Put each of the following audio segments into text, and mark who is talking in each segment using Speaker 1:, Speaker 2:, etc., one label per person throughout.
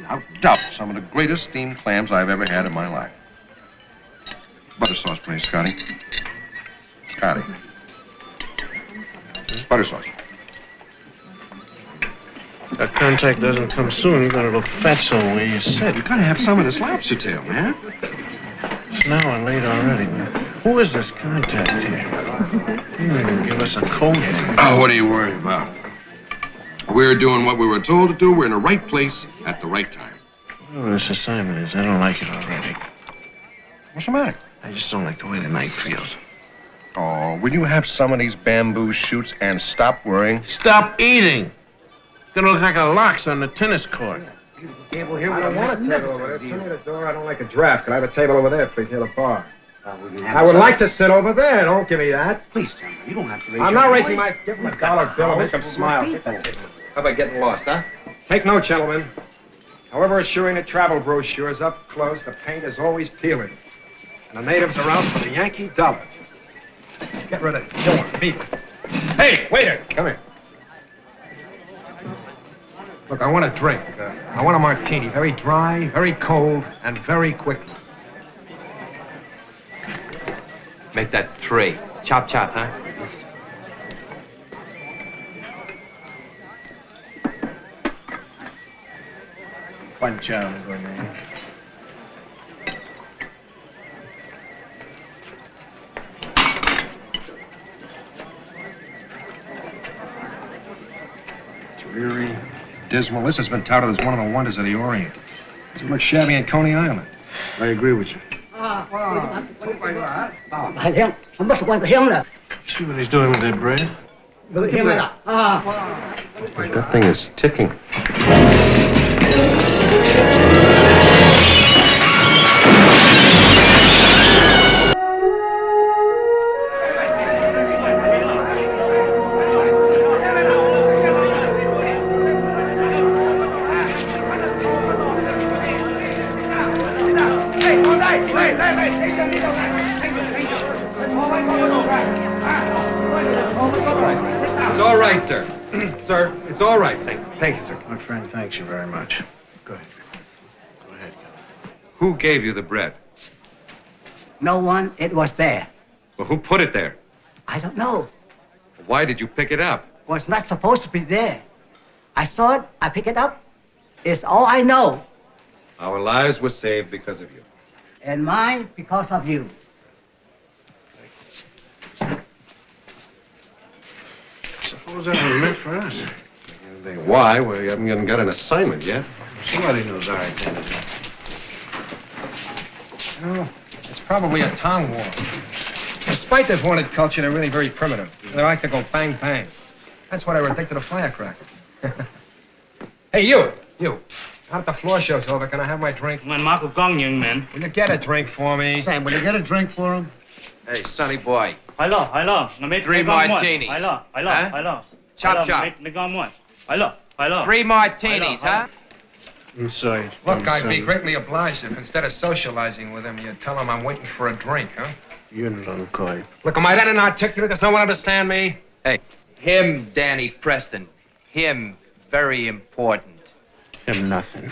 Speaker 1: without doubt, some of the greatest steamed clams I've ever had in my life. Butter sauce, please, Scotty. Scotty. Butter sauce.
Speaker 2: That contact doesn't come soon, you're gonna look fatso where you sit.
Speaker 1: You gotta have some of this lobster tail, man.
Speaker 2: It's an hour late already, man. Who is this contact here? He didn't even give us a code yet.
Speaker 1: Oh, what are you worried about? We're doing what we were told to do. We're in the right place at the right time.
Speaker 2: Whatever this assignment is, I don't like it already.
Speaker 1: What's the matter?
Speaker 2: I just don't like the way the night feels.
Speaker 1: Oh, will you have some of these bamboo shoots and stop worrying?
Speaker 2: Stop eating! Gonna look like a lox on the tennis court.
Speaker 3: Table here. We don't want a table over there. Turn me the door. I don't like a draft. Can I have a table over there, please, near the bar? I would like to sit over there. Don't give me that.
Speaker 4: Please, John, you don't have to raise
Speaker 3: I'm
Speaker 4: your
Speaker 3: not
Speaker 4: voice.
Speaker 3: raising my... Give him a dollar bill and make him smile.
Speaker 1: How about getting lost, huh?
Speaker 3: Take note, gentlemen. However assuring the travel brochures up close, the paint is always peeling. And the natives are out for the Yankee dollar. Get rid of killing people. Hey, waiter, come here. Look, I want a drink. I want a martini. Very dry, very cold, and very quickly.
Speaker 4: Make that 3. Chop, chop, huh?
Speaker 2: Punch out, man.
Speaker 3: Dreary, dismal. This has been touted as one of the wonders of the Orient. Doesn't look shabby in Coney Island.
Speaker 1: I agree with you.
Speaker 2: See what he's doing with that bread?
Speaker 1: That thing is ticking.
Speaker 3: It's all right, sir. Sir, it's all right. Thank you, sir.
Speaker 2: My friend, thanks you very much. Go ahead. Go ahead.
Speaker 3: Who gave you the bread?
Speaker 5: No one, it was there.
Speaker 3: Well, who put it there?
Speaker 5: I don't know.
Speaker 3: Why did you pick it up?
Speaker 5: Was not supposed to be there. I saw it, I picked it up. It's all I know.
Speaker 3: Our lives were saved because of you.
Speaker 5: And mine because of you.
Speaker 2: Suppose that was meant for us.
Speaker 1: Why? We haven't even got an assignment yet.
Speaker 2: Somebody knows our identity.
Speaker 3: No, it's probably a tongue war. Despite their vaunted culture, they're really very primitive. They like to go bang, bang. That's why they were addicted to firecrackers. Hey, you. Now that the floor show's over, can I have my drink? Will you get a drink for me?
Speaker 4: Sam, will you get a drink for him?
Speaker 1: Hey, sonny boy.
Speaker 4: 3 martinis. Huh? Chop, chop. 3 martinis, huh?
Speaker 2: I'm sorry.
Speaker 3: Look, I'd be greatly obliged if instead of socializing with him, you'd tell him I'm waiting for a drink, huh?
Speaker 2: You're not quite.
Speaker 3: Look, am I that inarticulate? Does no one understand me?
Speaker 4: Hey, him, Danny Preston. Him, very important.
Speaker 2: Him nothing.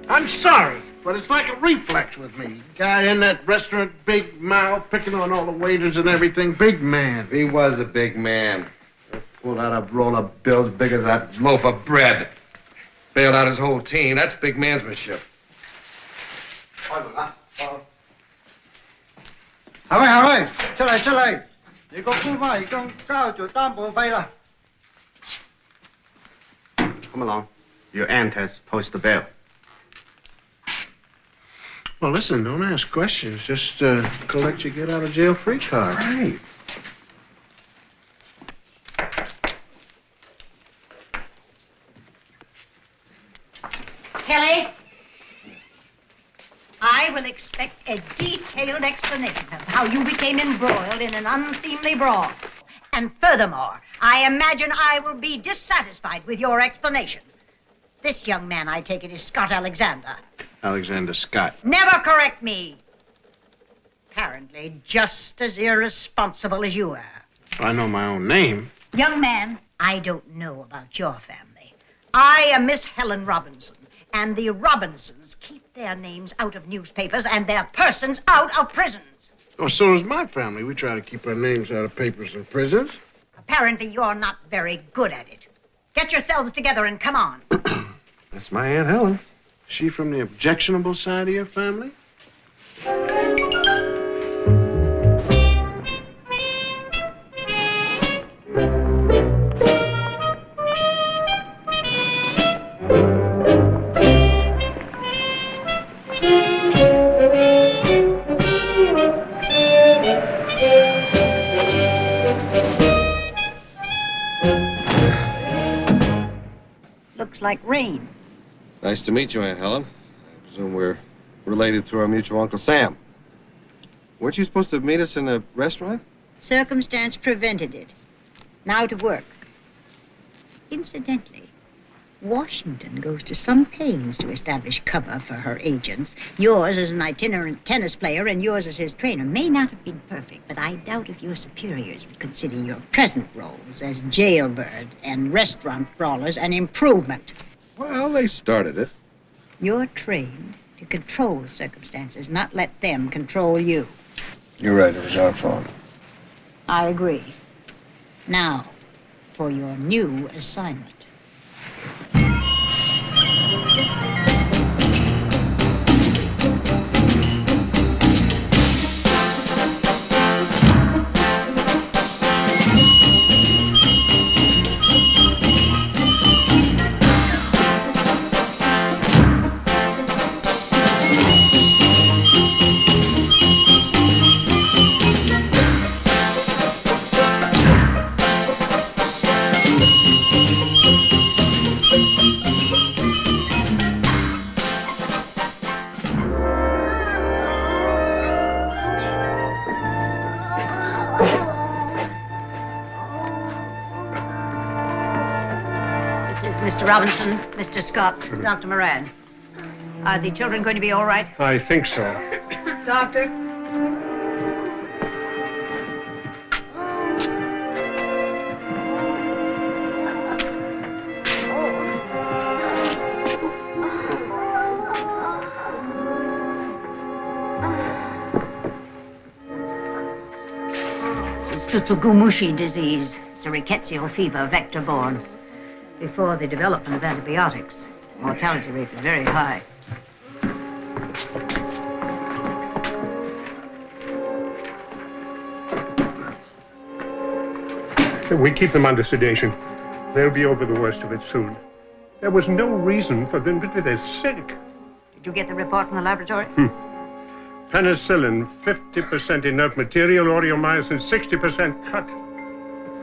Speaker 2: I'm sorry, but it's like a reflex with me. Guy in that restaurant, big mouth, picking on all the waiters and everything. Big man.
Speaker 1: He was a big man. Pulled out a roll of bills big as that loaf of bread. Bailed out his whole team. That's big mansmanship.
Speaker 6: 係咪？出嚟！你個官方已經交咗擔保費啦。
Speaker 1: Come along.
Speaker 7: Your aunt has posted the bail.
Speaker 2: Well, listen, don't ask questions. Just collect your get out of jail free card.
Speaker 1: Right.
Speaker 8: Kelly, I will expect a detailed explanation of how you became embroiled in an unseemly brawl. And furthermore, I imagine I will be dissatisfied with your explanation. This young man, I take it, is Scott Alexander.
Speaker 2: Alexander Scott.
Speaker 8: Never correct me. Apparently just as irresponsible as you are.
Speaker 2: I know my own name.
Speaker 8: Young man, I don't know about your family. I am Miss Helen Robinson, and the Robinsons keep their names out of newspapers and their persons out of prisons.
Speaker 2: Oh, so does my family. We try to keep our names out of papers and prisons.
Speaker 8: Apparently you're not very good at it. Get yourselves together and come on.
Speaker 2: That's my Aunt Helen. Is she from the objectionable side of your family?
Speaker 8: Looks like rain.
Speaker 1: Nice to meet you, Aunt Helen. I presume we're related through our mutual Uncle Sam. Weren't you supposed to meet us in a restaurant?
Speaker 8: Circumstance prevented it. Now to work. Incidentally, Washington goes to some pains to establish cover for her agents. Yours as an itinerant tennis player and yours as his trainer may not have been perfect, but I doubt if your superiors would consider your present roles as jailbird and restaurant brawlers an improvement.
Speaker 1: Well, they started it.
Speaker 8: You're trained to control circumstances, not let them control you.
Speaker 1: You're right, it was our fault.
Speaker 8: I agree. Now, for your new assignment. Mr. Robinson, Mr. Scott, Dr. Moran. Are the children going to be all right?
Speaker 2: I think so.
Speaker 8: Doctor? This is Tsutsugamushi disease. It's a rickettsial fever, vector-borne. Before the development of antibiotics, the mortality rate is very high.
Speaker 9: We keep them under sedation. They'll be over the worst of it soon. There was no reason for them to be this sick.
Speaker 8: Did you get the report from the laboratory?
Speaker 9: Penicillin, 50% inert material, aureomycin, 60% cut.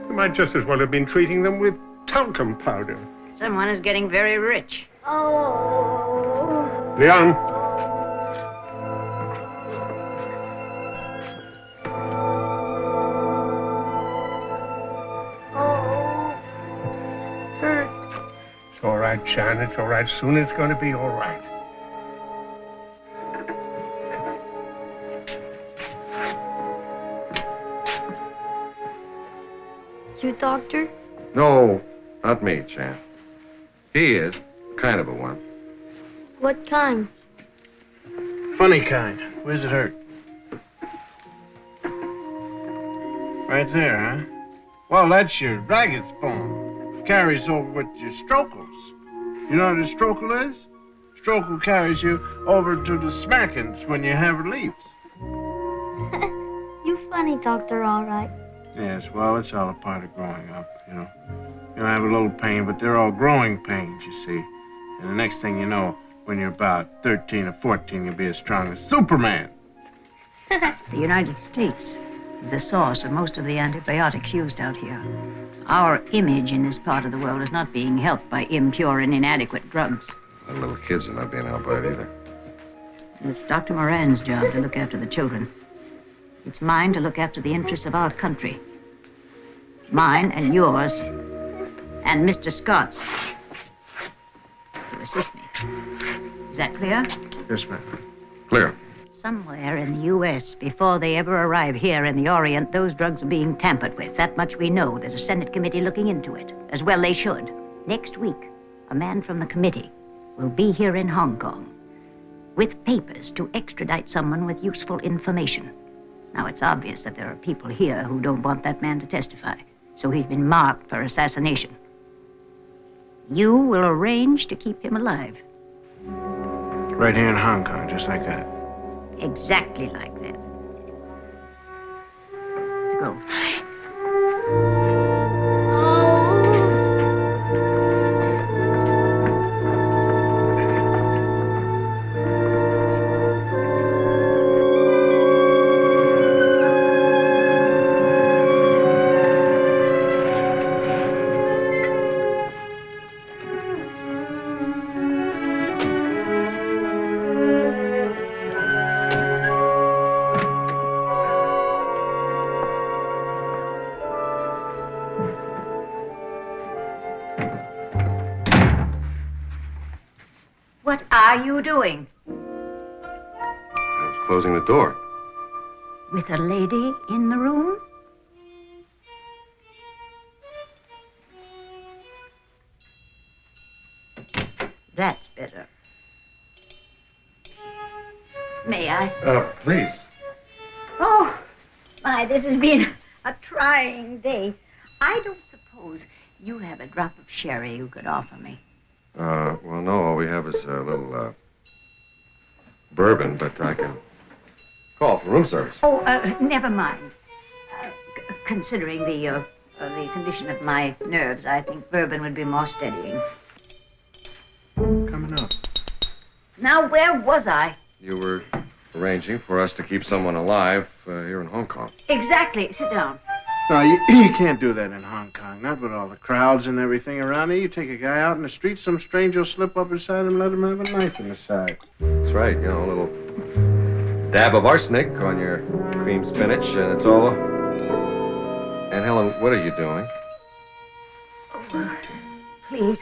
Speaker 9: You might just as well have been treating them with talcum powder.
Speaker 8: Someone is getting very rich.
Speaker 6: Oh.
Speaker 9: Leon.
Speaker 6: Oh. Hurt.
Speaker 9: It's all right, Chan. It's all right. Soon it's going to be all right.
Speaker 6: You doctor?
Speaker 1: No, not me, Chan. He is kind of a one.
Speaker 6: What kind?
Speaker 2: Funny kind. Where's it hurt? Right there, huh? Well, that's your ragged bone. Carries over with your strokels. You know what a strokel is? Strokel carries you over to the smackings when you have reliefs.
Speaker 6: You funny doctor, all right.
Speaker 2: Yes, well, it's all a part of growing up, you know. You'll have a little pain, but they're all growing pains, you see. And the next thing you know, when you're about 13 or 14, you'll be as strong as Superman.
Speaker 8: The United States is the source of most of the antibiotics used out here. Our image in this part of the world is not being helped by impure and inadequate drugs.
Speaker 1: The little kids are not being helped by it either.
Speaker 8: And it's Dr. Moran's job to look after the children. It's mine to look after the interests of our country. Mine and yours and Mr. Scott's to assist me. Is that clear?
Speaker 2: Yes, ma'am.
Speaker 1: Clear.
Speaker 8: Somewhere in the U.S., before they ever arrive here in the Orient, those drugs are being tampered with. That much we know. There's a Senate committee looking into it. As well they should. Next week, a man from the committee will be here in Hong Kong with papers to extradite someone with useful information. Now, it's obvious that there are people here who don't want that man to testify, so he's been marked for assassination. You will arrange to keep him alive.
Speaker 2: Right here in Hong Kong, just like that.
Speaker 8: Exactly like that. Let's go. What are you doing?
Speaker 1: I was closing the door.
Speaker 8: With a lady in the room? That's better. May I?
Speaker 1: Please.
Speaker 8: Oh, my, this has been a trying day. I don't suppose you have a drop of sherry you could offer me.
Speaker 1: Well, no, all we have is a little, bourbon, but I can call for room service.
Speaker 8: Oh, never mind. Considering the condition of my nerves, I think bourbon would be more steadying.
Speaker 2: Coming up.
Speaker 8: Now, where was I?
Speaker 1: You were arranging for us to keep someone alive here in Hong Kong.
Speaker 8: Exactly. Sit down.
Speaker 2: No, you can't do that in Hong Kong. Not with all the crowds and everything around here. You take a guy out in the street, some stranger will slip up beside him, let him have a knife in the side.
Speaker 1: That's right, you know, a little dab of arsenic on your cream spinach, and it's all. And Helen, what are you doing?
Speaker 8: Oh, please.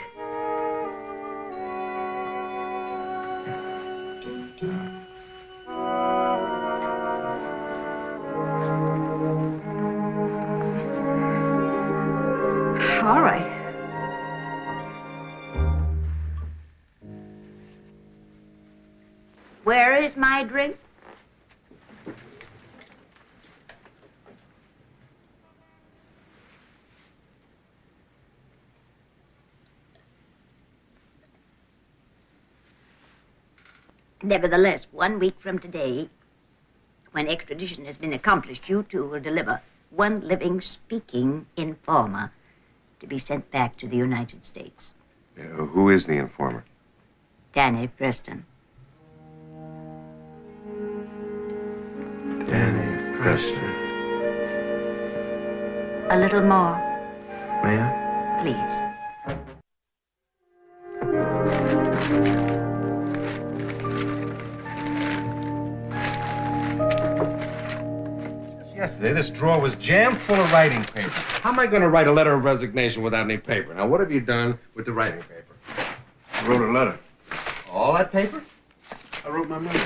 Speaker 8: All right. Where is my drink? Nevertheless, 1 week from today, when extradition has been accomplished, you two will deliver one living, speaking informer to be sent back to the United States.
Speaker 1: Who is the informer?
Speaker 8: Danny Preston.
Speaker 2: Danny Preston.
Speaker 8: A little more,
Speaker 2: May I?
Speaker 8: please.
Speaker 1: Yesterday, this drawer was jammed full of writing paper. How am I going to write a letter of resignation without any paper? Now, what have you done with the writing paper?
Speaker 2: I wrote a letter.
Speaker 1: All that paper?
Speaker 2: I wrote my mother.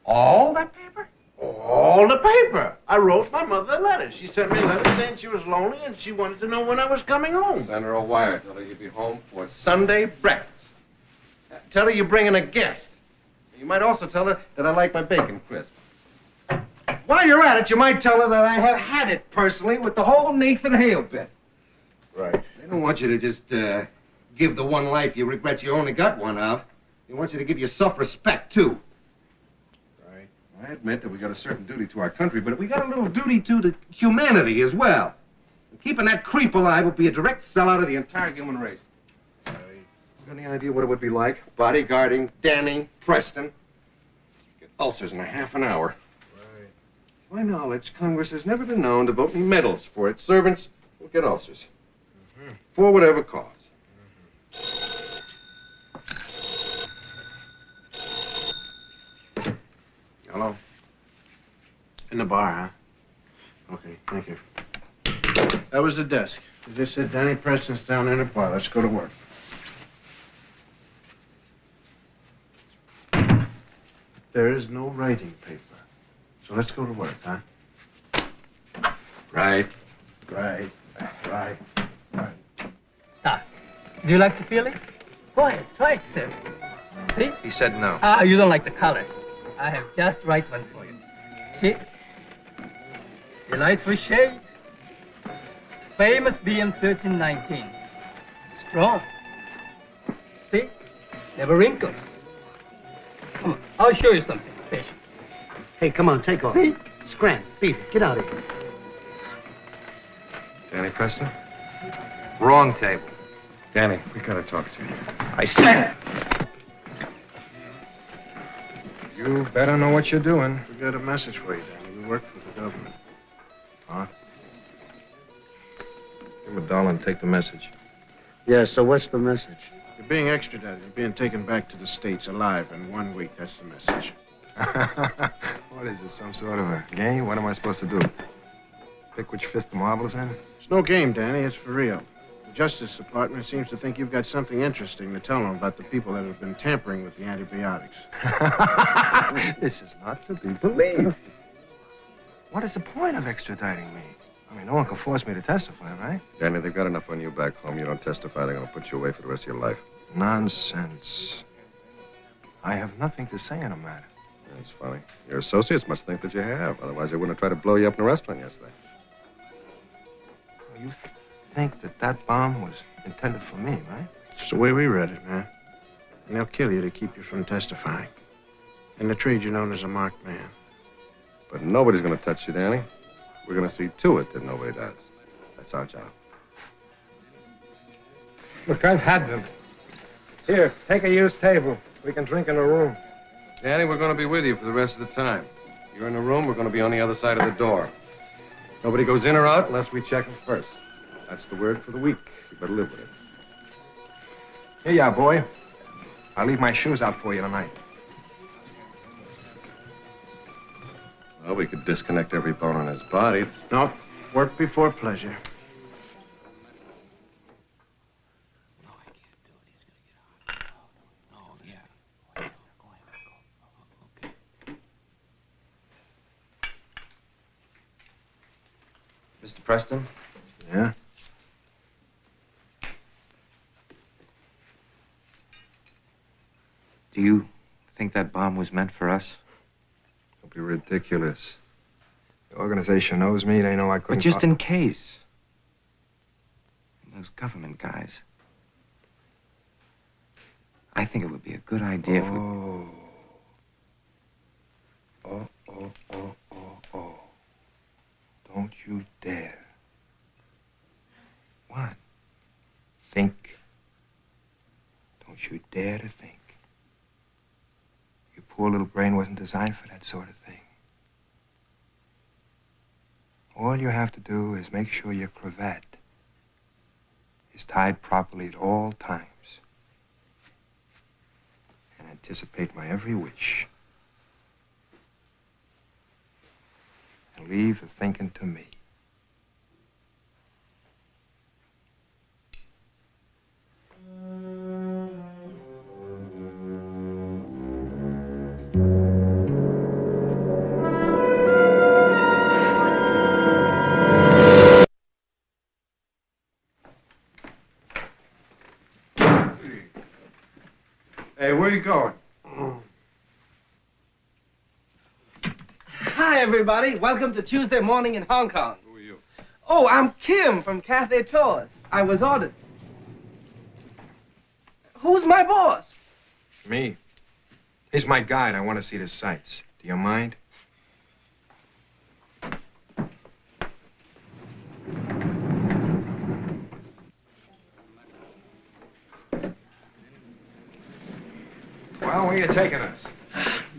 Speaker 1: All that paper?
Speaker 2: All the paper. I wrote my mother a letter. She sent me a letter saying she was lonely and she wanted to know when I was coming home.
Speaker 1: Send her a wire. Tell her you'll be home for Sunday breakfast. Tell her you're bringing a guest. You might also tell her that I like my bacon crisp. While you're at it, you might tell her that I have had it personally with the whole Nathan Hale bit.
Speaker 2: Right.
Speaker 1: They don't want you to just give the one life you regret you only got one of. They want you to give you self-respect, too.
Speaker 2: Right.
Speaker 1: I admit that we got a certain duty to our country, but we got a little duty to humanity as well. And keeping that creep alive will be a direct sellout of the entire human race.
Speaker 2: Right.
Speaker 1: Any idea what it would be like? Bodyguarding Danny Preston. Get ulcers in a half an hour.
Speaker 2: Right.
Speaker 1: To my knowledge, Congress has never been known to vote any medals for its servants who get ulcers. For whatever cause.
Speaker 2: Hello? In the bar, huh? Okay, thank you. That was the desk. They just said Danny Preston's down in the bar. Let's go to work. There is no writing paper. So let's go to work, huh?
Speaker 1: Right.
Speaker 2: Right. Right.
Speaker 5: Ah, do you like to feel it? Go ahead, try it, sir. See?
Speaker 4: He said no.
Speaker 5: Ah, you don't like the color. I have just right one for you. See? Delightful shade. Famous BM 1319. Strong. See? Never wrinkles. Come on, I'll show you something special.
Speaker 6: Hey, come on, take off.
Speaker 5: See?
Speaker 6: Scram, beat it. Get out of here.
Speaker 1: Danny Preston?
Speaker 4: Wrong table.
Speaker 1: Danny, we gotta talk to you.
Speaker 4: I said.
Speaker 3: You better know what you're doing.
Speaker 2: We got a message for you, Danny. We work for the government.
Speaker 3: Huh? Give him $1 and take the message.
Speaker 6: Yeah, so what's the message?
Speaker 2: You're being extradited. You're being taken back to the States alive in 1 week. That's the message.
Speaker 3: What is this, some sort of a game? What am I supposed to do? Pick which fist the marble is in?
Speaker 2: It's no game, Danny. It's for real. The Justice Department seems to think you've got something interesting to tell them about the people that have been tampering with the antibiotics.
Speaker 3: This is not to be believed. What is the point of extraditing me? I mean, no one can force me to testify, right?
Speaker 1: Danny, they've got enough on you back home. You don't testify, they're gonna put you away for the rest of your life.
Speaker 3: Nonsense. I have nothing to say in the matter.
Speaker 1: That's funny. Your associates must think that you have. Otherwise, they wouldn't have tried to blow you up in a restaurant yesterday.
Speaker 3: You think that that bomb was intended for me, right?
Speaker 2: It's the way we read it, man. And they'll kill you to keep you from testifying. In the trade, you're known as a marked man.
Speaker 1: But nobody's gonna touch you, Danny. We're gonna see to it that nobody does. That's our job.
Speaker 3: Look, I've had them. Here, take a used table. We can drink in the room.
Speaker 1: Danny, we're gonna be with you for the rest of the time. You're in the room, we're gonna be on the other side of the door. Nobody goes in or out unless we check them first. That's the word for the week. You better live with it.
Speaker 3: Here you are, boy. I'll leave my shoes out for you tonight.
Speaker 1: Well, we could disconnect every bone on his body.
Speaker 2: No, work before pleasure.
Speaker 4: Mr. Preston?
Speaker 3: Yeah?
Speaker 4: Do you think that bomb was meant for us?
Speaker 3: Don't be ridiculous. The organization knows me. They know I couldn't...
Speaker 4: But just in case. Those government guys. I think it would be a good idea if we...
Speaker 3: Oh. Don't you dare.
Speaker 4: What?
Speaker 3: Think. Don't you dare to think. Your poor little brain wasn't designed for that sort of thing. All you have to do is make sure your cravat is tied properly at all times. And anticipate my every wish. And leave the thinking to me.
Speaker 1: Hey, where are you going?
Speaker 10: Hi, everybody. Welcome to Tuesday morning in Hong Kong.
Speaker 1: Who are you?
Speaker 10: Oh, I'm Kim from Cathay Tours. I was ordered. Who's my boss?
Speaker 3: Me? He's my guide. I want to see the sights. Do you mind? Well, where are you taking us?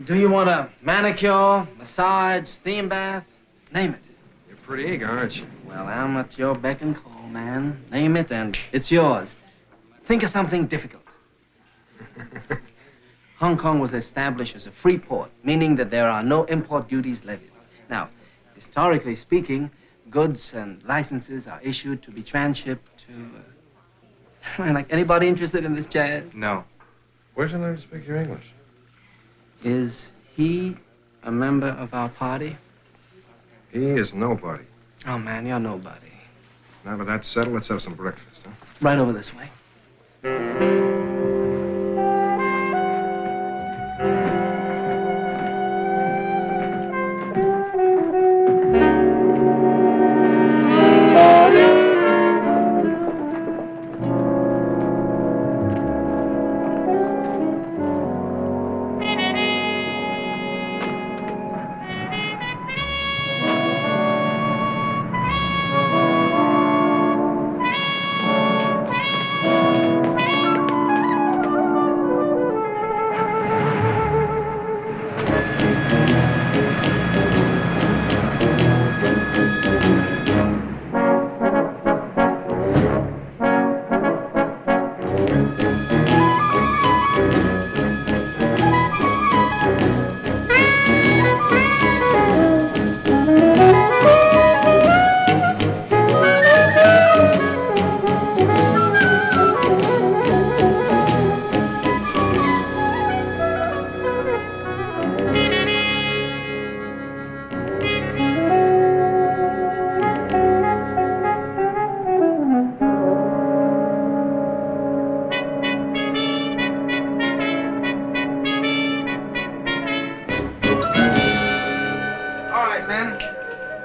Speaker 10: Do you want a manicure, massage, steam bath? Name it.
Speaker 3: You're pretty eager, aren't you?
Speaker 10: Well, I'm at your beck and call, man. Name it and it's yours. Think of something difficult. Hong Kong was established as a free port, meaning that there are no import duties levied. Now, historically speaking, goods and licenses are issued to be transshipped to... like, anybody interested in this jazz?
Speaker 4: No.
Speaker 3: Where'd you learn to speak your English?
Speaker 10: Is he a member of our party?
Speaker 3: He is nobody.
Speaker 10: Oh, man, you're nobody.
Speaker 3: Now that that's settled, let's have some breakfast, huh?
Speaker 10: Right over this way.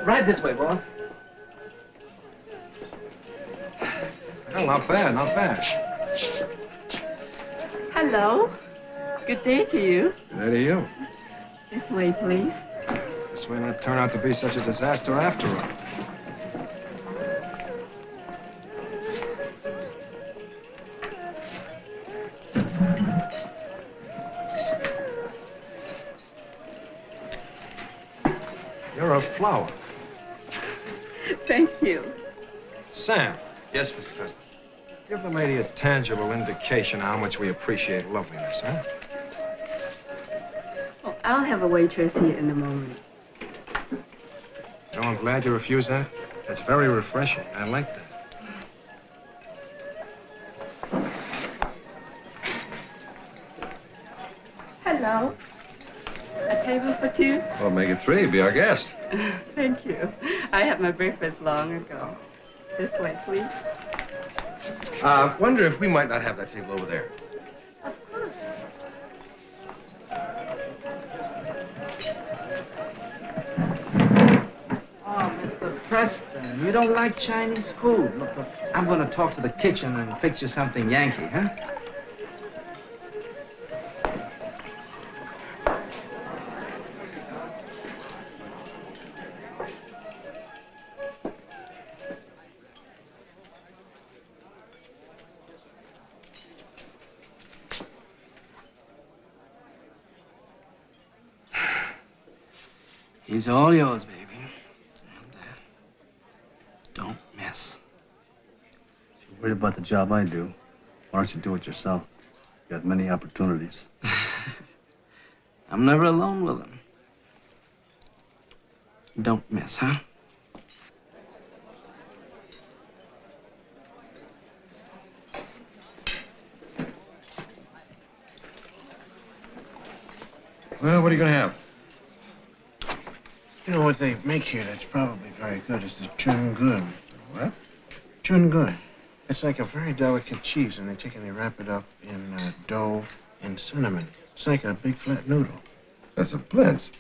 Speaker 10: Right this way, boss.
Speaker 3: Well, not bad, not bad.
Speaker 11: Hello. Good day to you.
Speaker 3: Good day to you.
Speaker 11: This way, please.
Speaker 3: This may not turn out to be such a disaster after all. You're a flower.
Speaker 11: Thank you.
Speaker 3: Sam,
Speaker 4: Yes, Mr. President.
Speaker 3: give the lady a tangible indication of how much we appreciate loveliness, huh?
Speaker 11: Oh, I'll have a waitress here in a moment.
Speaker 3: No, I'm glad you refused that. That's very refreshing. I like that.
Speaker 11: Hello. A table for two?
Speaker 1: Well, make it 3. Be our guest.
Speaker 11: Thank you. I had my breakfast long ago. This way, please.
Speaker 1: Wonder if we might not have that table over there.
Speaker 11: Of course.
Speaker 10: Oh, Mr. Preston, you don't like Chinese food. Look, I'm going to talk to the kitchen and fix you something Yankee, huh? He's all yours, baby. And, don't miss.
Speaker 6: If you're worried about the job I do, why don't you do it yourself? You got many opportunities.
Speaker 10: I'm never alone with him. Don't miss, huh?
Speaker 1: Well, what are you going to have?
Speaker 2: You know what they make here that's probably very good is the chun gun.
Speaker 1: What?
Speaker 2: Chun gun. It's like a very delicate cheese, and they take and they wrap it up in dough and cinnamon. It's like a big flat noodle.
Speaker 1: That's a blitz.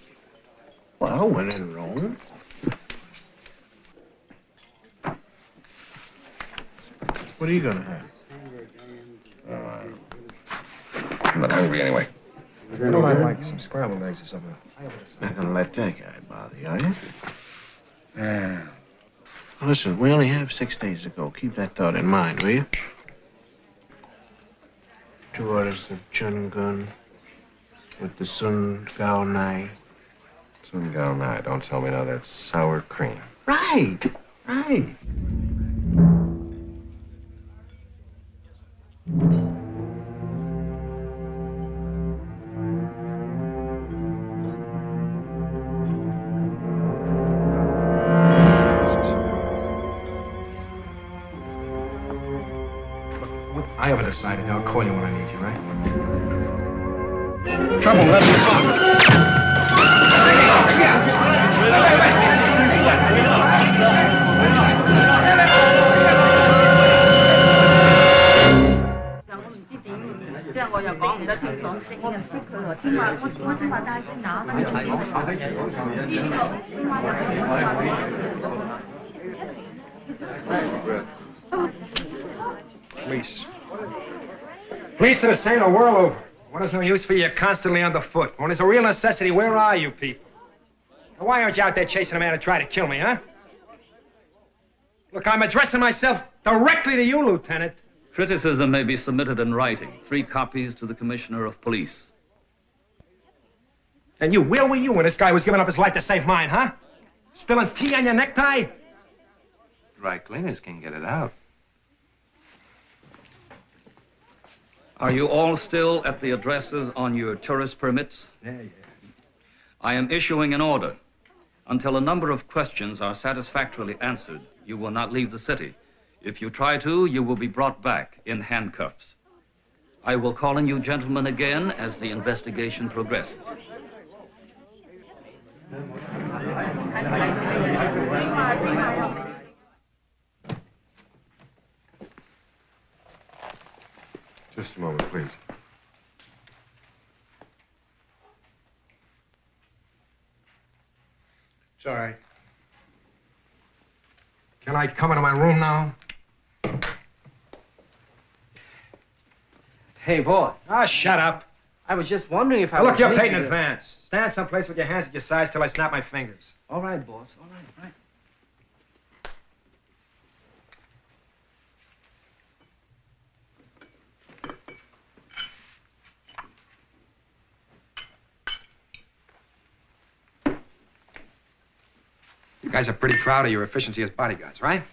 Speaker 2: Well, when in Rome. What are you gonna have?
Speaker 1: I'm not hungry anyway.
Speaker 3: You know, I'd like some scrambled eggs or something.
Speaker 2: Not gonna let that guy bother you, are you?
Speaker 1: Yeah.
Speaker 2: Well, listen, we only have 6 days to go. Keep that thought in mind, will you? 2 orders of chun gun, with the Sun Gao Nai.
Speaker 1: Soon go now. Don't tell me now that's sour cream.
Speaker 2: Right, right.
Speaker 3: I haven't decided. I'll call you when I need you, right? Trouble left me Police. Police are the same the world over. When there's no use for you, you're constantly underfoot. When there's a real necessity, where are you people? Now, why aren't you out there chasing a man who tried to kill me, huh? Look, I'm addressing myself directly to you, Lieutenant.
Speaker 12: Criticism may be submitted in writing. 3 copies to the Commissioner of Police.
Speaker 3: And you, where were you when this guy was giving up his life to save mine, huh? Spilling tea on your necktie?
Speaker 4: Dry cleaners can get it out.
Speaker 12: Are you all still at the addresses on your tourist permits?
Speaker 3: Yeah.
Speaker 12: I am issuing an order. Until a number of questions are satisfactorily answered, you will not leave the city. If you try to, you will be brought back in handcuffs. I will call on you gentlemen again as the investigation progresses.
Speaker 1: Just a moment, please.
Speaker 2: It's all right.
Speaker 3: Can I come into my room now?
Speaker 10: Hey, boss.
Speaker 3: Ah, shut up.
Speaker 10: I was just wondering if I
Speaker 3: Now, look,
Speaker 10: was
Speaker 3: you're
Speaker 10: late
Speaker 3: paid in
Speaker 10: to-
Speaker 3: advance. Stand someplace with your hands at your sides till I snap my fingers.
Speaker 10: All right, boss. All right.
Speaker 3: You guys are pretty proud of your efficiency as bodyguards, right?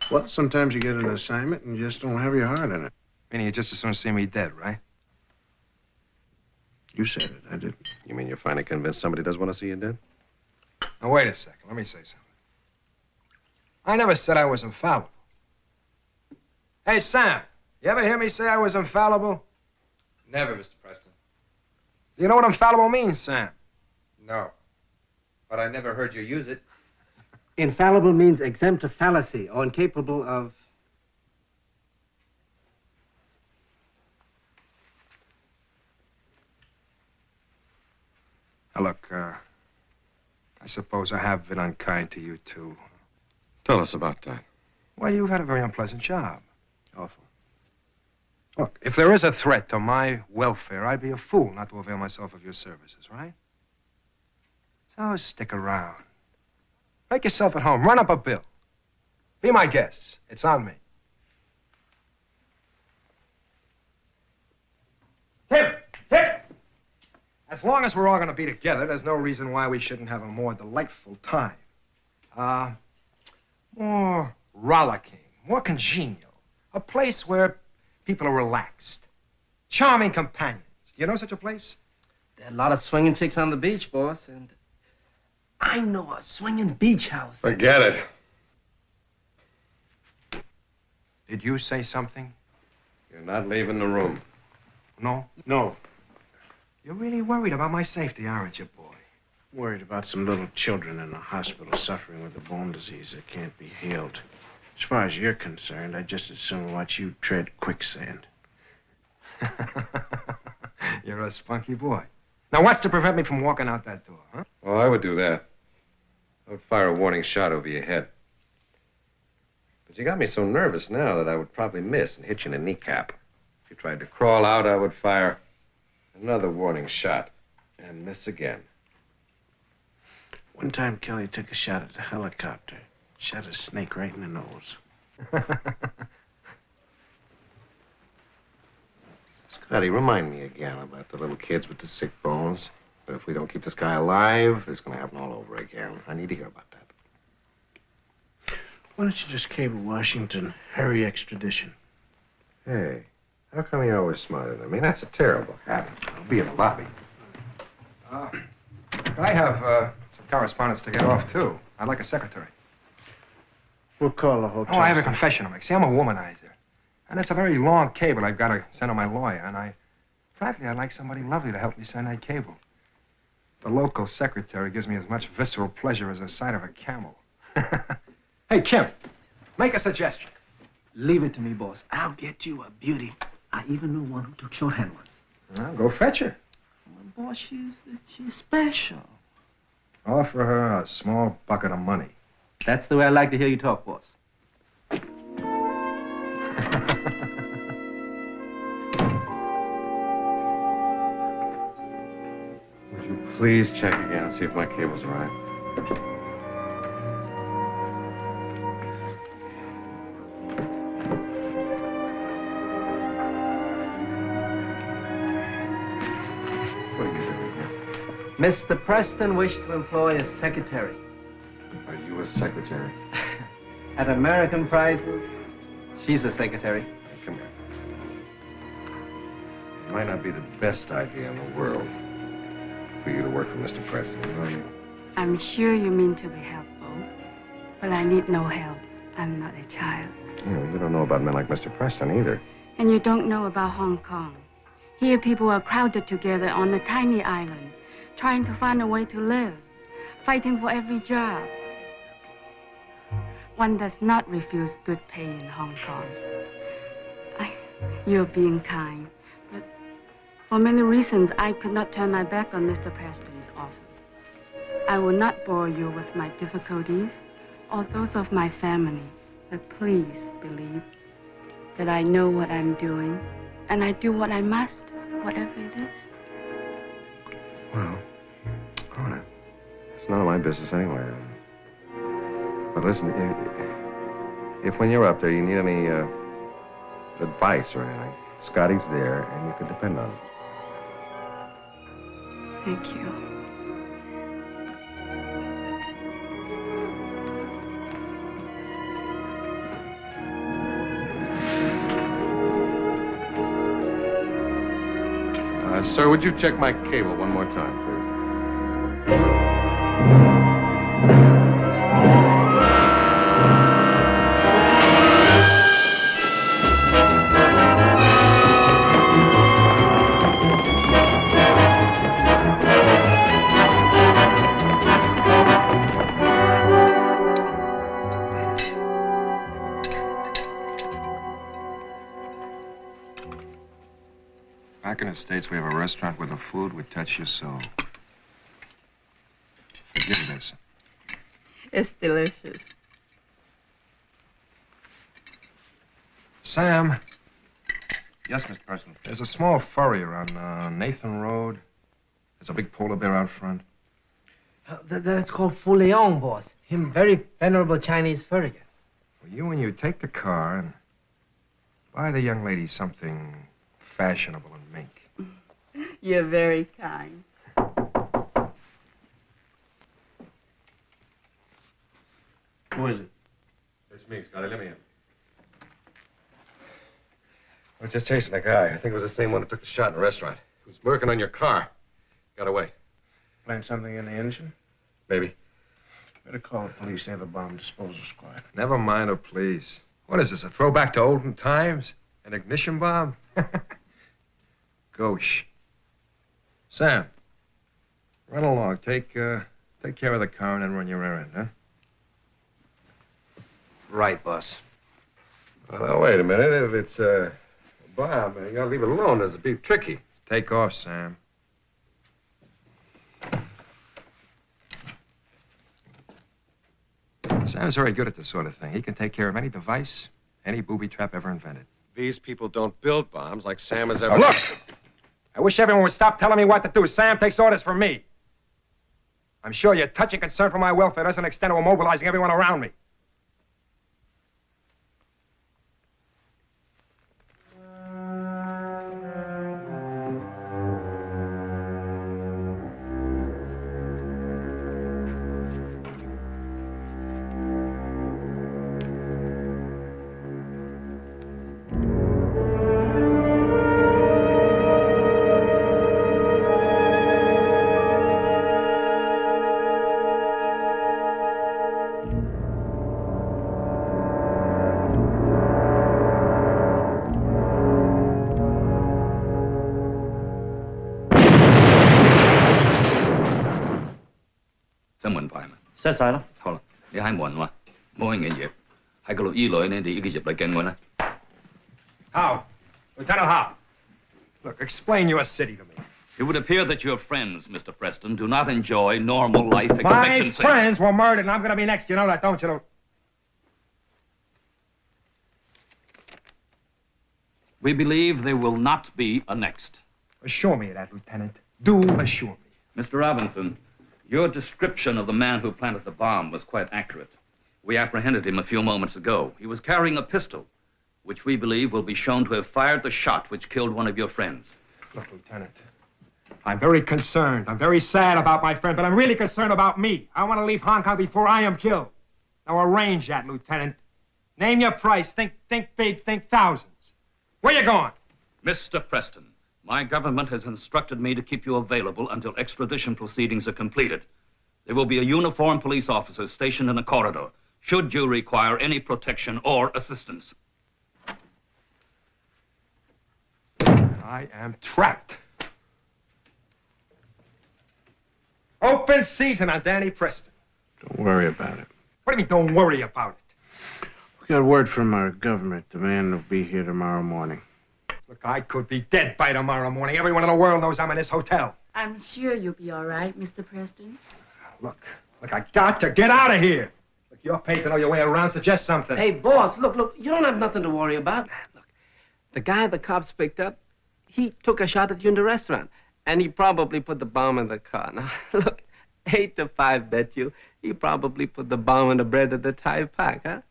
Speaker 2: Well, sometimes you get an assignment and you just don't have your heart in it.
Speaker 3: Meaning you just as soon see me dead, right?
Speaker 2: You said it, I didn't.
Speaker 1: You mean you're finally convinced somebody does want to see you dead?
Speaker 3: Now, wait a second. Let me say something. I never said I was infallible. Hey, Sam, you ever hear me say I was infallible?
Speaker 4: Never, Mr. Preston.
Speaker 3: You know what infallible means, Sam?
Speaker 4: No. But I never heard you use it.
Speaker 10: Infallible means exempt of fallacy or incapable of...
Speaker 3: Now, look, I suppose I have been unkind to you, too.
Speaker 1: Tell us about that.
Speaker 3: Well, you've had a very unpleasant job. Awful. Look, if there is a threat to my welfare, I'd be a fool not to avail myself of your services, right? So stick around. Make yourself at home. Run up a bill. Be my guests. It's on me. Tim! As long as we're all going to be together, there's no reason why we shouldn't have a more delightful time. More rollicking, more congenial. A place where people are relaxed. Charming companions. Do you know such a place?
Speaker 10: There are a lot of swinging chicks on the beach, boss, and I know a swinging beach house.
Speaker 1: Forget it.
Speaker 3: Did you say something?
Speaker 1: You're not leaving the room.
Speaker 3: No?
Speaker 2: No.
Speaker 3: You're really worried about my safety, aren't you, boy?
Speaker 2: Worried about some little children in a hospital suffering with a bone disease that can't be healed. As far as you're concerned, I'd just as soon watch you tread quicksand.
Speaker 3: You're a spunky boy. Now, what's to prevent me from walking out that door, huh?
Speaker 1: Well, I would do that. I would fire a warning shot over your head. But you got me so nervous now that I would probably miss and hit you in the kneecap. If you tried to crawl out, I would fire another warning shot and miss again.
Speaker 2: One time, Kelly took a shot at the helicopter. Shot a snake right in the nose.
Speaker 3: It's
Speaker 1: Eddie, remind me again about the little kids with the sick bones. But if we don't keep this guy alive, it's going to happen all over again. I need to hear about that.
Speaker 2: Why don't you just cable Washington, hurry extradition?
Speaker 1: Hey, how come you're always smarter than me? That's a terrible habit. I'll be in the lobby.
Speaker 3: Could I have some correspondence to get off, too? I'd like a secretary.
Speaker 2: We'll call the hotel.
Speaker 3: Oh, I have a confession to make. See, I'm a womanizer. And it's a very long cable I've got to send to my lawyer. And frankly, I'd like somebody lovely to help me send that cable. The local secretary gives me as much visceral pleasure as the sight of a camel. Hey, Kim, make a suggestion.
Speaker 10: Leave it to me, boss. I'll get you a beauty. I even know one who took shorthand once.
Speaker 3: Well, go fetch her.
Speaker 10: Well, boss, she's special.
Speaker 3: Offer her a small bucket of money.
Speaker 10: That's the way I like to hear you talk, boss.
Speaker 1: Would you please check again and see if my cable's right? What are you doing here?
Speaker 10: Mr. Preston wished to employ a secretary.
Speaker 1: Are you a secretary?
Speaker 10: At American prices, she's a secretary.
Speaker 1: Hey, come here. It might not be the best idea in the world for you to work for Mr. Preston, know you?
Speaker 11: I'm sure you mean to be helpful, but I need no help. I'm not a child.
Speaker 1: You don't know about men like Mr. Preston either.
Speaker 11: And you don't know about Hong Kong. Here people are crowded together on a tiny island, trying to find a way to live, fighting for every job. One does not refuse good pay in Hong Kong. You're being kind, but for many reasons, I could not turn my back on Mr. Preston's offer. I will not bore you with my difficulties or those of my family, but please believe that I know what I'm doing, and I do what I must, whatever it is.
Speaker 1: Well, all right. It's none of my business anyway. But listen, if when you're up there you need any advice or anything, Scotty's there and you can depend on him.
Speaker 11: Thank you.
Speaker 1: Sir, would you check my cable one more time, please?
Speaker 3: Back in the States, we have a restaurant where the food would touch your soul. Forgive this.
Speaker 11: It's delicious.
Speaker 3: Sam,
Speaker 1: Yes, Mr. Preston.
Speaker 3: there's a small ferry around Nathan Road. There's a big polar bear out front.
Speaker 10: That's called Fu Leong, boss. Him very venerable Chinese furrier.
Speaker 3: Well, you take the car and buy the young lady something fashionable and mink.
Speaker 11: You're very kind.
Speaker 2: Who is it?
Speaker 1: It's me, Scotty. Let me in. I was just chasing a guy. I think it was the same one who took the shot in the restaurant. He was working on your car. Got away.
Speaker 2: Plant something in the engine?
Speaker 1: Maybe.
Speaker 2: Better call the police. They have a bomb disposal squad.
Speaker 3: Never mind her, please. What is this, a throwback to olden times? An ignition bomb? Gauche. Sam, run along. Take care of the car and then run your errand, huh?
Speaker 6: Right, boss.
Speaker 1: Well, now, wait a minute. If it's a bomb, you gotta leave it alone. It's a bit tricky.
Speaker 3: Take off, Sam. Sam's very good at this sort of thing. He can take care of any device, any booby trap ever invented.
Speaker 1: These people don't build bombs like Sam has ever...
Speaker 3: Now, look! I wish everyone would stop telling me what to do. Sam takes orders from me. I'm sure your touching concern for my welfare doesn't extend to immobilizing everyone around me.
Speaker 12: 新聞牌嘛
Speaker 6: ，set 晒啦。
Speaker 12: 好啦，你喺門喎，冇人嘅嘢，喺個錄衣裏呢，你一個入嚟見我啦。
Speaker 3: How? Lieutenant How? Look, explain your city to me.
Speaker 12: It would appear that your friends, Mr. Preston, do not enjoy normal life
Speaker 3: My
Speaker 12: expectancy.
Speaker 3: friends were murdered, and I'm going to be next. You know that, don't you?
Speaker 12: We believe there will not be a next.
Speaker 3: Assure me of that, Lieutenant. Do assure me.
Speaker 12: Mr. Robinson, your description of the man who planted the bomb was quite accurate. We apprehended him a few moments ago. He was carrying a pistol, which we believe will be shown to have fired the shot which killed one of your friends.
Speaker 3: Look, Lieutenant, I'm very concerned. I'm very sad about my friend, but I'm really concerned about me. I want to leave Hong Kong before I am killed. Now arrange that, Lieutenant. Name your price. Think big. Think thousands. Where you going?
Speaker 12: Mr. Preston, my government has instructed me to keep you available until extradition proceedings are completed. There will be a uniformed police officer stationed in the corridor, should you require any protection or assistance.
Speaker 3: I am trapped. Open season on Danny Preston.
Speaker 2: Don't worry about it.
Speaker 3: What do you mean, don't worry about it?
Speaker 2: We got word from our government. The man will be here tomorrow morning.
Speaker 3: Look, I could be dead by tomorrow morning. Everyone in the world knows I'm in this hotel.
Speaker 11: I'm sure you'll be all right, Mr. Preston.
Speaker 3: Look, I got to get out of here. Look, you're paid to know your way around. Suggest something.
Speaker 10: Hey, boss, look, you don't have nothing to worry about. Look, the guy the cops picked up, he took a shot at you in the restaurant, and he probably put the bomb in the car. Now, look, 8 to 5 bet you, he probably put the bomb in the bread at the Thai Pack, huh?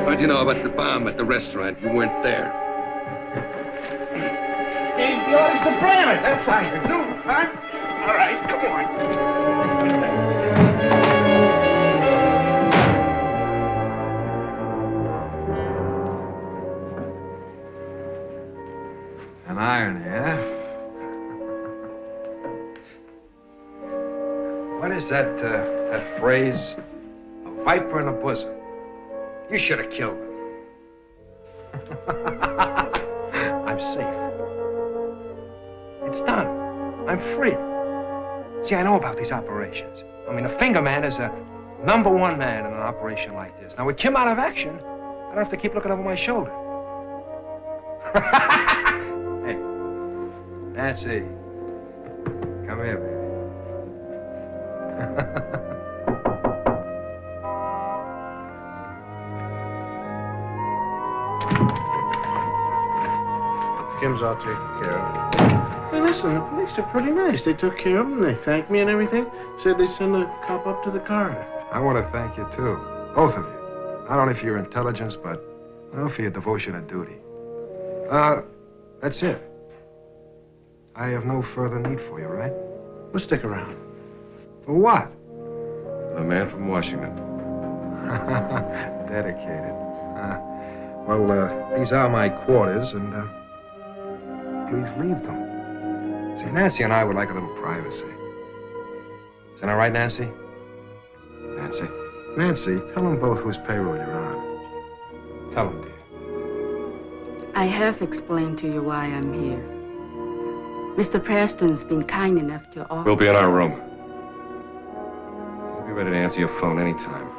Speaker 1: How'd you know about the bomb at the restaurant? You weren't there.
Speaker 3: Gave the orders to bring it. That's how you do it, huh? All right, come on. An irony, eh? What is that, that phrase? A viper in the bosom. You should have killed him. I'm safe. It's done. I'm free. See, I know about these operations. I mean, a finger man is a #1 man in an operation like this. Now, with Kim out of action, I don't have to keep looking over my shoulder. Hey, Nancy, come here, baby.
Speaker 2: Kim's all taken care of. Hey, listen, the police are pretty nice. They took care of him, they thanked me and everything. Said they'd send a cop up to the corridor.
Speaker 3: I want to thank you, too. Both of you. Not only for your intelligence, but well, for your devotion to duty. That's it. I have no further need for you, right?
Speaker 2: We'll stick around.
Speaker 3: For what?
Speaker 1: The man from Washington.
Speaker 3: Dedicated. Well, these are my quarters, and please leave them. See, Nancy and I would like a little privacy. Isn't that right, Nancy? Nancy? Nancy, tell them both whose payroll you're on. Tell them, dear.
Speaker 11: I have explained to you why I'm here. Mr. Preston's been kind enough to offer...
Speaker 1: We'll be in our room. You'll be ready to answer your phone anytime.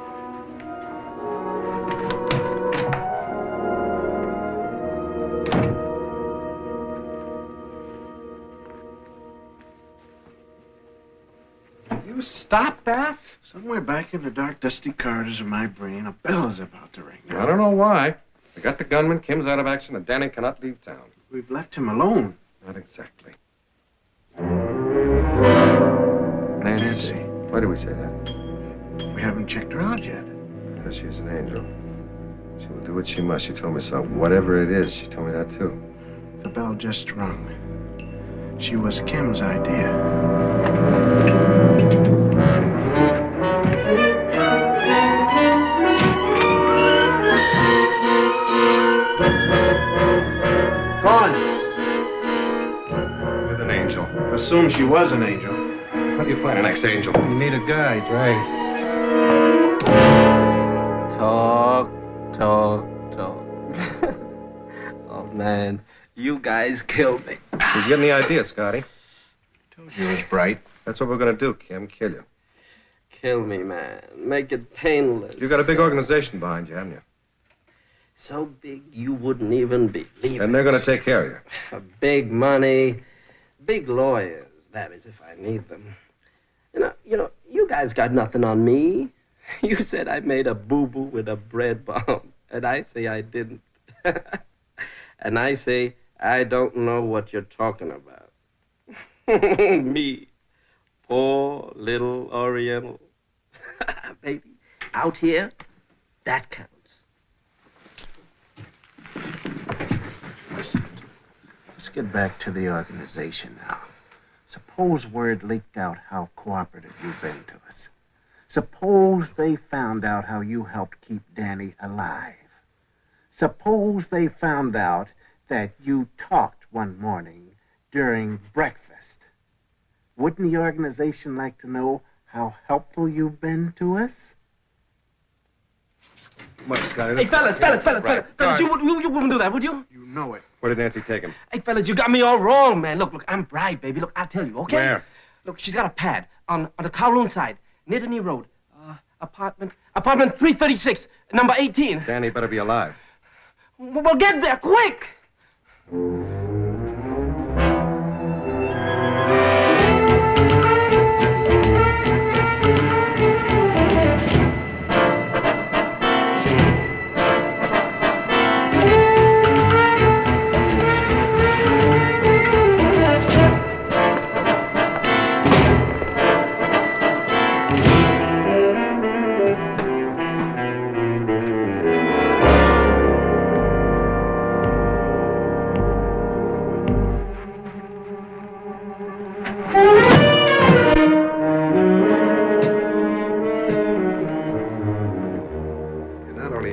Speaker 3: You stop that?
Speaker 2: Somewhere back in the dark, dusty corridors of my brain, a bell is about to ring.
Speaker 1: I don't know why. We got the gunman, Kim's out of action, and Danny cannot leave town.
Speaker 2: We've left him alone.
Speaker 1: Not exactly.
Speaker 2: Nancy.
Speaker 1: Why do we say that?
Speaker 2: We haven't checked her out yet.
Speaker 1: Because she's an angel. She will do what she must. She told me so. Whatever it is, she told me that, too.
Speaker 2: The bell just rung. She was Kim's idea. Gone.
Speaker 1: With an angel.
Speaker 2: Assume she was an angel.
Speaker 1: How do you find an ex-angel?
Speaker 3: You need a guide, right?
Speaker 10: Talk, talk, talk. Man, you guys killed me.
Speaker 1: Who's getting the idea, Scotty?
Speaker 2: He was bright.
Speaker 1: That's what we're gonna do, Kim. Kill you.
Speaker 10: Kill me, man. Make it painless.
Speaker 1: You got a big organization behind you, haven't you?
Speaker 10: So big you wouldn't even believe
Speaker 1: And they're gonna take care of you.
Speaker 10: Big money, big lawyers. That is, if I need them. You guys got nothing on me. You said I made a boo-boo with a bread bomb, and I say I didn't. And I say I don't know what you're talking about. Me, poor little Oriental. Baby, out here, that counts.
Speaker 2: Listen, let's get back to the organization now. Suppose word leaked out how cooperative you've been to us. Suppose they found out how you helped keep Danny alive. Suppose they found out that you talked one morning during breakfast. Wouldn't the organization like to know how helpful you've been to us?
Speaker 1: Come on, Scotty.
Speaker 10: Hey, fellas,
Speaker 1: Right.
Speaker 10: you wouldn't do that, would you?
Speaker 2: You know it.
Speaker 1: Where did Nancy take him?
Speaker 10: Hey, fellas, you got me all wrong, man. Look, I'm bride, baby. Look, I'll tell you, okay?
Speaker 1: Where?
Speaker 10: Look, she's got a pad on the Kowloon side, Nittany Road. Apartment 336, number 18.
Speaker 1: Danny better be alive.
Speaker 10: Well, get there, quick!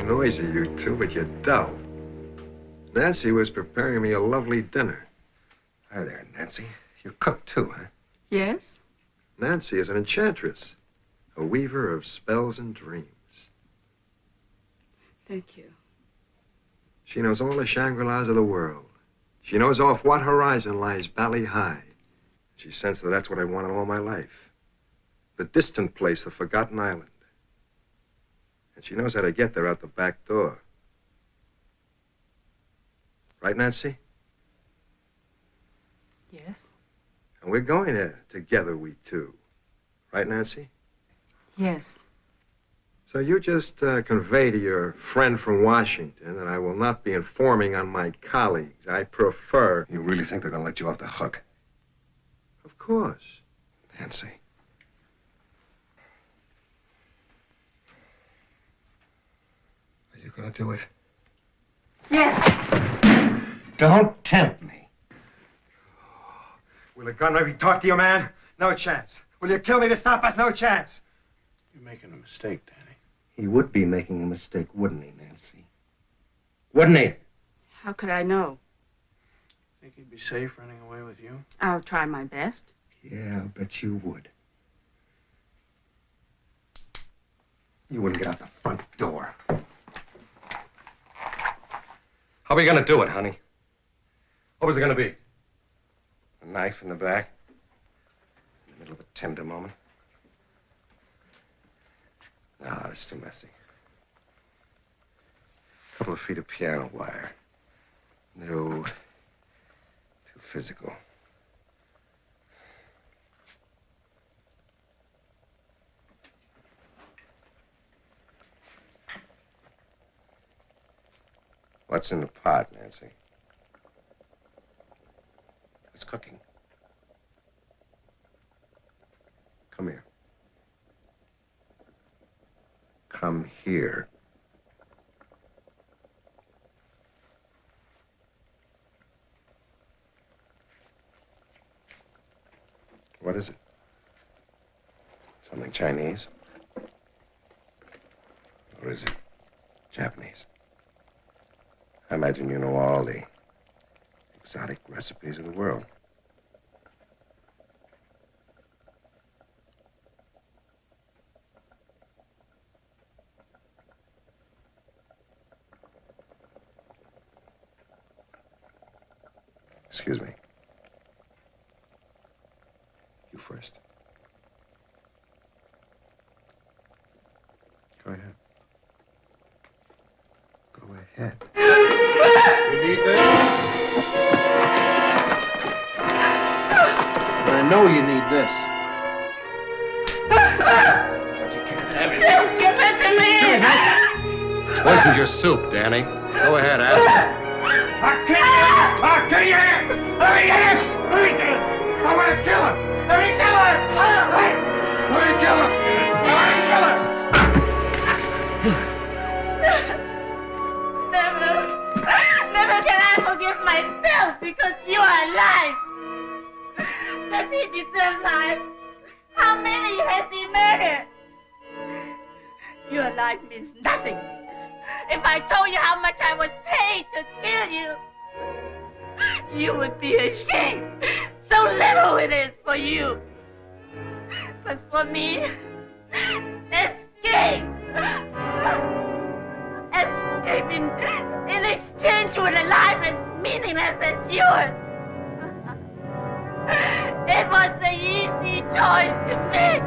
Speaker 13: Noisy, you two, but you're dull. Nancy was preparing me a lovely dinner.
Speaker 1: Hi there, Nancy. You cook too, huh?
Speaker 11: Yes?
Speaker 13: Nancy is an enchantress, a weaver of spells and dreams.
Speaker 11: Thank you.
Speaker 13: She knows all the Shangri-Las of the world. She knows off what horizon lies Bali High. She sensed that that's what I wanted all my life. The distant place, the forgotten island. And she knows how to get there out the back door. Right, Nancy?
Speaker 11: Yes?
Speaker 13: And we're going there together, we two. Right, Nancy?
Speaker 11: Yes.
Speaker 13: So you just convey to your friend from Washington that I will not be informing on my colleagues. I prefer...
Speaker 1: You really think they're gonna let you off the hook?
Speaker 13: Of course.
Speaker 1: Nancy. Are you gonna do it?
Speaker 11: Yes.
Speaker 1: Don't tempt me.
Speaker 14: Will a gun maybe talk to you, man? No chance. Will you kill me to stop us? No chance.
Speaker 2: You're making a mistake, Danny.
Speaker 1: He would be making a mistake, wouldn't he, Nancy? Wouldn't he?
Speaker 11: How could I know?
Speaker 2: Think he'd be safe running away with you?
Speaker 11: I'll try my best.
Speaker 1: Yeah, I'll bet you would. You wouldn't get out the front door. How are we gonna do it, honey? What was it gonna be? A knife in the back? In the middle of a tender moment? No, it's too messy. A couple of feet of piano wire. No. Too physical. What's in the pot, Nancy? It's cooking. Come here. Come here. What is it? Something Chinese? Or is it Japanese? I imagine you know all the exotic recipes of the world.
Speaker 13: Excuse me. You first.
Speaker 1: Go ahead. Go ahead.
Speaker 2: You need this? But I know you need this.
Speaker 15: You give it to me!
Speaker 1: Poisoned your soup, Danny. Go ahead, ask him.
Speaker 15: I'll kill you! I'll kill you! Let me get him! Let me get him! I want to kill him! Let me kill him! Let me kill him!
Speaker 16: Never can I forgive myself because you are alive. Does he deserve life? How many has he murdered? Your life means nothing. If I told you how much I was paid to kill you, you would be ashamed. So little it is for you. But for me, escape. Escape in exchange for a life as meaningless as yours. It was the easy choice to make.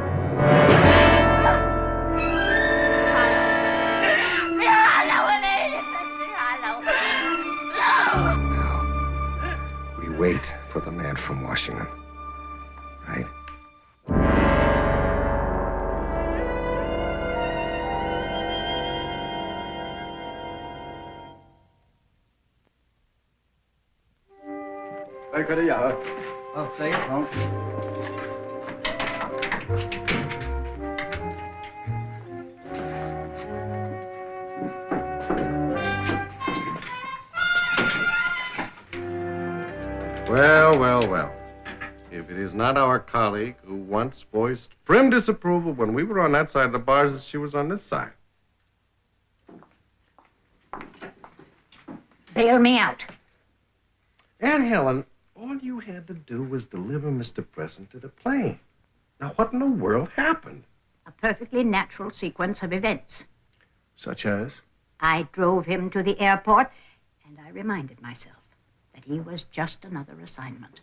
Speaker 13: We wait for the man from Washington. Right?
Speaker 6: Đây cái đấy giờ. Đây không.
Speaker 1: Well, well, well. If it is not our colleague who once voiced prim disapproval when we were on that side of the bars as she was on this side.
Speaker 8: Bail me out.
Speaker 1: Aunt Helen, all you had to do was deliver Mr. Preston to the plane. Now, what in the world happened?
Speaker 8: A perfectly natural sequence of events.
Speaker 2: Such as?
Speaker 8: I drove him to the airport, and I reminded myself that he was just another assignment.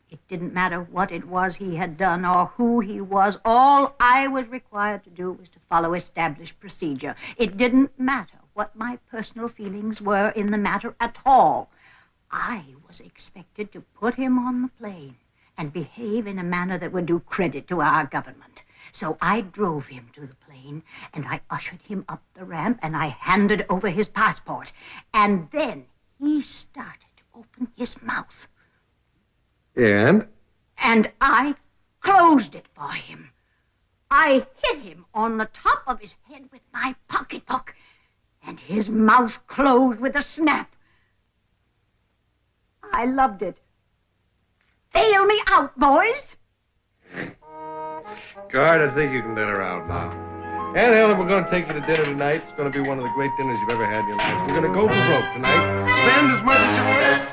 Speaker 8: It didn't matter what it was he had done or who he was. All I was required to do was to follow established procedure. It didn't matter what my personal feelings were in the matter at all. I was expected to put him on the plane and behave in a manner that would do credit to our government. So I drove him to the plane, and I ushered him up the ramp, and I handed over his passport. And then he started to open his mouth.
Speaker 1: And?
Speaker 8: And I closed it for him. I hit him on the top of his head with my pocketbook, and his mouth closed with a snap. I loved it. Bail me out, boys.
Speaker 1: Guard, I think you can let her out now. Aunt Helen, we're going to take you to dinner tonight. It's going to be one of the great dinners you've ever had in your life. We're going to go for broke tonight. Spend as much as you want.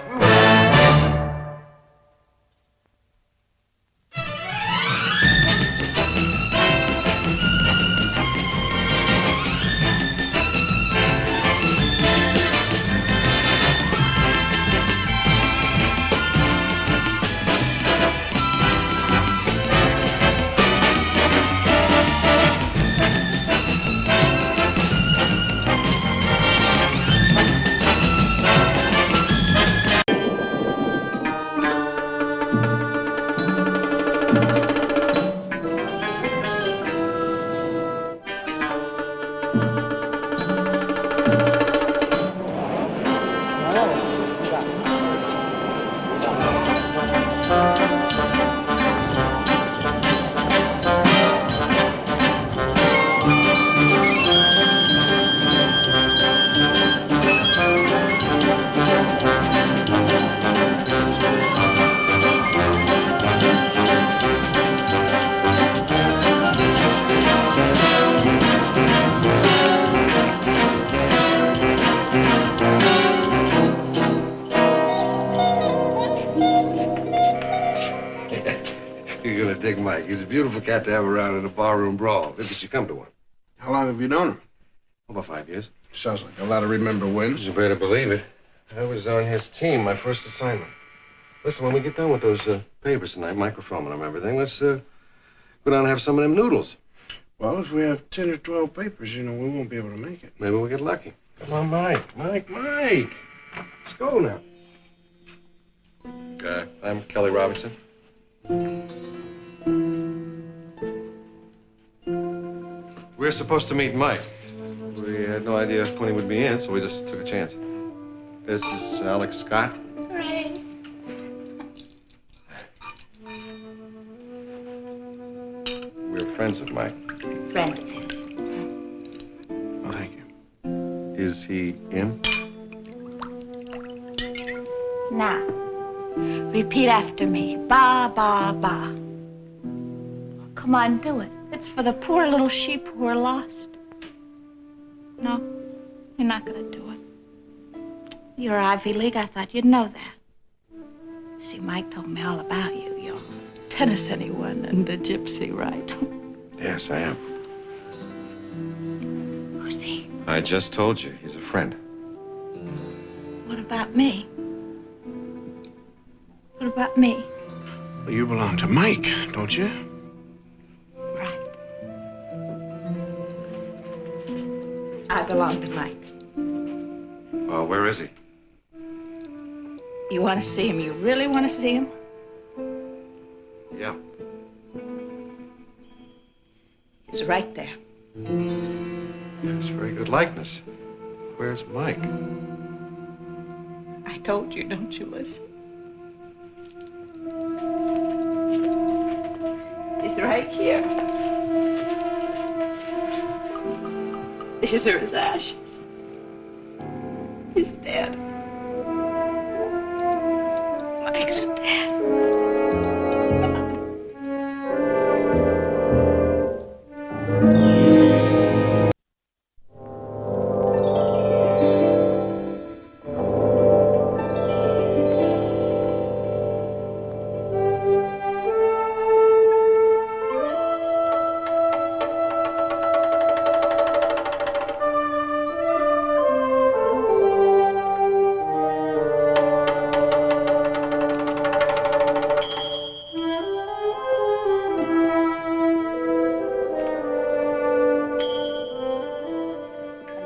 Speaker 1: You're gonna dig Mike. He's a beautiful cat to have around in a barroom brawl, if you should come to one.
Speaker 2: How long have you known him?
Speaker 1: About 5 years.
Speaker 2: Sounds like a lot of remember wins.
Speaker 1: You better believe it. I was on his team, my first assignment. Listen, when we get done with those papers tonight, microfilming them, everything, let's go down and have some of them noodles.
Speaker 2: Well, if we have 10 or 12 papers, we won't be able to make it.
Speaker 1: Maybe we'll get lucky. Come on, Mike. Mike. Let's go now. I'm Kelly Robinson. We're supposed to meet Mike. We had no idea Quinny would be in, so we just took a chance. This is Alex Scott.
Speaker 16: Ray.
Speaker 1: We're friends of Mike.
Speaker 16: Friend of his.
Speaker 2: Oh, thank you.
Speaker 1: Is he in?
Speaker 16: Now, repeat after me. Ba, ba, ba. Come on, do it. It's for the poor little sheep who are lost. No, you're not going to do it. You're Ivy League. I thought you'd know that. See, Mike told me all about you. You're tennis anyone and the gypsy, right?
Speaker 1: Yes, I am.
Speaker 16: Who's he?
Speaker 1: I just told you. He's a friend.
Speaker 16: What about me? What about me?
Speaker 2: Well, you belong to Mike, don't you?
Speaker 16: Right. I belong to Mike.
Speaker 1: Well, where is he?
Speaker 16: You want to see him? You really want to see him?
Speaker 1: Yeah.
Speaker 16: He's right there.
Speaker 1: It's a very good likeness. Where's Mike?
Speaker 16: I told you, don't you listen? He's right here. These are his ashes. He's dead. Mike's dead.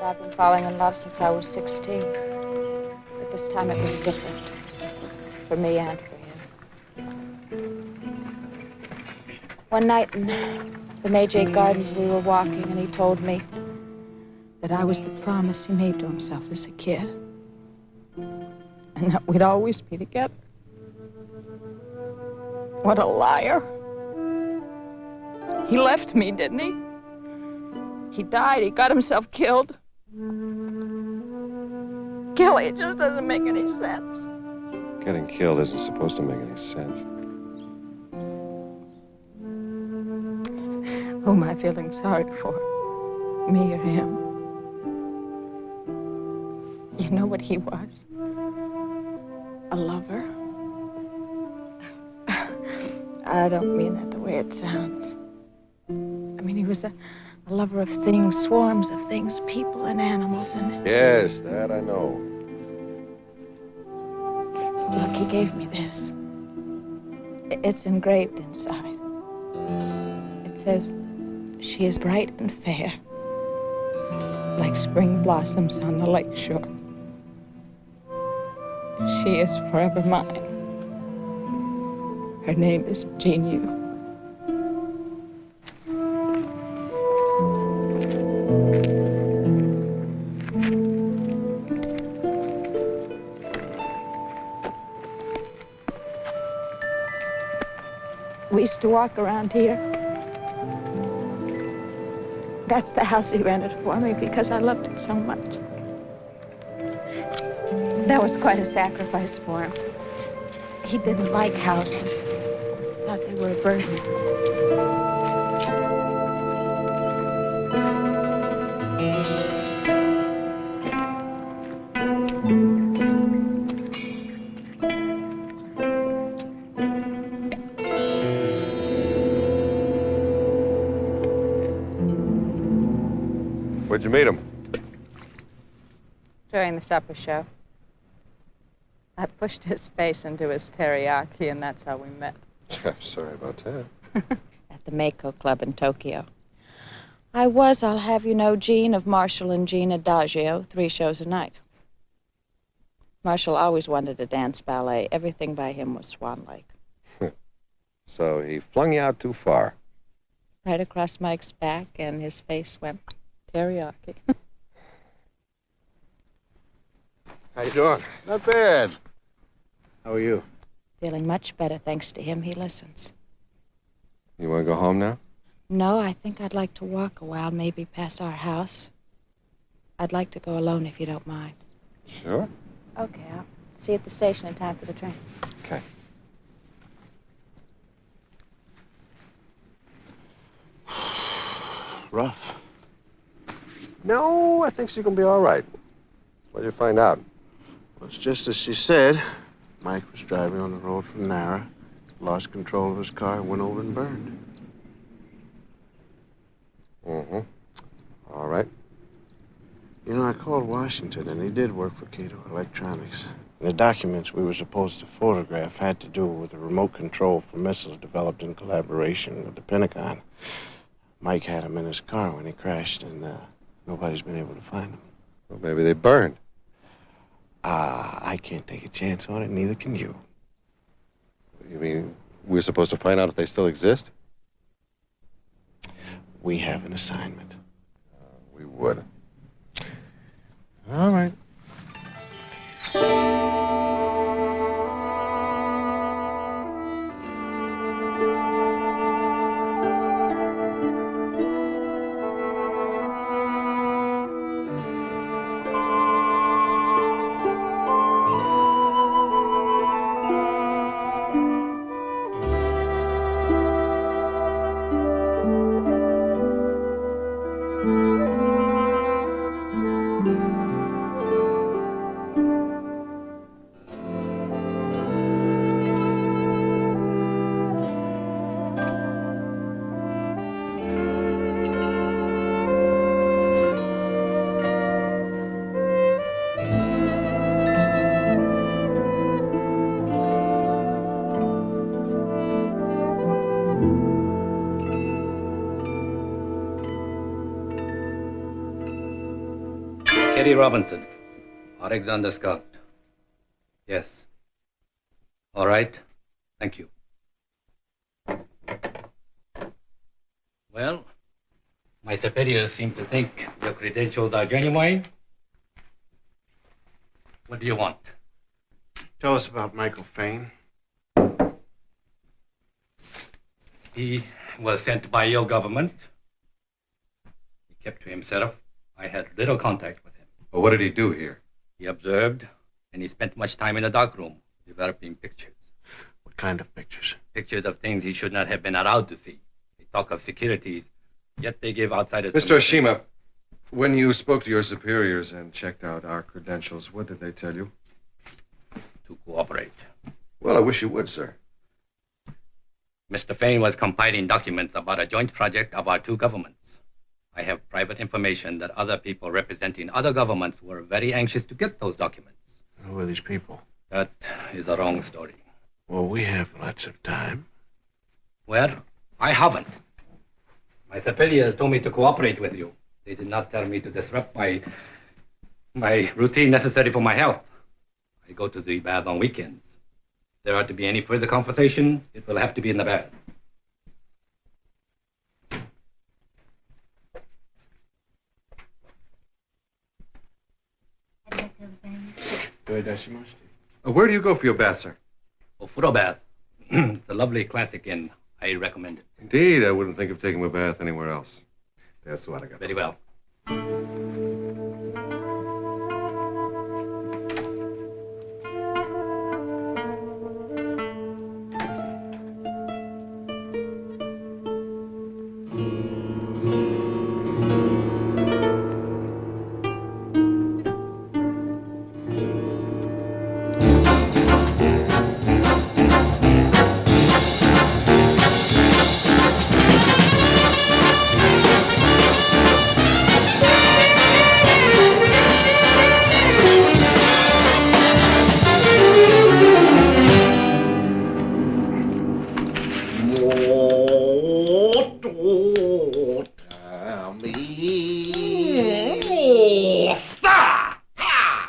Speaker 17: I've been falling in love since I was 16. But this time it was different. For me and for him. One night in the Mayjay Gardens, we were walking, and he told me that I was the promise he made to himself as a kid. And that we'd always be together. What a liar. He left me, didn't he? He died. He got himself killed. Kelly, it just doesn't make any sense.
Speaker 1: Getting killed isn't supposed to make any sense.
Speaker 17: Who am I feeling sorry for? Me or him? You know what he was? A lover. I don't mean that the way it sounds. I mean, he was a lover of things, swarms of things, people and animals, and...
Speaker 1: Yes, that I know.
Speaker 17: Look, he gave me this. It's engraved inside. It says, she is bright and fair, like spring blossoms on the lake shore. She is forever mine. Her name is Jean Yu. We used to walk around here. That's the house he rented for me because I loved it so much. That was quite a sacrifice for him. He didn't like houses. Thought they were a burden.
Speaker 1: Where'd you meet him?
Speaker 17: During the supper show. I pushed his face into his teriyaki, and that's how we met.
Speaker 1: I'm sorry about that.
Speaker 17: At the Mako Club in Tokyo. I was, I'll have you know, Jean of Marshall and Jean Adagio, 3 shows a night. Marshall always wanted to dance ballet. Everything by him was Swan Lake.
Speaker 1: So he flung you out too far.
Speaker 17: Right across Mike's back, and his face went teriyaki.
Speaker 1: How you doing?
Speaker 2: Not bad. How are you?
Speaker 17: Feeling much better, thanks to him. He listens.
Speaker 1: You want to go home now?
Speaker 17: No, I think I'd like to walk a while, maybe past our house. I'd like to go alone if you don't mind.
Speaker 1: Sure.
Speaker 17: Okay, I'll see you at the station in time for the train.
Speaker 1: Okay.
Speaker 2: Rough.
Speaker 1: No, I think she's going to be all right. What did you find out?
Speaker 2: Well, it's just as she said. Mike was driving on the road from Nara, lost control of his car, went over and burned.
Speaker 1: Mm-hmm. All right.
Speaker 2: You know, I called Washington, and he did work for Cato Electronics. And the documents we were supposed to photograph had to do with a remote control for missiles developed in collaboration with the Pentagon. Mike had them in his car when he crashed, and nobody's been able to find them.
Speaker 1: Well, maybe they burned.
Speaker 2: I can't take a chance on it, neither can you.
Speaker 1: You mean we're supposed to find out if they still exist?
Speaker 2: We have an assignment.
Speaker 1: We would. All right.
Speaker 12: Kerry Robinson, Alexander Scott. Yes. All right. Thank you. Well, my superiors seem to think your credentials are genuine. What do you want?
Speaker 2: Tell us about Michael Fain.
Speaker 12: He was sent by your government. He kept to himself. I had little contact with him.
Speaker 1: Well, what did he do here?
Speaker 12: He observed, and he spent much time in the darkroom developing pictures.
Speaker 2: What kind of pictures?
Speaker 12: Pictures of things he should not have been allowed to see. They talk of securities, yet they give outsiders...
Speaker 1: Mr. Oshima, when you spoke to your superiors and checked out our credentials, what did they tell you?
Speaker 12: To cooperate.
Speaker 1: Well, I wish you would, sir.
Speaker 12: Mr. Fain was compiling documents about a joint project of our 2 governments. I have private information that other people representing other governments were very anxious to get those documents.
Speaker 2: Who are these people?
Speaker 12: That is a wrong story.
Speaker 2: Well, we have lots of time.
Speaker 12: Well, I haven't. My superiors told me to cooperate with you. They did not tell me to disrupt my routine necessary for my health. I go to the bath on weekends. If there are to be any further conversation, it will have to be in the bath.
Speaker 1: Where do you go for your bath, sir?
Speaker 12: Ofuro bath. It's a lovely classic inn. I recommend it.
Speaker 1: Indeed, I wouldn't think of taking a bath anywhere else. That's what I got.
Speaker 12: Very well.
Speaker 13: me.
Speaker 1: Stop!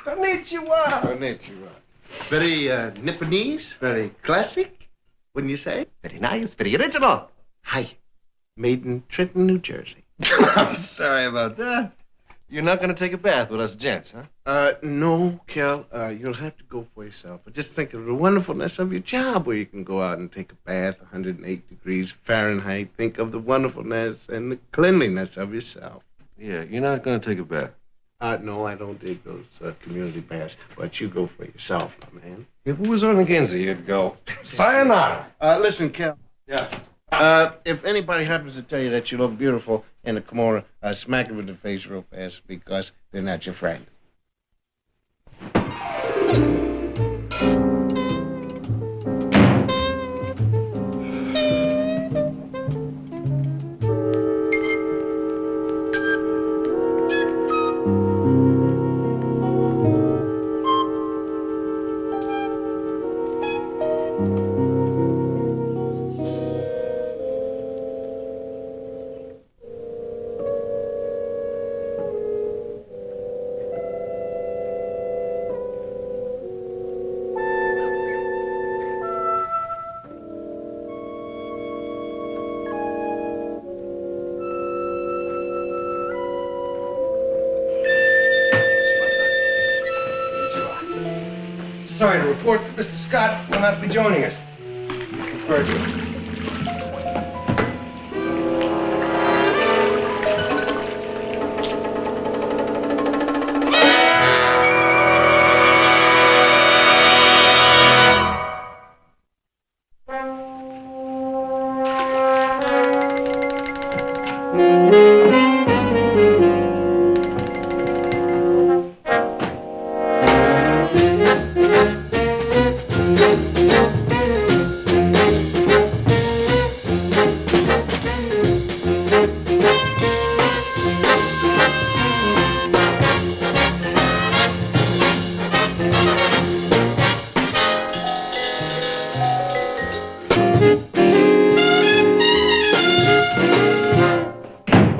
Speaker 1: Konnichiwa.
Speaker 13: Konnichiwa. Very Nipponese, very classic, wouldn't you say?
Speaker 1: Very nice, very original.
Speaker 13: Hi. Made in Trenton, New Jersey.
Speaker 1: I'm sorry about that. You're not going to take a bath with us gents, huh?
Speaker 13: No, Kel. You'll have to go for yourself. But just think of the wonderfulness of your job where you can go out and take a bath 108 degrees Fahrenheit. Think of the wonderfulness and the cleanliness of yourself.
Speaker 1: Yeah, you're not going to take a bath.
Speaker 13: No, I don't dig those community baths. But you go for yourself, my man.
Speaker 1: If it was on Ginza, you'd go. Sayonara.
Speaker 13: Listen, Kel.
Speaker 1: Yeah.
Speaker 13: If anybody happens to tell you that you look beautiful in the kimono, smack them in the face real fast because they're not your friend.
Speaker 1: Sorry to report that Mr. Scott will not be joining us. He preferred to.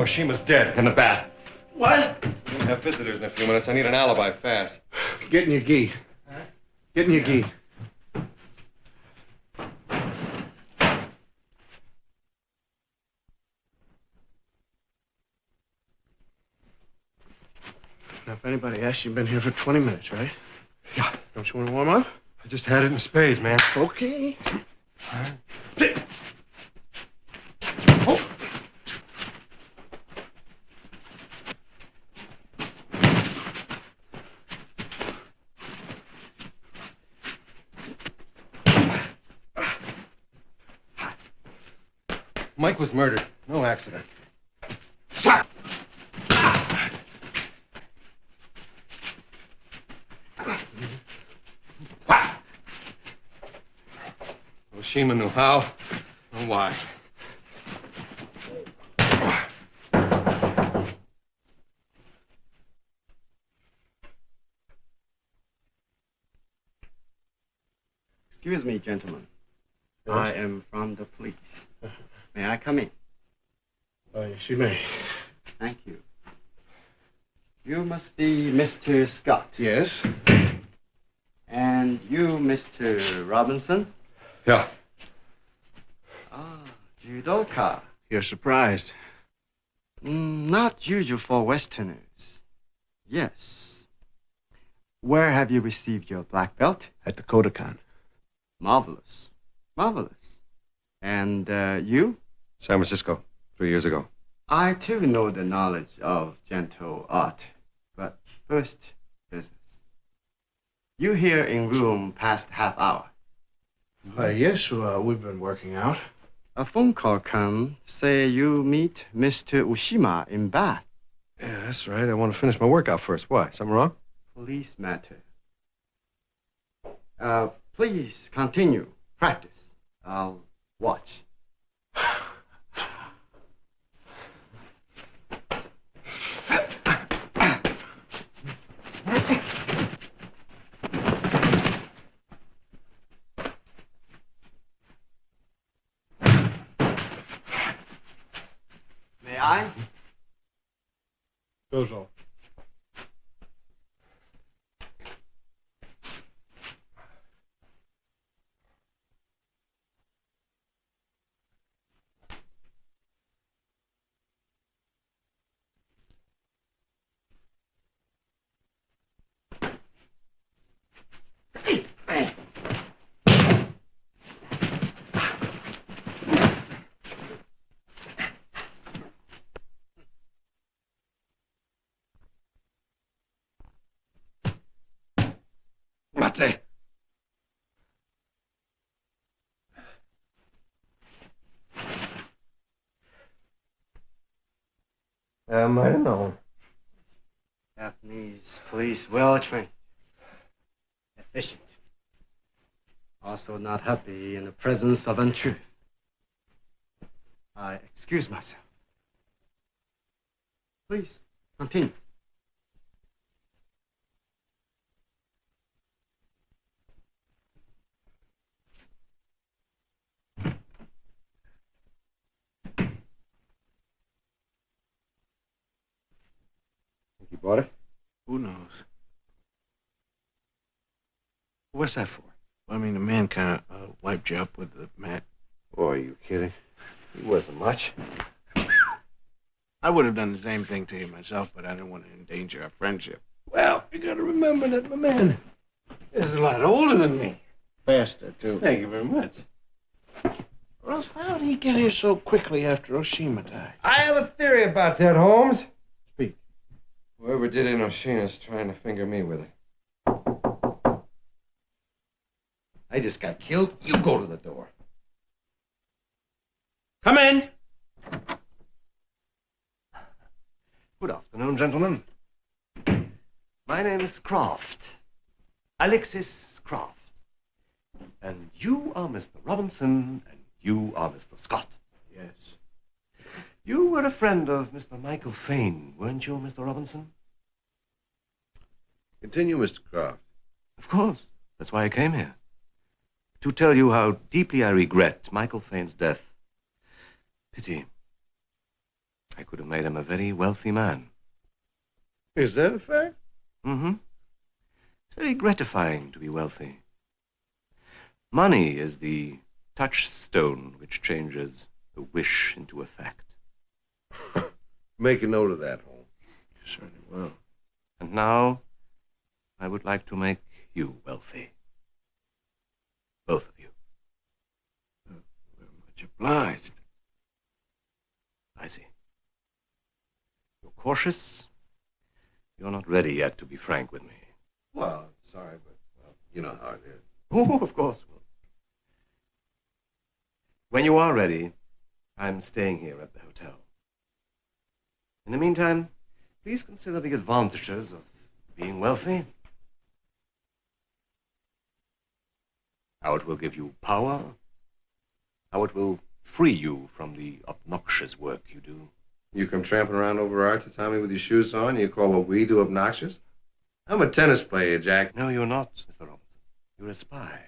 Speaker 1: Oshima's dead in the bath.
Speaker 13: What?
Speaker 1: We'll have visitors in a few minutes. I need an alibi fast.
Speaker 13: Get in your gi. Get in your gi. Now, if anybody asks, you've been here for 20 minutes, right?
Speaker 1: Yeah.
Speaker 13: Don't you want to warm up?
Speaker 1: I just had it in spades, man.
Speaker 13: Okay.
Speaker 1: Oh. Mike was murdered. No accident.
Speaker 13: Stop!
Speaker 1: Oshima knew how and why.
Speaker 7: Excuse me, gentlemen.
Speaker 13: Yes?
Speaker 7: I am from the police. May I come in?
Speaker 13: She may.
Speaker 7: Thank you. You must be Mr. Scott.
Speaker 13: Yes?
Speaker 7: And you, Mr. Robinson?
Speaker 1: Yeah.
Speaker 7: Ah, judoka.
Speaker 13: You're surprised.
Speaker 7: Not usual for Westerners. Yes. Where have you received your black belt?
Speaker 13: At the Kodokan.
Speaker 7: Marvelous. Marvelous. And you?
Speaker 1: San Francisco, 3 years ago.
Speaker 7: I, too, know the knowledge of gentle art. But first, business. You here in room past half hour?
Speaker 13: Yes, we've been working out.
Speaker 7: A phone call come, say you meet Mr. Ushima in Bath.
Speaker 1: Yeah, that's right. I want to finish my workout first. Why? Something wrong?
Speaker 7: Police matter. Please continue. Practice. I'll watch. May I?
Speaker 2: Goes off.
Speaker 1: Mate. I might have known.
Speaker 7: Japanese police, well trained, efficient. Also not happy in the presence of untruth. I excuse myself. Please, continue.
Speaker 1: Think you bought it?
Speaker 2: Who knows?
Speaker 1: What's that for?
Speaker 2: I mean, the man kind of wiped you up with the mat.
Speaker 1: Boy, are you kidding? He wasn't much.
Speaker 2: I would have done the same thing to you myself, but I didn't want to endanger our friendship.
Speaker 1: Well, you gotta remember that my man is a lot older than me.
Speaker 2: Faster, too.
Speaker 1: Thank you very much.
Speaker 2: Russ, how did he get here so quickly after Oshima died?
Speaker 1: I have a theory about that, Holmes. Speak. Whoever did Inoshina's trying to finger me with it. I just got killed. You go to the door.
Speaker 14: Come in.
Speaker 18: Good afternoon, gentlemen. My name is Croft. Alexis Croft. And you are Mr. Robinson, and you are Mr. Scott.
Speaker 2: Yes.
Speaker 18: You were a friend of Mr. Michael Fane, weren't you, Mr. Robinson?
Speaker 1: Continue, Mr. Croft.
Speaker 18: Of course. That's why I came here. To tell you how deeply I regret Michael Fane's death. Pity. I could have made him a very wealthy man.
Speaker 1: Is that a fact?
Speaker 18: Mm-hmm. It's very gratifying to be wealthy. Money is the touchstone which changes a wish into a fact.
Speaker 1: Make a note of that, Holmes.
Speaker 18: You certainly will. And now, I would like to make you wealthy. Both of you.
Speaker 2: We're much obliged.
Speaker 18: I see. You're cautious. You're not ready yet to be frank with me.
Speaker 1: Well, sorry, but you know how it is.
Speaker 18: Oh, of course. When you are ready, I'm staying here at the hotel. In the meantime, please consider the advantages of being wealthy. How it will give you power. How it will free you from the obnoxious work you do.
Speaker 1: You come tramping around over Arthur, Tommy, with your shoes on, and you call what we do obnoxious? I'm a tennis player, Jack.
Speaker 18: No, you're not, Mr. Robinson. You're a spy.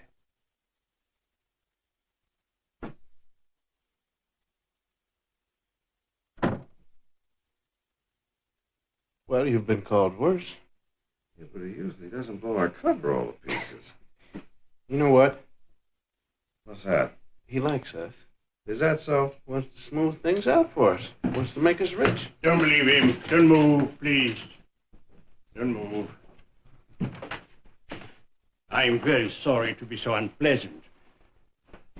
Speaker 2: Well, you've been called worse.
Speaker 1: Yeah, but he usually doesn't blow our cover all to pieces.
Speaker 2: You know what?
Speaker 1: What's that?
Speaker 2: He likes us.
Speaker 1: Is that so?
Speaker 2: Wants to smooth things out for us. Wants to make us rich.
Speaker 9: Don't believe him. Don't move, please. Don't move. I'm very sorry to be so unpleasant,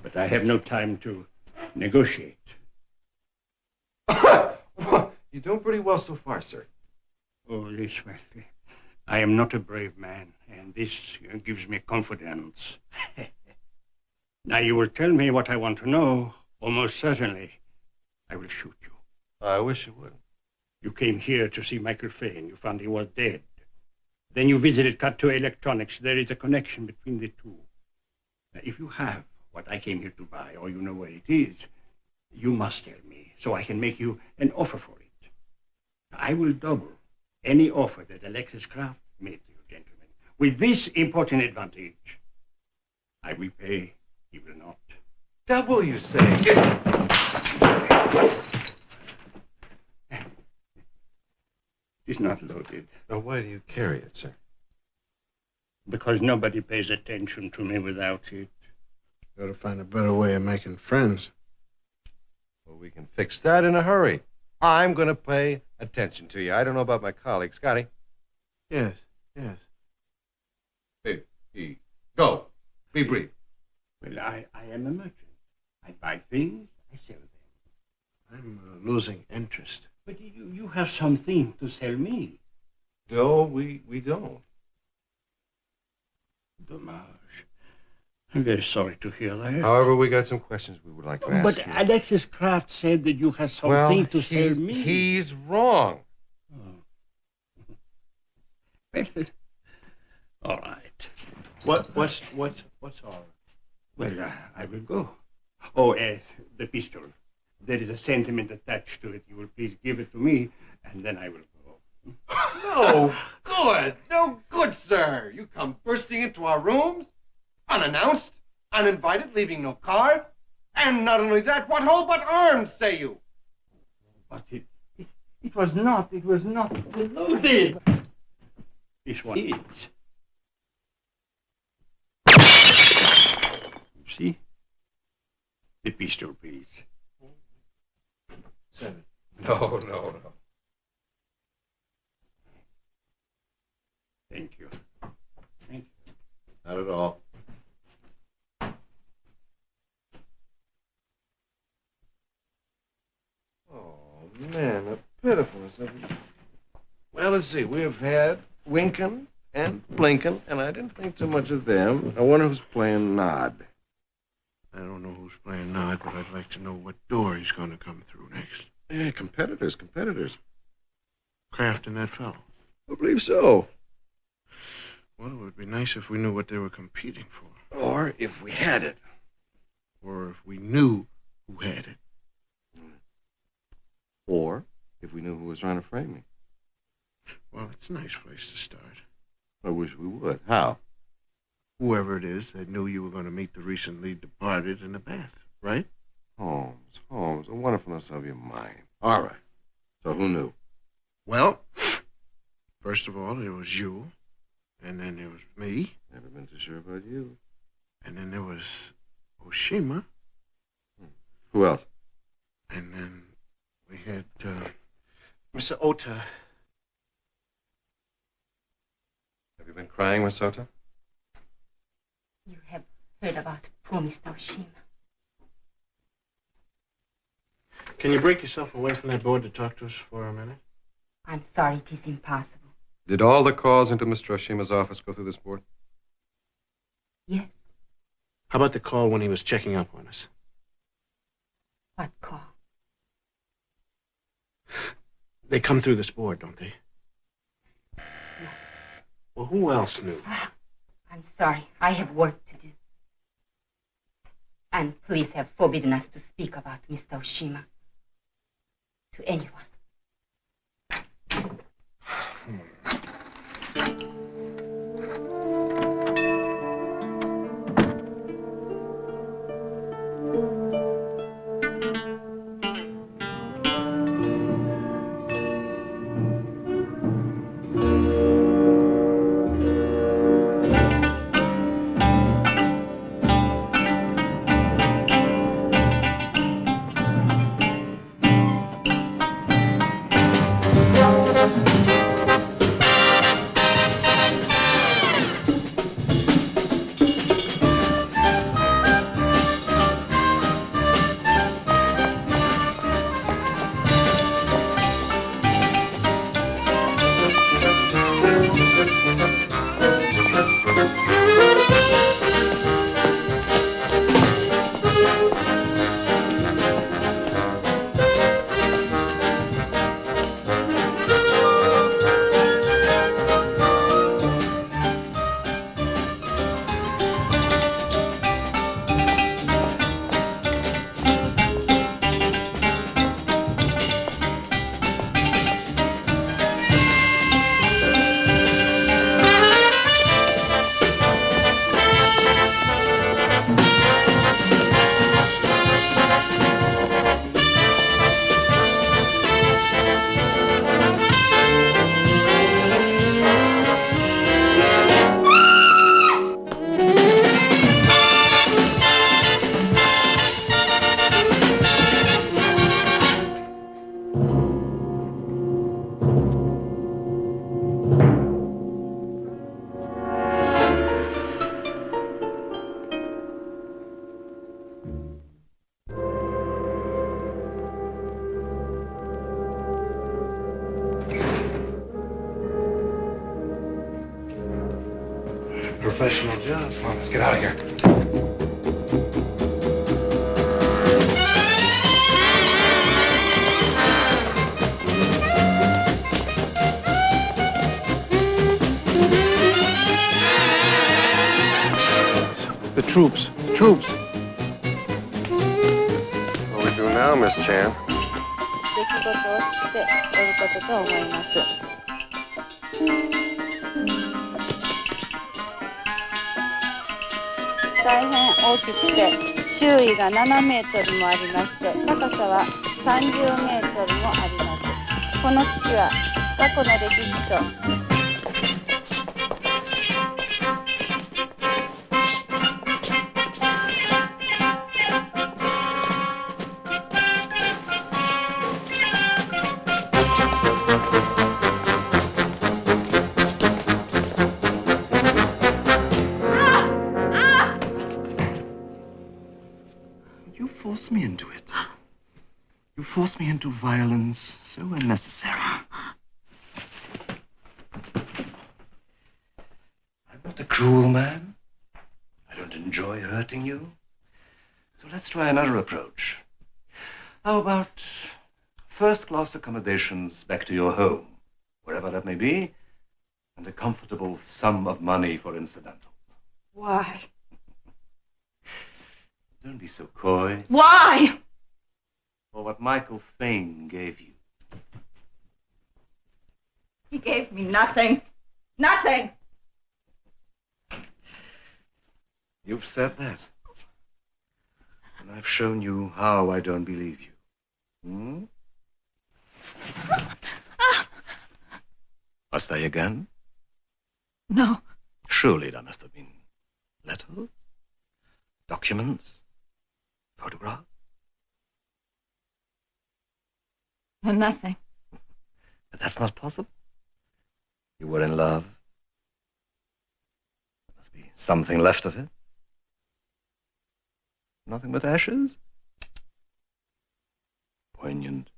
Speaker 9: but I have no time to negotiate.
Speaker 1: You're doing pretty well so far, sir.
Speaker 9: Oh, listen, I am not a brave man, and this gives me confidence. Now you will tell me what I want to know. Almost certainly, I will shoot you.
Speaker 1: I wish you would.
Speaker 9: You came here to see Michael Fane. You found he was dead. Then you visited Kato Electronics. There is a connection between the two. Now, if you have what I came here to buy, or you know where it is, you must tell me, so I can make you an offer for it. I will double any offer that Alexis Kraft made to you, gentlemen. With this important advantage, I will pay, he will not.
Speaker 1: Double, you say?
Speaker 9: It's not loaded.
Speaker 1: Now, why do you carry it, sir?
Speaker 9: Because nobody pays attention to me without it.
Speaker 2: Gotta find a better way of making friends.
Speaker 1: Well, we can fix that in a hurry. I'm going to pay attention to you. I don't know about my colleague, Scotty.
Speaker 2: Yes, yes.
Speaker 1: Hey, go. Be brief.
Speaker 9: Well, I am a merchant. I buy things, I sell them.
Speaker 2: I'm losing interest.
Speaker 9: But you have something to sell me.
Speaker 1: No, we don't.
Speaker 9: Dommage. I'm very sorry to hear that.
Speaker 1: However, we got some questions we would like to ask
Speaker 9: But
Speaker 1: you.
Speaker 9: Alexis Kraft said that you had something to sell me.
Speaker 1: He's wrong.
Speaker 9: Well, all right.
Speaker 2: What's all right?
Speaker 9: Well, I will go. Oh, the pistol. There is a sentiment attached to it. You will please give it to me, and then I will go.
Speaker 1: No good. No good, sir. You come bursting into our rooms, unannounced, uninvited, leaving no card. And not only that, what whole but armed, say you?
Speaker 9: But it was not loaded. This one is. You see? The pistol, please.
Speaker 2: 7.
Speaker 1: No.
Speaker 9: Thank you.
Speaker 1: Not at all. Oh, man, the pitifulness of it. Well, let's see. We've had Winkin and Blinkin, and I didn't think too much of them. I wonder who's playing Nod.
Speaker 2: I don't know who's playing Nod, but I'd like to know what door he's going to come through next.
Speaker 1: Yeah, competitors.
Speaker 2: Kraft and that fellow.
Speaker 1: I believe so.
Speaker 2: Well, it would be nice if we knew what they were competing for.
Speaker 1: Or if we had it.
Speaker 2: Or if we knew who had it.
Speaker 1: Or if we knew who was trying to frame me.
Speaker 2: Well, it's a nice place to start.
Speaker 1: I wish we would. How?
Speaker 2: Whoever it is that knew you were going to meet the recently departed in the bath, right?
Speaker 1: Holmes, the wonderfulness of your mind. All right. So who knew?
Speaker 2: Well, first of all, there was you. And then there was me.
Speaker 1: Never been too sure about you.
Speaker 2: And then there was Oshima.
Speaker 1: Who else?
Speaker 2: And then we had Mr. Ota.
Speaker 1: Have you been crying, Miss Ota?
Speaker 11: You have heard about poor Mr. Oshima.
Speaker 2: Can you break yourself away from that board to talk to us for a minute?
Speaker 11: I'm sorry, it is impossible.
Speaker 1: Did all the calls into Mr. Oshima's office go through this board?
Speaker 11: Yes.
Speaker 2: How about the call when he was checking up on us?
Speaker 11: What call?
Speaker 2: They come through this board, don't they?
Speaker 11: No.
Speaker 2: Well, who else knew?
Speaker 11: I'm sorry. I have work to do. And police have forbidden us to speak about Mr. Oshima to anyone.
Speaker 2: professional job.
Speaker 3: Come on, let's get out of here.
Speaker 2: The troops. Troops.
Speaker 1: What do we do now, Miss Chan?
Speaker 17: 出来事をしておることと思います。大変大きくて周囲が7メートルもありまして高さは30メートルもあります。この基地は過去の歴史と
Speaker 18: You force me into it. You force me into violence so unnecessary. I'm not a cruel man. I don't enjoy hurting you. So let's try another approach. How about first-class accommodations back to your home, wherever that may be, and a comfortable sum of money for incidentals?
Speaker 17: Why?
Speaker 18: Don't be so coy.
Speaker 17: Why?
Speaker 18: For what Michael Fane gave you.
Speaker 17: He gave me nothing. Nothing.
Speaker 18: You've said that. And I've shown you how I don't believe you. Hmm? Must I again?
Speaker 17: No.
Speaker 18: Surely there must have been letters, documents, photographs.
Speaker 17: No, nothing.
Speaker 18: But that's not possible. You were in love. There must be something left of it. Nothing but ashes? Poignant.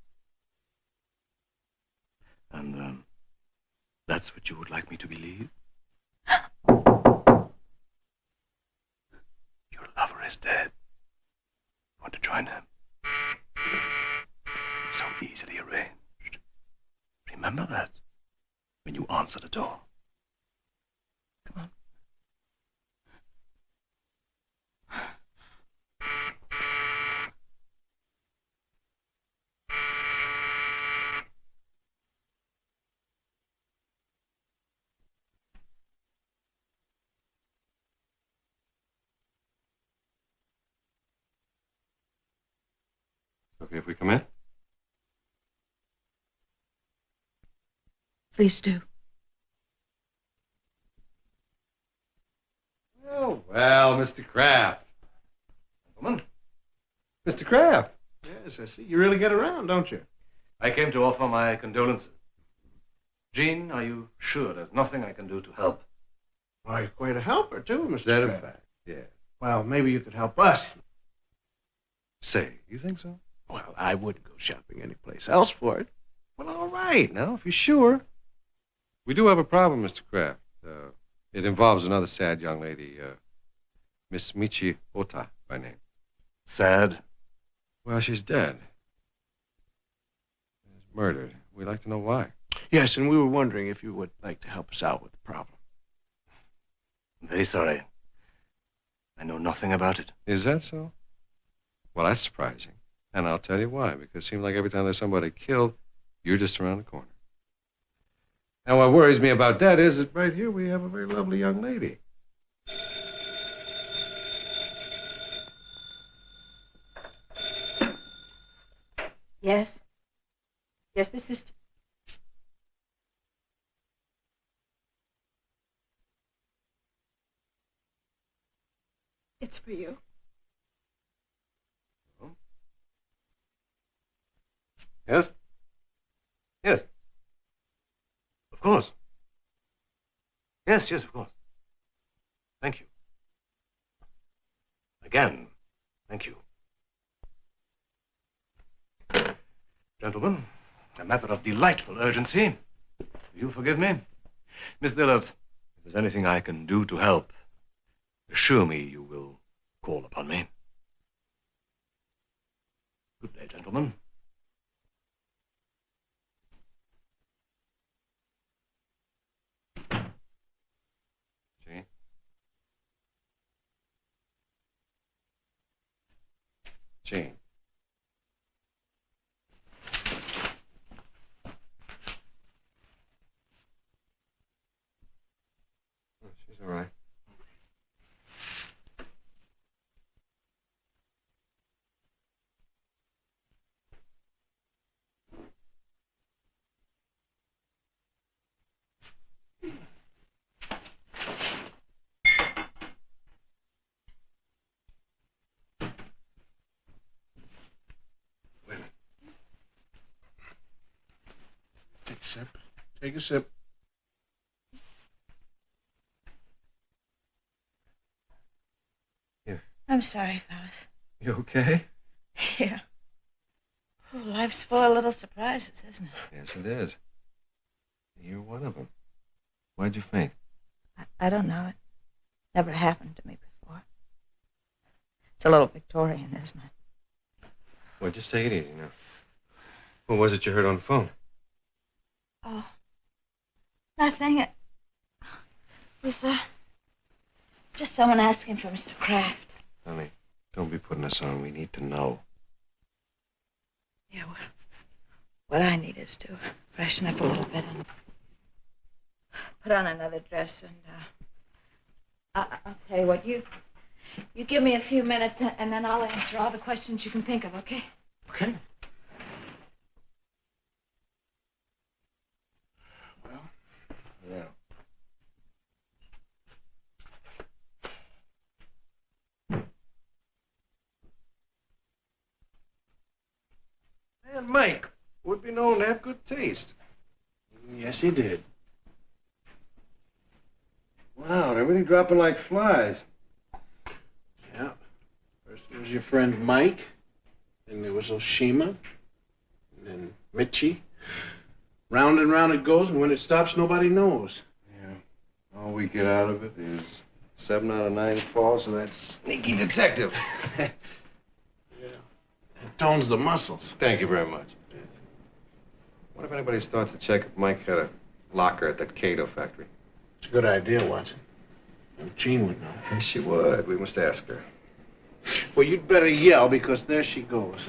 Speaker 18: And, that's what you would like me to believe? Your lover is dead. Want to join him? So easily arranged. Remember that when you answer the door. Come on.
Speaker 1: Okay, if we come in?
Speaker 17: Please do.
Speaker 1: Well, Mr. Kraft. Gentlemen. Mr. Kraft.
Speaker 2: Yes, I see. You really get around, don't you?
Speaker 18: I came to offer my condolences. Jean, are you sure there's nothing I can do to help?
Speaker 2: Why, you're quite a helper, too, Mr.
Speaker 1: Is that a
Speaker 2: Kraft.
Speaker 1: fact? Yeah.
Speaker 2: Well, maybe you could help us.
Speaker 1: Say, you think so?
Speaker 2: Well, I wouldn't go shopping anyplace else for it.
Speaker 1: Well, all right. Now, if you're sure. We do have a problem, Mr. Kraft. It involves another sad young lady, Miss Michi Ota by name.
Speaker 18: Sad?
Speaker 1: Well, she's dead. She's murdered. We'd like to know why.
Speaker 2: Yes, and we were wondering if you would like to help us out with the problem.
Speaker 18: I'm very sorry. I know nothing about it.
Speaker 1: Is that so? Well, that's surprising. And I'll tell you why. Because it seems like every time there's somebody killed, you're just around the corner. And what worries me about that is that right here we have a very lovely young lady.
Speaker 17: Yes. Yes, this is. It's for you.
Speaker 18: Yes? Yes. Of course. Yes, yes, of course. Thank you. Again, thank you. Gentlemen, a matter of delightful urgency. Will you forgive me? Miss Dillard, if there's anything I can do to help, assure me you will call upon me. Good day, gentlemen.
Speaker 1: Gene? Gene. Oh, she's all right.
Speaker 2: Take a sip. Take a sip.
Speaker 17: I'm sorry, fellas.
Speaker 1: You okay?
Speaker 17: Yeah. Oh, life's full of little surprises, isn't it?
Speaker 1: Yes, it is. You're one of them. Why'd you faint?
Speaker 17: I don't know. It never happened to me before. It's a little Victorian, isn't it?
Speaker 1: Well, just take it easy now. What was it you heard on the phone?
Speaker 17: Oh, nothing. It was, just someone asking for Mr. Kraft.
Speaker 1: Honey, don't be putting us on. We need to know.
Speaker 17: Yeah, well, what I need is to freshen up a little bit and put on another dress and, I'll tell you what, you give me a few minutes and then I'll answer all the questions you can think of, okay?
Speaker 2: Okay.
Speaker 1: Yeah. Man, Mike would be known to have good taste.
Speaker 2: Yes, he did.
Speaker 1: Wow, they're really dropping like flies.
Speaker 2: Yeah. First there was your friend Mike, then there was Oshima, and then Mitchie. Round and round it goes, and when it stops, nobody knows.
Speaker 1: Yeah. All we get out of it is 7 out of 9 falls to that sneaky detective.
Speaker 2: It tones the muscles.
Speaker 1: Thank you very much. What if anybody's thought to check if Mike had a locker at that Cato factory?
Speaker 2: It's a good idea, Watson. And Jean would know.
Speaker 1: Yes, she would. We must ask her.
Speaker 2: Well, you'd better yell, because there she goes.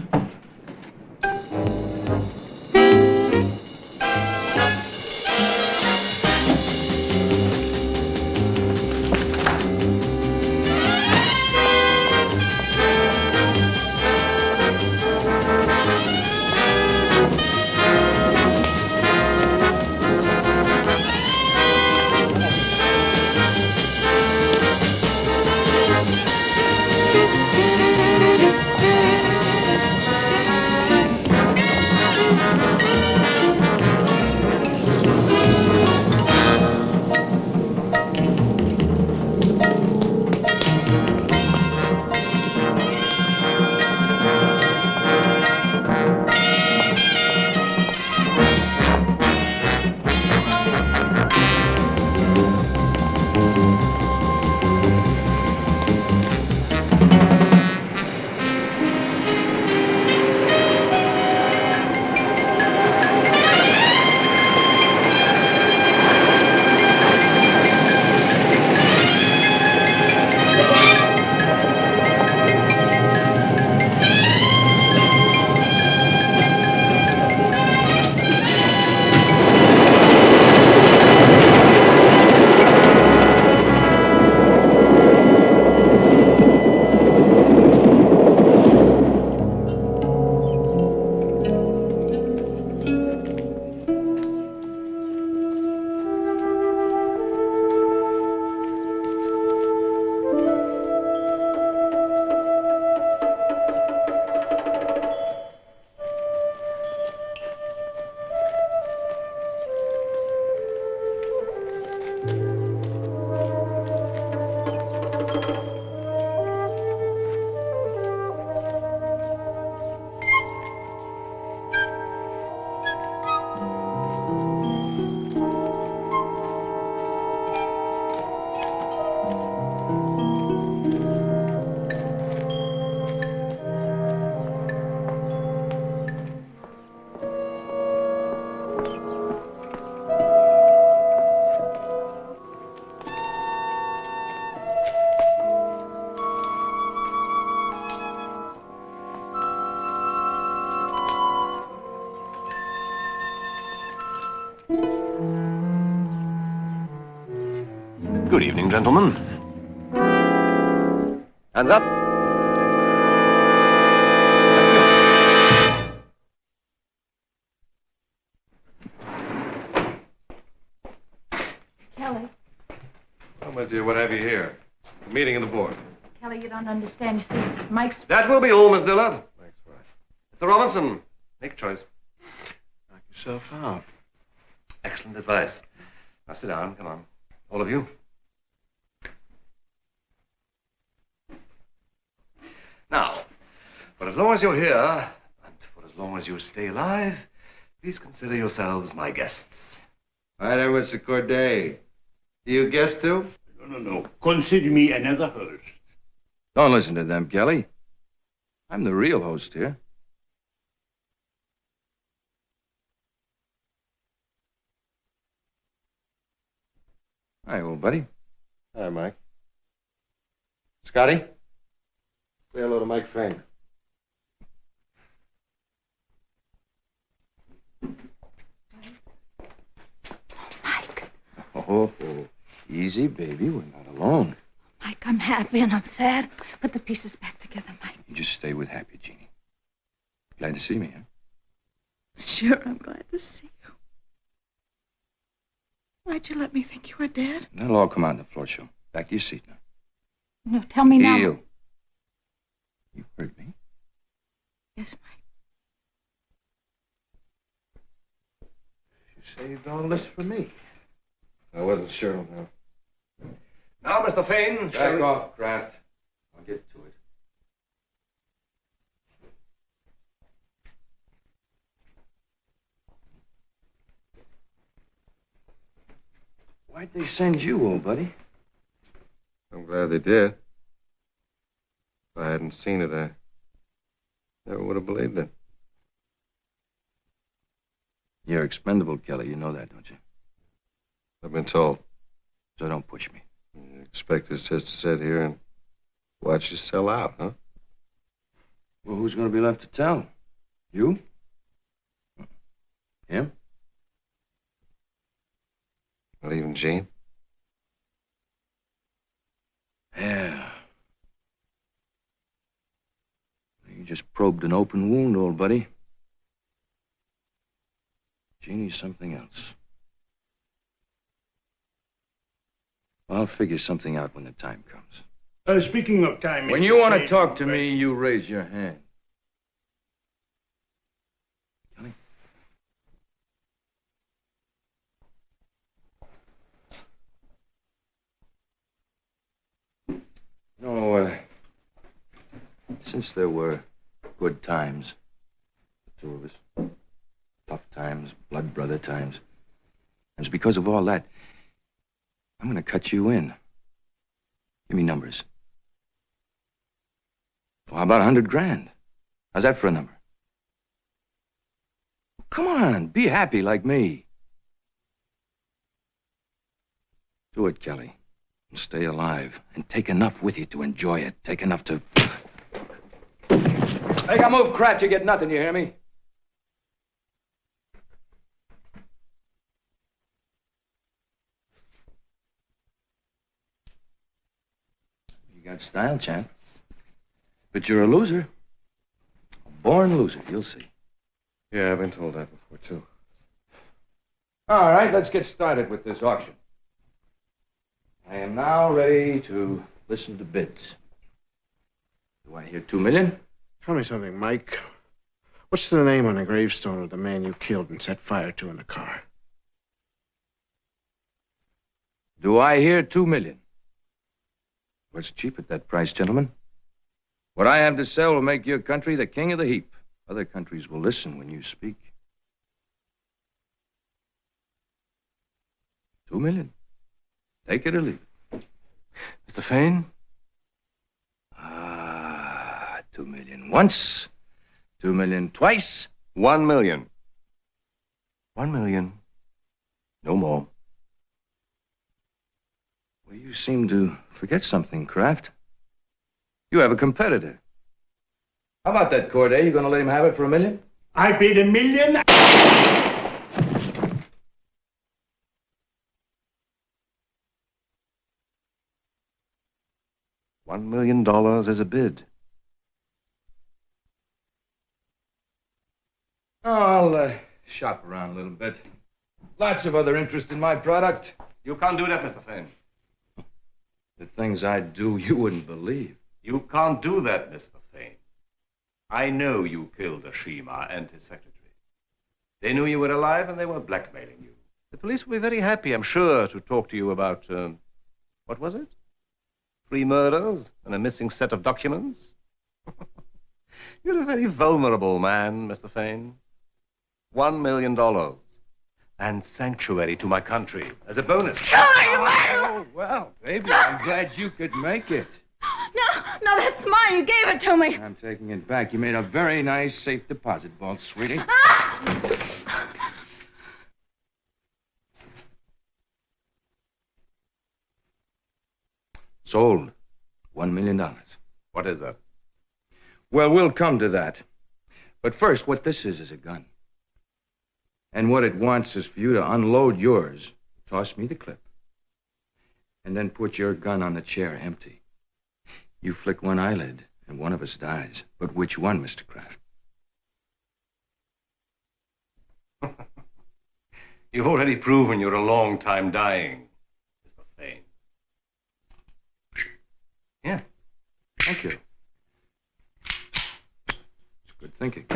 Speaker 18: Good evening, gentlemen. Hands up.
Speaker 17: Kelly,
Speaker 1: Well, my dear, what have you here? A meeting of the board.
Speaker 17: Kelly, you don't understand. You see, Mike's...
Speaker 18: That will be all, Miss Dillard. Thanks, Mr. Robinson, make a choice.
Speaker 2: Knock yourself out.
Speaker 18: Excellent advice. Now sit down, come on. All of you. Now, for as long as you're here, and for as long as you stay alive, please consider yourselves my guests.
Speaker 1: All right, Mr. Corday. Do you guess too?
Speaker 9: No. Consider me another host.
Speaker 3: Don't listen to them, Kelly. I'm the real host here. Hi, old buddy.
Speaker 1: Hi, Mike. Scotty? Say hello to Mike Fane.
Speaker 3: Oh, easy, baby. We're not alone.
Speaker 17: Mike, I'm happy and I'm sad. Put the pieces back together, Mike.
Speaker 3: You just stay with Happy, Jeannie. Glad to see me, huh?
Speaker 17: Sure, I'm glad to see you. Why'd you let me think you were dead?
Speaker 3: That'll all come out in the floor show. Back to your seat now.
Speaker 17: No, tell me now.
Speaker 3: You heard me.
Speaker 17: Yes, Mike.
Speaker 2: You saved all this for me.
Speaker 1: I wasn't sure. No.
Speaker 18: Now, Mr. Fane,
Speaker 3: Back off, Kraft. I'll get to it. Why'd they send you, old buddy?
Speaker 1: I'm glad they did. If I hadn't seen it, I never would have believed it.
Speaker 3: You're expendable, Kelly. You know that, don't you?
Speaker 1: I've been told.
Speaker 3: So don't push me.
Speaker 1: You expect us just to sit here and watch you sell out, huh?
Speaker 3: Well, who's going to be left to tell? You? Him?
Speaker 1: Not even Jean?
Speaker 3: Yeah. You just probed an open wound, old buddy. Jeannie's something else. I'll figure something out when the time comes.
Speaker 9: Speaking of time...
Speaker 3: When you want to talk to me, you raise your hand. Kelly? No, since there were good times, the two of us, tough times, blood brother times, and it's because of all that, I'm going to cut you in. Give me numbers. Well, how about 100 grand? How's that for a number? Come on, be happy like me. Do it, Kelly. And stay alive. And take enough with you to enjoy it. Take enough to... Make a move, Kraft. You get nothing, you hear me? You got style, champ. But you're a loser. A born loser, you'll see.
Speaker 1: Yeah, I've been told that before, too.
Speaker 3: All right, let's get started with this auction. I am now ready to listen to bids. Do I hear 2 million?
Speaker 2: Tell me something, Mike. What's the name on the gravestone of the man you killed and set fire to in the car?
Speaker 3: Do I hear 2 million? What's cheap at that price, gentlemen? What I have to sell will make your country the king of the heap. Other countries will listen when you speak. 2 million. Take it or leave it.
Speaker 18: Mr. Fane?
Speaker 3: 2 million once. 2 million twice.
Speaker 18: 1 million. 1 million. No more.
Speaker 3: Well, you seem to forget something, Kraft. You have a competitor. How about that, Corday? You going to let him have it for 1 million?
Speaker 9: I paid $1 million.
Speaker 18: $1 million is a bid.
Speaker 19: Oh, I'll shop around a little bit. Lots of other interest in my product.
Speaker 18: You can't do that, Mr. Fane.
Speaker 19: The things I do, you wouldn't believe.
Speaker 18: You can't do that, Mr. Fane. I know you killed Ashima and his secretary. They knew you were alive and they were blackmailing you. The police will be very happy, I'm sure, to talk to you about, what was it? 3 murders and a missing set of documents? You're a very vulnerable man, Mr. Fane. $1 million. And sanctuary to my country as a bonus.
Speaker 19: Oh, well, baby, I'm glad you could make it.
Speaker 16: No, that's mine. You gave it to me.
Speaker 19: I'm taking it back. You made a very nice safe deposit vault, sweetie. Sold. $1 million.
Speaker 18: What is that?
Speaker 19: Well, we'll come to that. But first, what this is a gun. And what it wants is for you to unload yours, toss me the clip, and then put your gun on the chair empty. You flick one eyelid, and one of us dies. But which one, Mr. Kraft?
Speaker 18: You've already proven you're a long time dying, Mr. Fane.
Speaker 19: Yeah. Thank you. It's good thinking.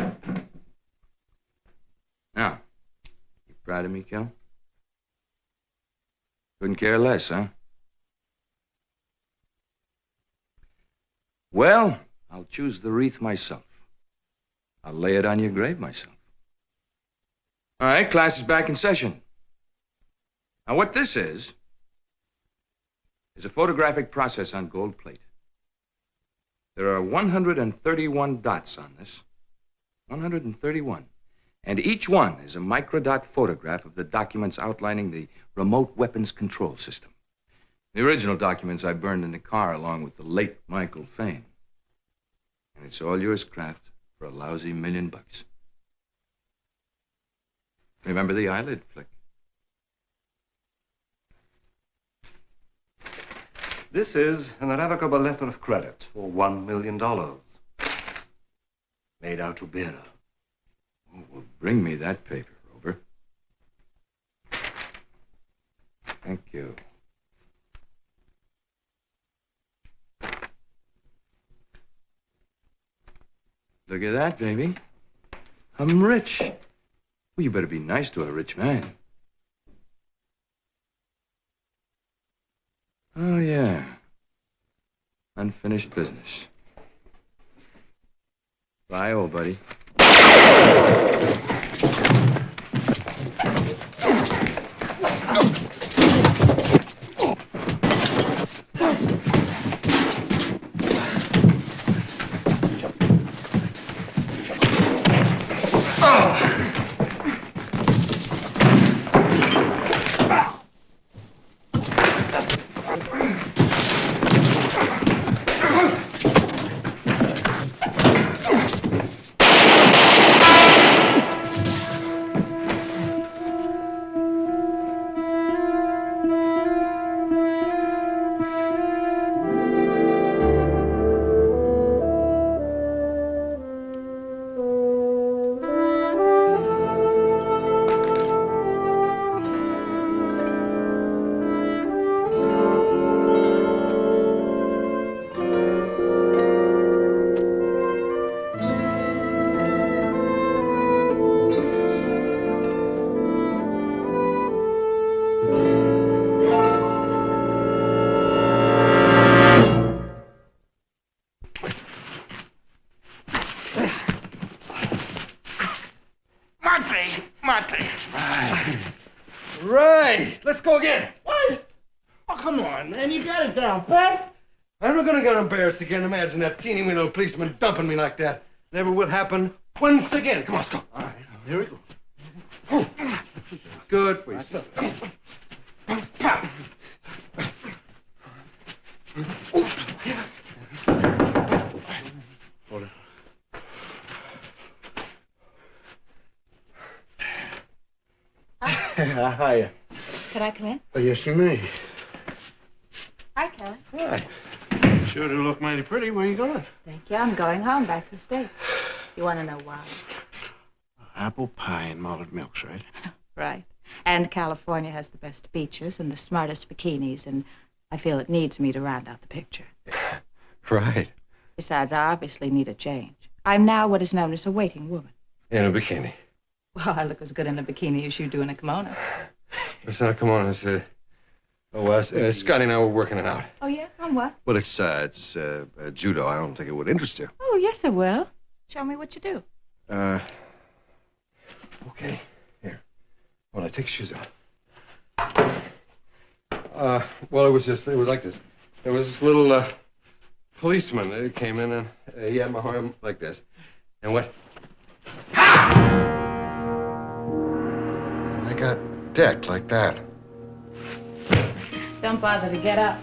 Speaker 19: Now, you proud of me, Kel? Couldn't care less, huh? Well, I'll choose the wreath myself. I'll lay it on your grave myself. All right, class is back in session. Now, what this is a photographic process on gold plate. There are 131 dots on this. 131. And each one is a microdot photograph of the documents outlining the remote weapons control system. The original documents I burned in the car along with the late Michael Fane. And it's all yours, Kraft, for a lousy $1 million. Remember the eyelid flick?
Speaker 18: This is an irrevocable letter of credit for $1 million. Made out to bearer.
Speaker 19: Oh, well, bring me that paper, Rover. Thank you. Look at that, baby. I'm rich. Well, you better be nice to a rich man. Oh, yeah. Unfinished business. Bye, old buddy.
Speaker 1: Right. Let's go again. What? Oh, come on, man. You got it down, Pat. I'm not gonna get embarrassed again. Imagine that teeny weeny little policeman dumping me like that. Never will happen once again. Come on, let's go. All right. Here we go. Good for yourself. Hold it. Hiya.
Speaker 17: Could I come in?
Speaker 1: Oh, yes, you may.
Speaker 17: Hi, Kelly.
Speaker 1: Hi.
Speaker 2: sure do look mighty pretty. Where you going?
Speaker 17: Thank you. I'm going home, back to the States. You want to know why?
Speaker 2: Apple pie and malted milks, right?
Speaker 17: Right. And California has the best beaches and the smartest bikinis, and I feel it needs me to round out the picture.
Speaker 1: Right.
Speaker 17: Besides, I obviously need a change. I'm now what is known as a waiting woman.
Speaker 1: In a bikini.
Speaker 17: Well, I look as good in a bikini as you do in a kimono.
Speaker 1: It's not a kimono. It's Scotty and I were working it out.
Speaker 17: Oh, yeah? On what?
Speaker 1: Well, it's judo. I don't think it would interest you.
Speaker 17: Oh, yes, it will. Show me what you do.
Speaker 1: Okay. Here. Well, I take shoes off. Well, it was like this. There was this little policeman that came in and he had my arm like this. And what? I got decked like that.
Speaker 17: Don't bother to get up.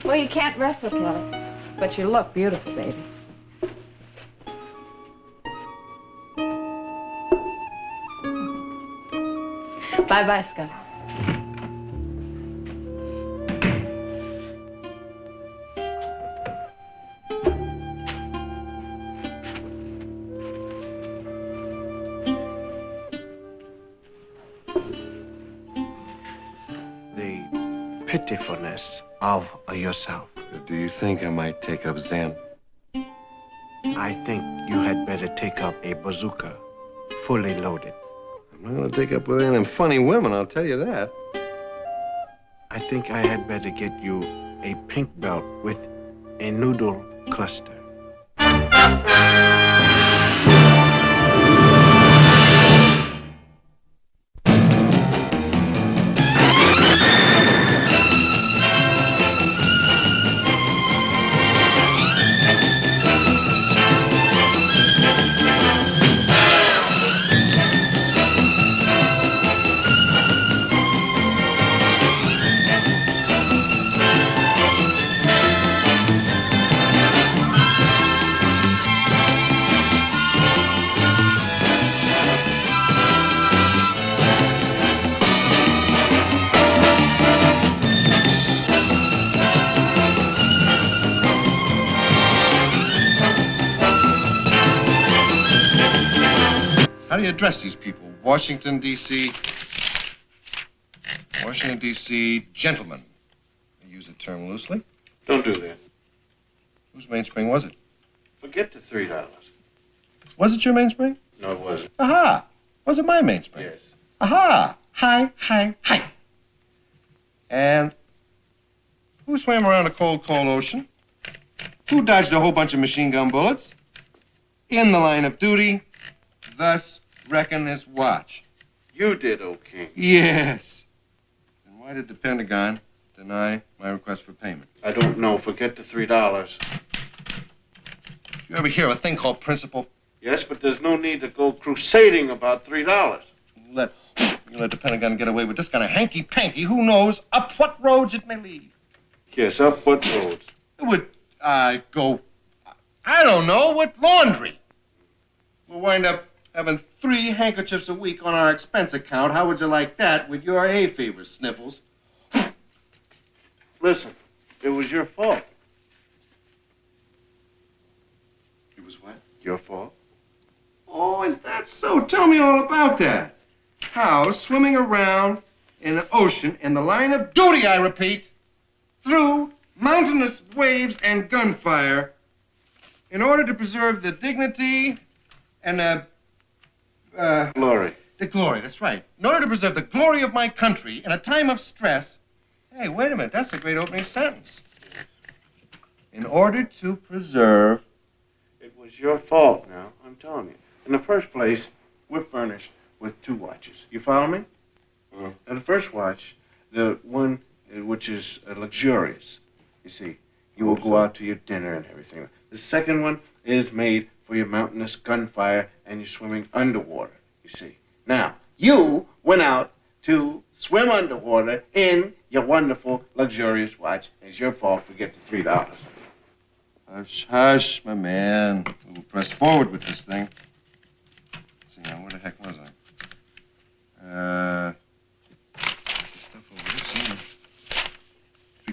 Speaker 17: Well, you can't wrestle, Kelly. But you look beautiful, baby. Bye-bye, Scott.
Speaker 2: Pitifulness of yourself.
Speaker 1: Do you think I might take up Zen?
Speaker 2: I think you had better take up a bazooka, fully loaded.
Speaker 1: I'm not going to take up with any of them funny women, I'll tell you that.
Speaker 2: I think I had better get you a pink belt with a noodle cluster.
Speaker 1: How do you address these people? Washington, D.C. Washington, D.C. gentlemen. I use the term loosely.
Speaker 2: Don't do that.
Speaker 1: Whose mainspring was it?
Speaker 2: Forget the $3.
Speaker 1: Was it your mainspring?
Speaker 2: No, it wasn't.
Speaker 1: Aha! Was it my mainspring?
Speaker 2: Yes.
Speaker 1: Aha! Hi, hi, hi. And who swam around a cold, cold ocean? Who dodged a whole bunch of machine gun bullets? In the line of duty, thus reckon his watch.
Speaker 2: You did, O King.
Speaker 1: Yes. And why did the Pentagon deny my request for payment?
Speaker 2: I don't know. Forget the $3.
Speaker 1: You ever hear of a thing called principle?
Speaker 2: Yes, but there's no need to go crusading about $3.
Speaker 1: You let the Pentagon get away with this kind of hanky-panky, who knows up what roads it may lead.
Speaker 2: Yes, up what roads?
Speaker 1: It would go, I don't know, with laundry. We'll wind up having 3 handkerchiefs a week on our expense account. How would you like that with your hay fever, Sniffles?
Speaker 2: Listen, it was your fault.
Speaker 1: It was what?
Speaker 2: Your fault.
Speaker 1: Oh, is that so? Tell me all about that. How, swimming around in the ocean in the line of duty, I repeat, through mountainous waves and gunfire, in order to preserve the dignity and
Speaker 2: glory.
Speaker 1: The glory, that's right. In order to preserve the glory of my country in a time of stress. Hey, wait a minute, that's a great opening sentence. In order to preserve.
Speaker 2: It was your fault now, I'm telling you. In the first place, we're furnished with 2 watches. You follow me?
Speaker 1: Uh-huh.
Speaker 2: Now, the first watch, the one which is luxurious, you see, you will go out to your dinner and everything. The second one is made for your mountainous gunfire and you're swimming underwater, you see. Now, you went out to swim underwater in your wonderful, luxurious watch. It's your fault. Forget the $3.
Speaker 1: Hush, hush, my man. We'll press forward with this thing. Let's see now, where the heck was I? Stuff over here, see?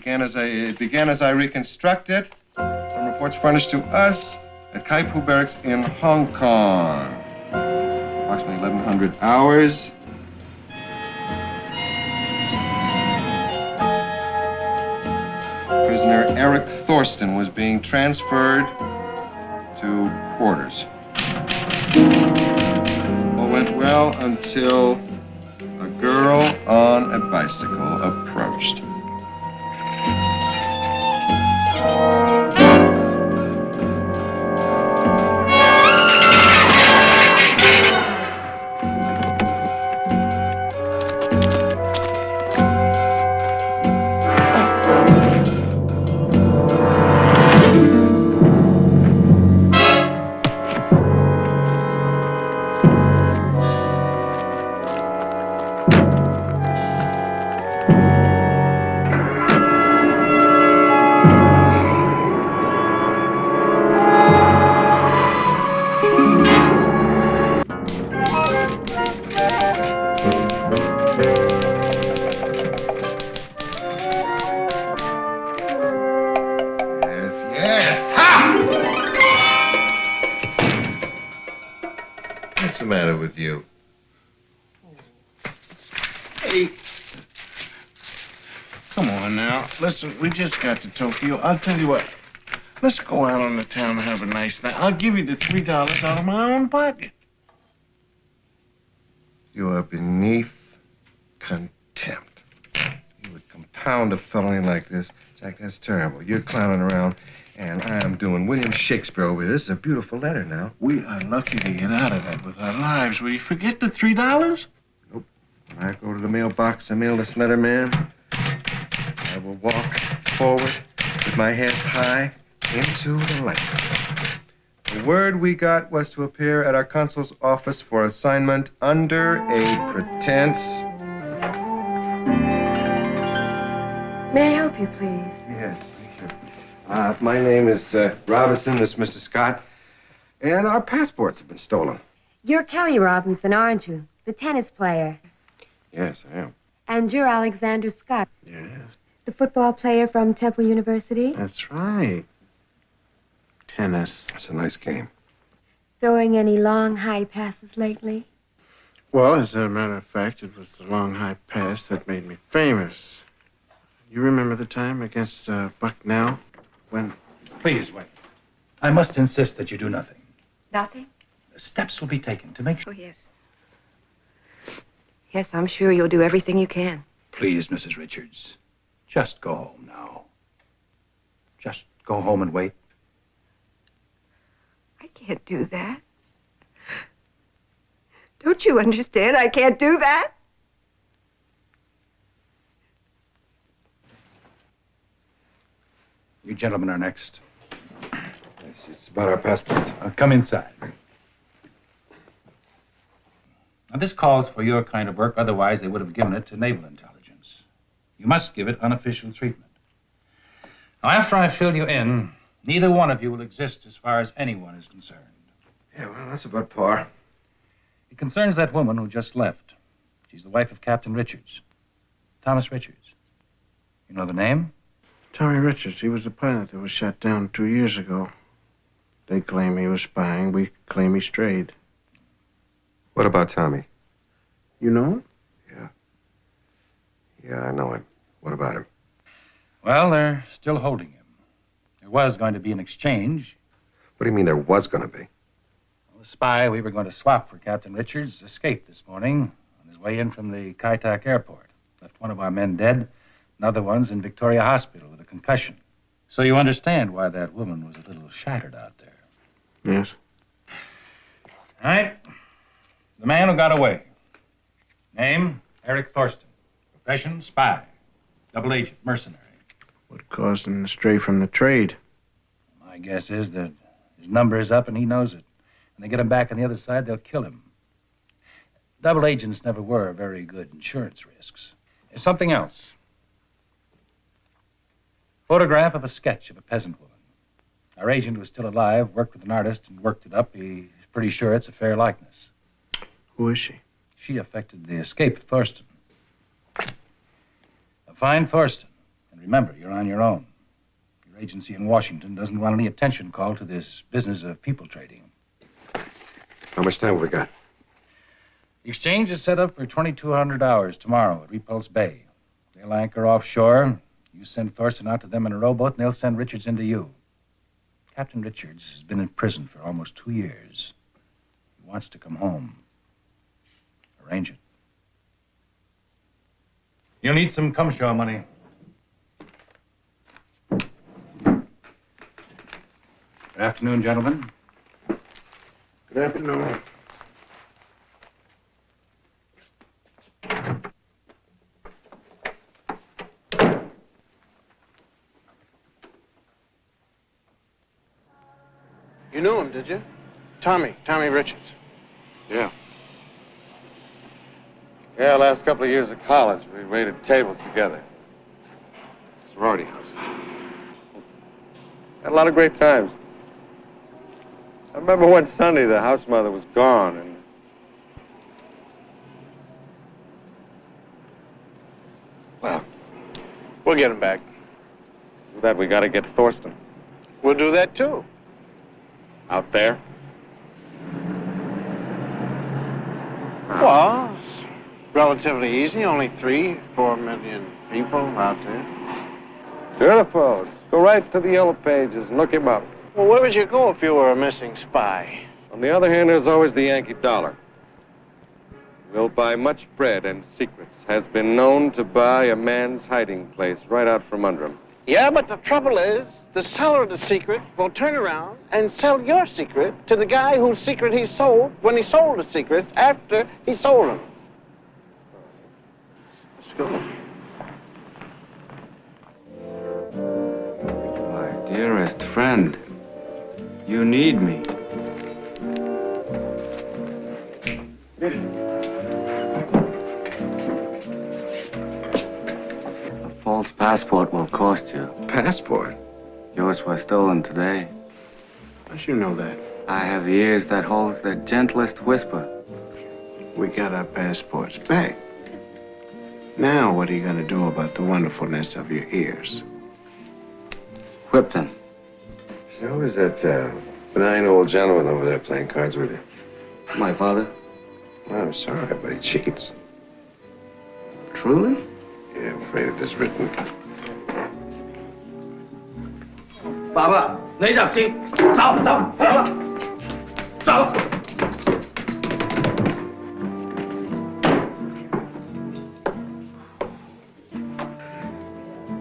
Speaker 1: It began as I reconstruct it from reports furnished to us at Kaipu Barracks in Hong Kong. Approximately 1,100 hours. Prisoner Eric Thorsten was being transferred to quarters. All went well until a girl on a bicycle approached. What's the matter with you?
Speaker 2: Hey. Come on now. Listen, we just got to Tokyo. I'll tell you what. Let's go out on the town and have a nice night. I'll give you the $3 out of my own pocket.
Speaker 1: You are beneath contempt. You would compound a felony like this. Jack, that's terrible. You're clowning around, and I am doing William Shakespeare over here. This is a beautiful letter now.
Speaker 2: We are lucky to get out of that with our lives. Will you forget the $3?
Speaker 1: Nope. When I go to the mailbox and mail this letter, man, I will walk forward with my head high into the light. The word we got was to appear at our consul's office for assignment under a pretense.
Speaker 11: May I help you, please?
Speaker 1: Yes, thank you. My name is Robinson. This is Mr. Scott. And our passports have been stolen.
Speaker 20: You're Kelly Robinson, aren't you? The tennis player.
Speaker 1: Yes, I am.
Speaker 20: And you're Alexander Scott.
Speaker 2: Yes.
Speaker 20: The football player from Temple University.
Speaker 2: That's right. Tennis.
Speaker 1: It's a nice game.
Speaker 20: Throwing any long, high passes lately?
Speaker 2: Well, as a matter of fact, it was the long, high pass that made me famous. You remember the time against Bucknell when...
Speaker 21: Please, wait. I must insist that you do nothing.
Speaker 22: Nothing?
Speaker 21: Steps will be taken to make sure...
Speaker 22: Oh, yes. Yes, I'm sure you'll do everything you can.
Speaker 21: Please, Mrs. Richards, just go home now. Just go home and wait.
Speaker 22: I can't do that. Don't you understand? I can't do that.
Speaker 21: You gentlemen are next.
Speaker 1: Yes, it's about our passports.
Speaker 21: Come inside. Now, this calls for your kind of work. Otherwise, they would have given it to Naval Intelligence. You must give it unofficial treatment. Now, after I fill you in, neither one of you will exist as far as anyone is concerned.
Speaker 1: Yeah, well, that's about par.
Speaker 21: It concerns that woman who just left. She's the wife of Captain Richards. Thomas Richards. You know the name?
Speaker 2: Tommy Richards. He was the pilot that was shot down 2 years ago. They claim he was spying. We claim he strayed.
Speaker 1: What about Tommy?
Speaker 2: You know him?
Speaker 1: Yeah, I know him. What about him?
Speaker 21: Well, they're still holding him. There was going to be an exchange.
Speaker 1: What do you mean there was going to be?
Speaker 21: Well, the spy we were going to swap for Captain Richards escaped this morning on his way in from the Kai Tak airport. Left one of our men dead, another one's in Victoria Hospital with a concussion. So you understand why that woman was a little shattered out there.
Speaker 2: Yes.
Speaker 21: All right. The man who got away. Name, Eric Thorsten. Profession, spy. Double agent, mercenary.
Speaker 2: What caused him to stray from the trade?
Speaker 21: My guess is that his number is up and he knows it. When they get him back on the other side, they'll kill him. Double agents never were very good insurance risks. There's something else. Photograph of a sketch of a peasant woman. Our agent was still alive, worked with an artist and worked it up. He's pretty sure it's a fair likeness.
Speaker 2: Who is she?
Speaker 21: She affected the escape of Thorsten. Now find Thorsten and Remember, you're on your own. Your agency in Washington doesn't want any attention called to this business of people trading.
Speaker 13: How much time have we got?
Speaker 21: The exchange is set up for 2,200 hours tomorrow at Repulse Bay. They'll anchor offshore. You send Thorsten out to them in a rowboat, and they'll send Richards into you. Captain Richards has been in prison for almost 2 years. He wants to come home. Arrange it. You'll need some come-show money. Good afternoon, gentlemen.
Speaker 2: Good afternoon. You knew him, did you? Tommy Richards.
Speaker 1: Yeah. Yeah, last couple of years of college, we waited tables together. Sorority house. Had a lot of great times. I remember one Sunday the house mother was gone, and well,
Speaker 2: We'll get him back.
Speaker 1: for that we gotta get Thorsten
Speaker 2: We'll do that, too.
Speaker 1: out there.
Speaker 2: Well, it's relatively easy. Only 3-4 million people out there.
Speaker 1: Beautiful. Just go right to the yellow pages and look him up.
Speaker 2: Well, where would you go if you were a missing spy?
Speaker 1: On the other hand, there's always the Yankee dollar. Will buy much bread and secrets. Has been known to buy a man's hiding place right out from under him.
Speaker 2: Yeah, but the trouble is, the seller of the secret will turn around and sell your secret to the guy whose secret he sold when he sold the secrets after he sold them. Let's go.
Speaker 19: My dearest friend, you need me. A false passport will cost you.
Speaker 2: Passport?
Speaker 19: Yours was stolen today.
Speaker 2: How'd you know that?
Speaker 19: I have ears that holds the gentlest whisper.
Speaker 2: We got our passports back. Now what are you going to do about the wonderfulness of your ears?
Speaker 19: Whip them.
Speaker 1: So who is that benign old gentleman over there playing cards with you?
Speaker 19: My father?
Speaker 1: Well, I'm sorry, but he cheats.
Speaker 19: Truly?
Speaker 1: Yeah, I'm afraid it is written.
Speaker 15: Baba, 你入戰，走，走。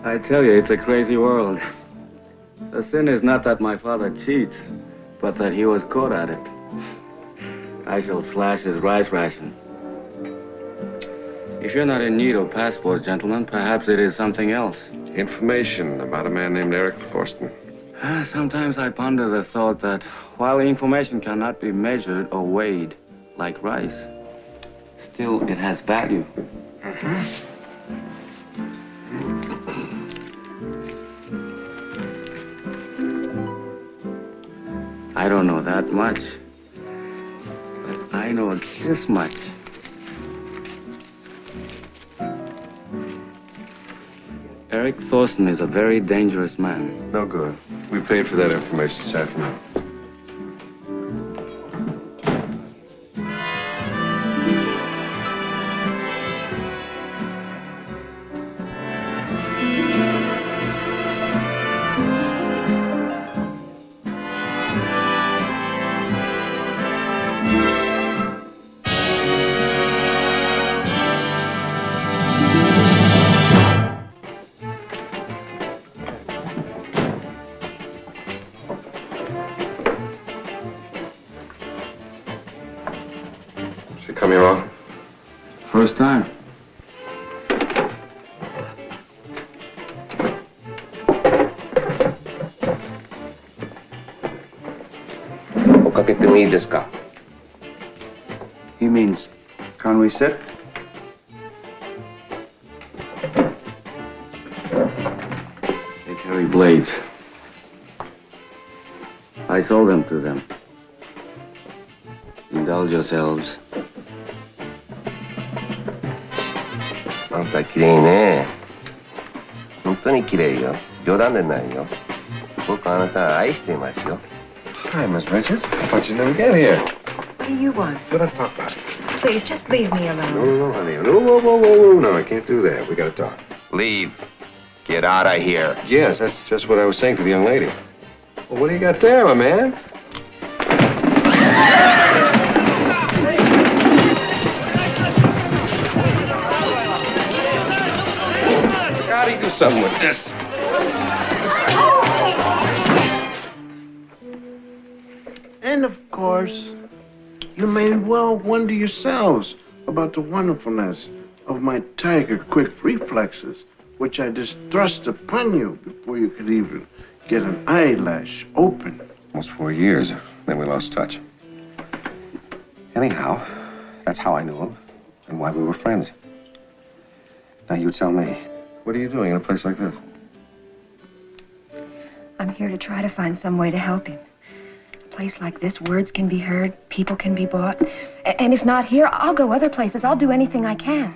Speaker 19: I tell you, it's a crazy world. The sin is not that my father cheats, but that he was caught at it. I shall slash his rice ration. If you're not in need of passports, gentlemen, perhaps it is something else.
Speaker 1: Information about a man named Eric Thorsten.
Speaker 19: Sometimes I ponder the thought that while information cannot be measured or weighed like rice, still it has value. I don't know that much, but I know this much. Eric Thorsten is a very dangerous man.
Speaker 1: No good. We paid for that information this afternoon. She come here often?
Speaker 19: First time. He means, can we sit? They carry blades. I sold them to them. Indulge yourselves.
Speaker 1: Not that keen, eh?
Speaker 19: No
Speaker 1: 本当に綺麗よ。冗談でないよ。僕あなたを愛していますよ。
Speaker 2: Hi, Miss Richards. I thought you'd never get here.
Speaker 22: What do you want?
Speaker 2: Well, let's talk about it.
Speaker 22: Please, just leave me alone.
Speaker 13: No, honey. No, whoa. No, I can't do that. We gotta talk.
Speaker 1: Leave. Get out of here.
Speaker 13: Yes, that's just what I was saying to the young lady. Well, what do you got there, my man?
Speaker 1: Gotta do something with this.
Speaker 2: And of course, you may well wonder yourselves about the wonderfulness of my tiger quick reflexes, which I just thrust upon you before you could even get an eyelash open.
Speaker 1: Almost 4 years. Then we lost touch. Anyhow, that's how I knew him and why we were friends. Now you tell me, what are you doing in a place like this?
Speaker 22: I'm here to try to find some way to help him. A place like this, words can be heard, people can be bought. And if not here, I'll go other places. I'll do anything I can.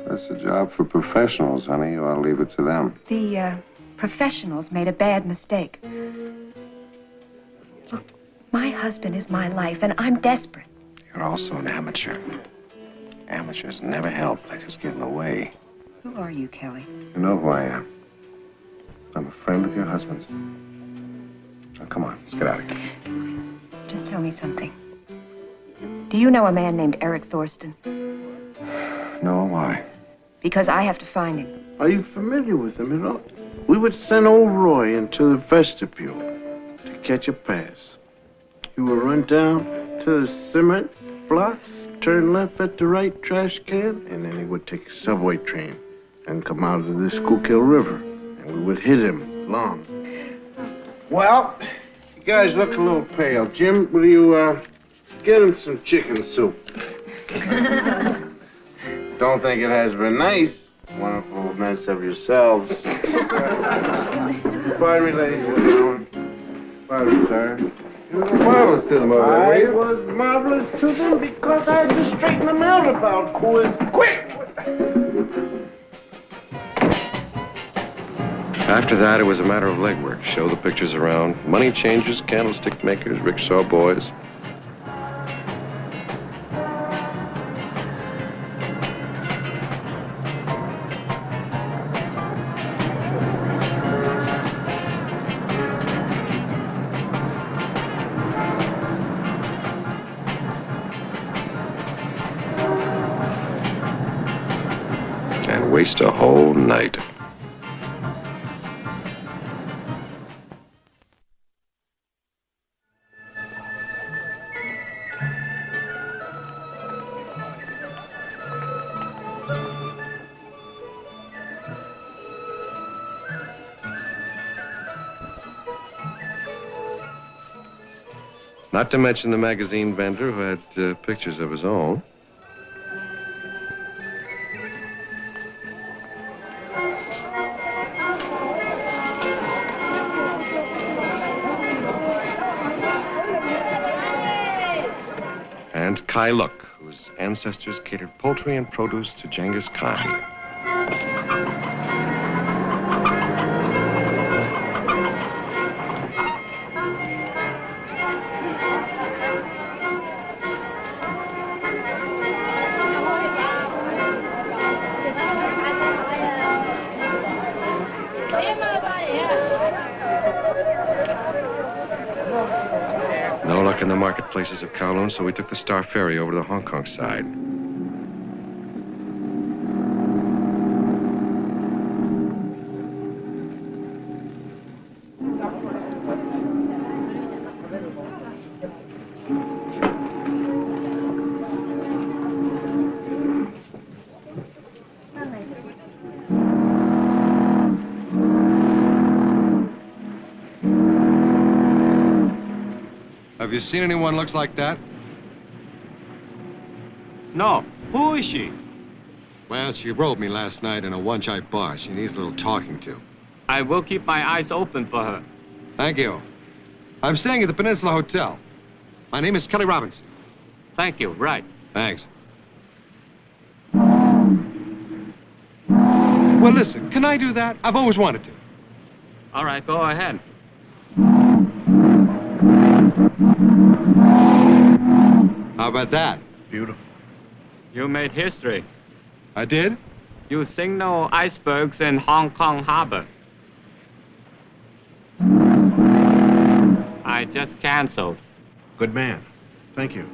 Speaker 13: That's a job for professionals, honey. You ought to leave it to them.
Speaker 22: The professionals made a bad mistake. Look, my husband is my life, and I'm desperate.
Speaker 1: You're also an amateur. Amateurs never help. They just get in the way.
Speaker 22: Who are you, Kelly?
Speaker 1: You know who I am. I'm a friend of your husband's. Now, come on, let's get out of here.
Speaker 22: Just tell me something. Do you know a man named Eric Thorsten?
Speaker 1: No, why?
Speaker 22: Because I have to find him.
Speaker 2: Are you familiar with him at all? We would send old Roy into the vestibule to catch a pass. He would run down to the cement blocks, turn left at the right trash can, and then he would take a subway train and come out of the Schuylkill River, and we would hit him long. Well, you guys look a little pale. Jim, will you get him some chicken soup? Don't think it has been nice. Wonderfulness of yourselves. Pardon me, ladies and gentlemen. Pardon, sir.
Speaker 1: You were marvelous to them over there, were
Speaker 2: I
Speaker 1: you?
Speaker 2: was marvelous to them because I had to straighten them out about who is quick.
Speaker 13: After that, it was a matter of legwork. Show the pictures around. Money changers, candlestick makers, rickshaw boys. And waste a whole night. Not to mention the magazine vendor who had pictures of his own. And Kai Luk, whose ancestors catered poultry and produce to Genghis Khan. No luck in the marketplaces of Kowloon, so we took the Star Ferry over to the Hong Kong side.
Speaker 1: Have you seen anyone looks like that?
Speaker 4: No. Who is she?
Speaker 1: Well, she rolled me last night in a one-chai bar. She needs a little talking to.
Speaker 4: I will keep my eyes open for her.
Speaker 1: Thank you. I'm staying at the Peninsula Hotel. My name is Kelly Robinson.
Speaker 4: Thank you. Right.
Speaker 1: Thanks. Well, listen, can I do that? I've always wanted to.
Speaker 4: All right, go ahead.
Speaker 1: How about that?
Speaker 2: Beautiful.
Speaker 4: You made history.
Speaker 1: I did?
Speaker 4: You signal icebergs in Hong Kong Harbor. I just canceled.
Speaker 2: Good man. Thank you.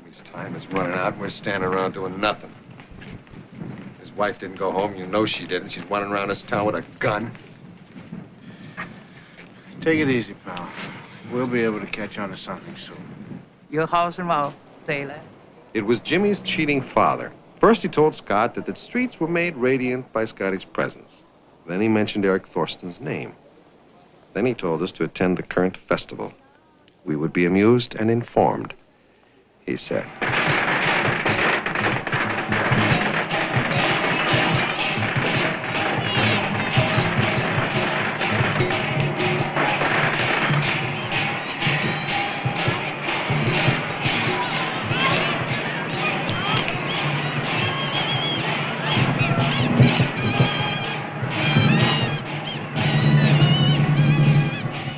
Speaker 1: His time is running out, and we're standing around doing nothing. His wife didn't go home. You know she didn't. She's running around this town with a gun.
Speaker 2: Take it easy, pal. We'll be able to catch on to something soon.
Speaker 5: 有好什么罪了？
Speaker 1: It was Jimmy's cheating father. First, he told Scott that the streets were made radiant by Scotty's presence. Then he mentioned Eric Thorston's name. Then he told us to attend the current festival. We would be amused and informed, he said.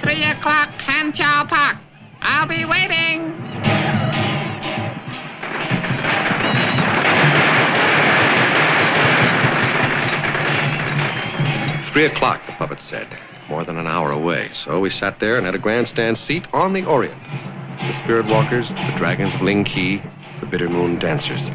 Speaker 16: 3 o'clock, Hanchow Park. I'll be waiting.
Speaker 1: "3 o'clock," the puppet said. More than an hour away. So we sat there and had a grandstand seat on the Orient. The Spirit Walkers, the Dragons of Ling Key, the Bitter Moon Dancers.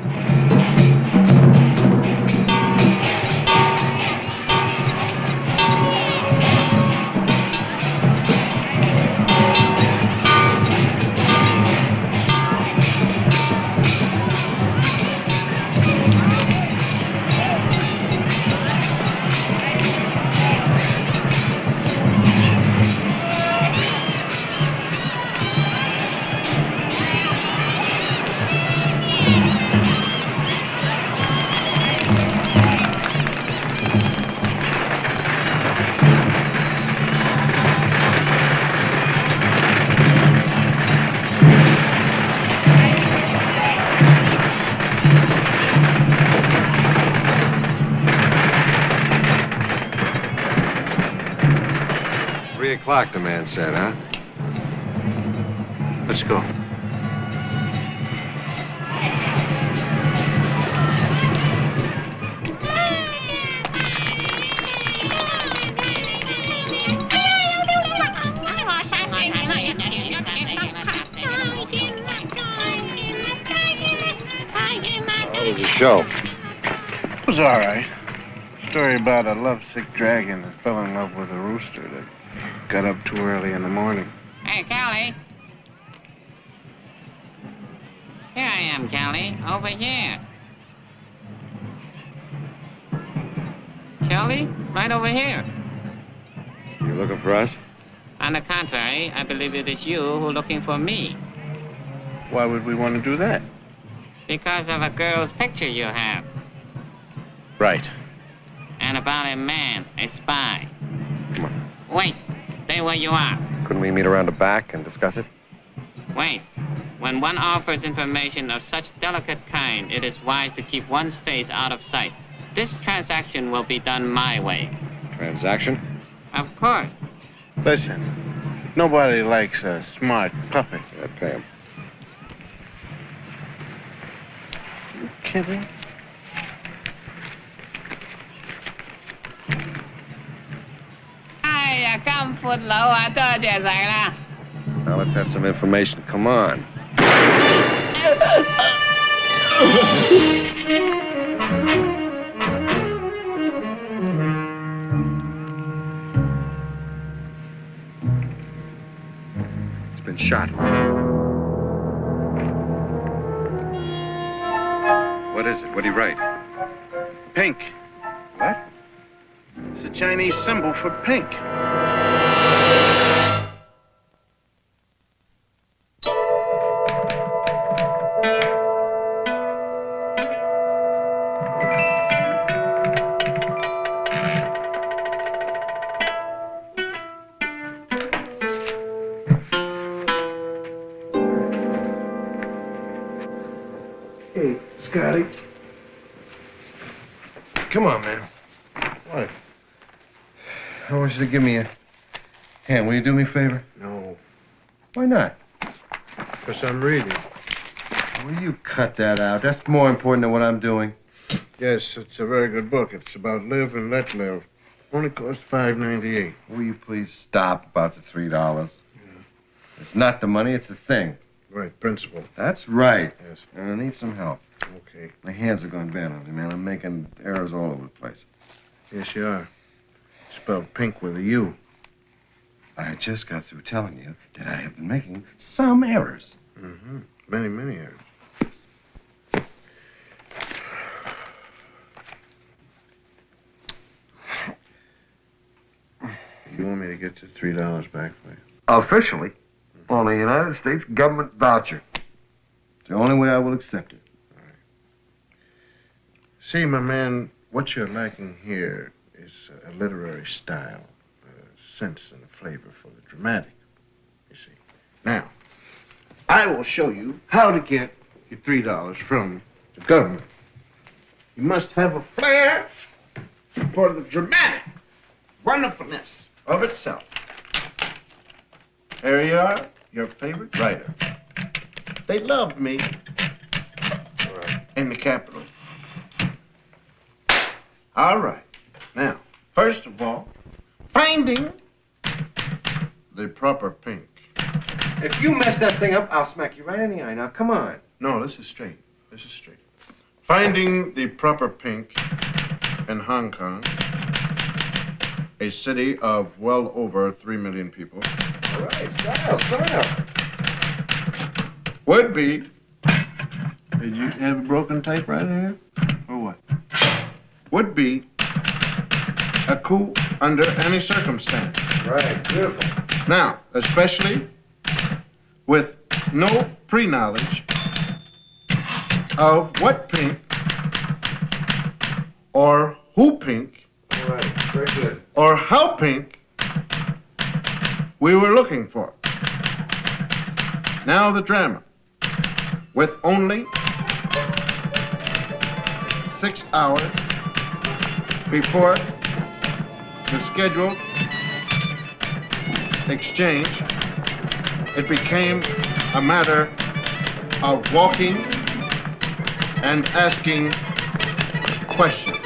Speaker 1: O'clock, the man said, huh?
Speaker 2: Let's go.
Speaker 1: How was the show?
Speaker 2: It was all right. Story about a lovesick dragon that fell in love with a rooster that got up too early in the morning.
Speaker 16: Hey, Callie. Here I am, Callie. Over here. Kelly, right over here.
Speaker 1: You looking for us?
Speaker 16: On the contrary, I believe it is you who are looking for me.
Speaker 2: Why would we want to do that?
Speaker 16: Because of a girl's picture you have.
Speaker 2: Right.
Speaker 16: And about a man, a spy.
Speaker 1: Come on.
Speaker 16: Wait, stay where you are.
Speaker 1: Couldn't we meet around the back and discuss it?
Speaker 16: Wait. When one offers information of such delicate kind, it is wise to keep one's face out of sight. This transaction will be done my way.
Speaker 1: Transaction?
Speaker 16: Of course.
Speaker 2: Listen, nobody likes a smart puppet.
Speaker 1: I'd pay him.
Speaker 2: You kidding?
Speaker 16: Ai, Cam phút lâu à, tôi trẻ giải là.
Speaker 1: Now let's have some information. Come on. It's been shot. What is it? What do you write?
Speaker 2: Pink.
Speaker 1: What?
Speaker 2: It's a Chinese symbol for pink.
Speaker 1: Hey, Scotty. Come on, man.
Speaker 2: What?
Speaker 1: I want you to give me a hand. Will you do me a favor?
Speaker 2: No,
Speaker 1: Why not?
Speaker 2: because I'm reading.
Speaker 1: Will you cut that out? That's more important than what I'm doing.
Speaker 2: Yes, it's a very good book. It's about live and let live. Only costs $5.98.
Speaker 1: Will you please stop about the $3? It's not the money, it's the thing.
Speaker 2: Right, principal.
Speaker 1: That's right.
Speaker 2: Yes.
Speaker 1: And I need some help.
Speaker 2: Okay.
Speaker 1: My hands are going bad on me, man. I'm making errors all over the place.
Speaker 2: Yes, you are. Spelled pink with a U.
Speaker 1: I just got through telling you that I have been making some errors.
Speaker 2: Mm-hmm. Many, many errors. You want me to get the $3 back for you?
Speaker 1: Officially, on a United States government voucher. It's the only way I will accept it.
Speaker 2: See, my man, what you're lacking here is a literary style, a sense and a flavor for the dramatic, you see. Now, I will show you how to get your $3 from the government. You must have a flair for the dramatic wonderfulness of itself. Here you are, your favorite writer. They loved me in the Capitol. All right. Now, first of all, finding the proper pink.
Speaker 1: If you mess that thing up, I'll smack you right in the eye. Now, come on.
Speaker 2: No, this is straight. This is straight. Finding the proper pink in Hong Kong, a city of well over 3 million people,
Speaker 1: All right, style.
Speaker 2: would be. Did you have a broken typewriter here? Or what? Would be a coup under any circumstance.
Speaker 1: Right, beautiful.
Speaker 2: Now, especially with no pre-knowledge of what pink or who pink
Speaker 1: All right, very good.
Speaker 2: or how pink we were looking for. Now the drama. With only 6 hours before the scheduled exchange, it became a matter of walking and asking questions.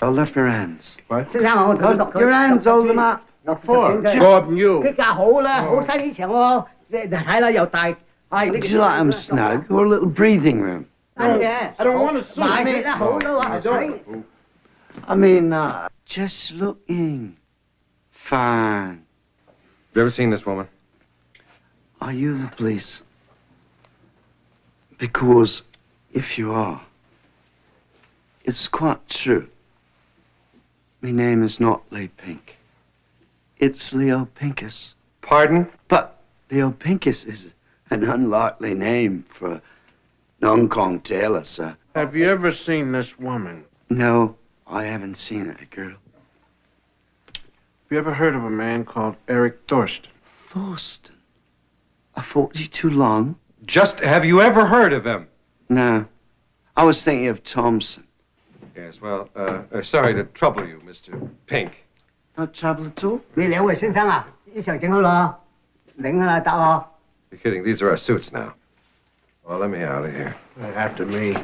Speaker 7: Hold up your hands.
Speaker 2: What?
Speaker 7: Your hands, hold them up.
Speaker 2: For Gordon, you.
Speaker 7: Would you like them snug or a little breathing room?
Speaker 2: I don't want to
Speaker 7: I mean, just looking. Fine.
Speaker 1: You ever seen this woman?
Speaker 7: Are you the police? Because if you are, it's quite true. My name is not Lee Pink. It's Leo Pincus.
Speaker 1: Pardon?
Speaker 7: But Leo Pincus is an unlikely name for a Hong Kong tailor, sir.
Speaker 2: Have you ever seen this woman?
Speaker 7: No, I haven't seen it, girl.
Speaker 2: Have you ever heard of a man called Eric Thorsten?
Speaker 7: Thorsten? I thought you too long.
Speaker 1: Just have you ever heard of him?
Speaker 7: No. I was thinking of Thompson.
Speaker 1: Yes, well, sorry to trouble you, Mr. Pink.
Speaker 7: No trouble at all.
Speaker 1: You're kidding. These are our suits now. Well, let me out of here.
Speaker 2: After me.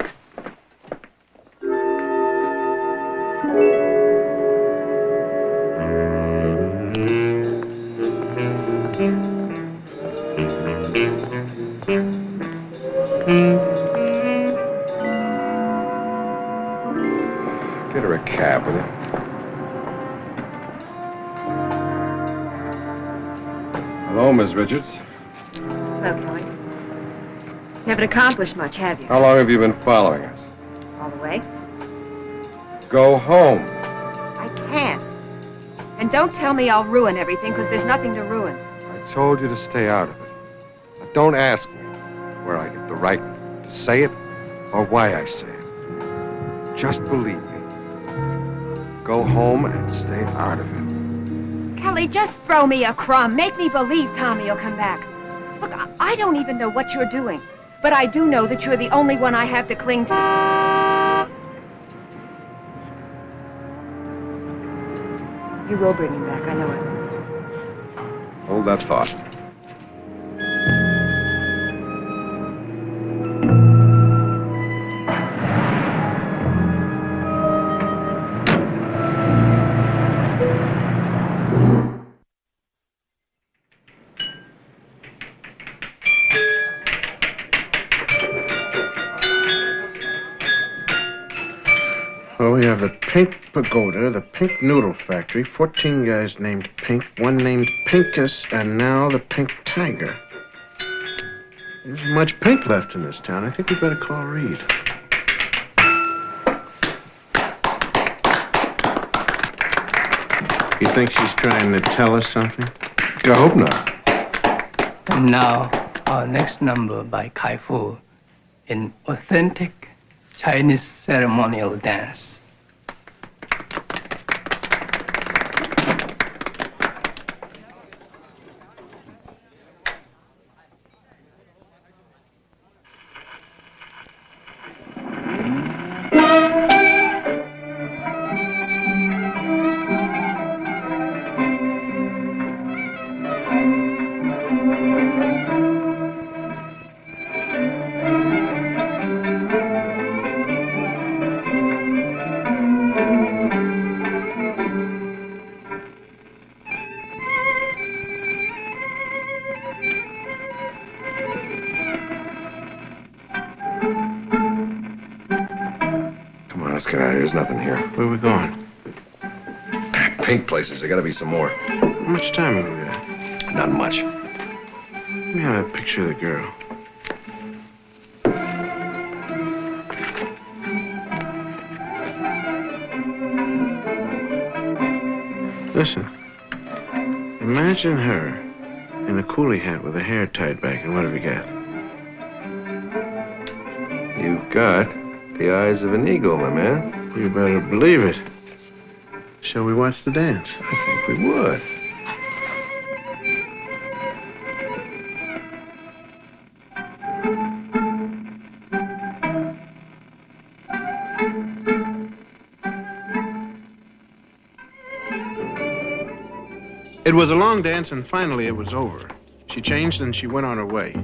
Speaker 1: Get her a cab, will you? Hello, Miss Richards.
Speaker 22: Hello, Kelly. You haven't accomplished much, have you?
Speaker 1: How long have you been following us?
Speaker 22: All the way?
Speaker 1: Go home.
Speaker 22: I can't. And don't tell me I'll ruin everything, because there's nothing to ruin.
Speaker 1: I told you to stay out of it. Now, don't ask me where I get the right to say it or why I say it. Just believe me. Go home and stay out of it.
Speaker 22: Kelly, just throw me a crumb. Make me believe Tommy will come back. Look, I don't even know what you're doing, but I do know that you're the only one I have to cling to. You will bring him back, I know it.
Speaker 1: Hold that thought.
Speaker 2: Well, we have the Pink Pagoda, the Pink Noodle Factory, 14 guys named Pink, one named Pinkus, and now the Pink Tiger. There isn't much pink left in this town. I think we better call Reed. You think she's trying to tell us something?
Speaker 1: I hope not.
Speaker 5: And now, our next number by Kai Fu, an authentic Chinese ceremonial dance.
Speaker 1: Come on, let's get out of here. There's nothing here.
Speaker 2: Where are we going?
Speaker 1: Pink places. There gotta be some more.
Speaker 2: How much time have we got?
Speaker 1: Not much.
Speaker 2: Let me have a picture of the girl. Listen. Imagine her in a coolie hat with her hair tied back, and what have we got?
Speaker 1: You've got the eyes of an eagle, my man.
Speaker 2: You better believe it. Shall we watch the dance?
Speaker 1: I think we would.
Speaker 2: It was a long dance, and finally it was over. She changed and she went on her way.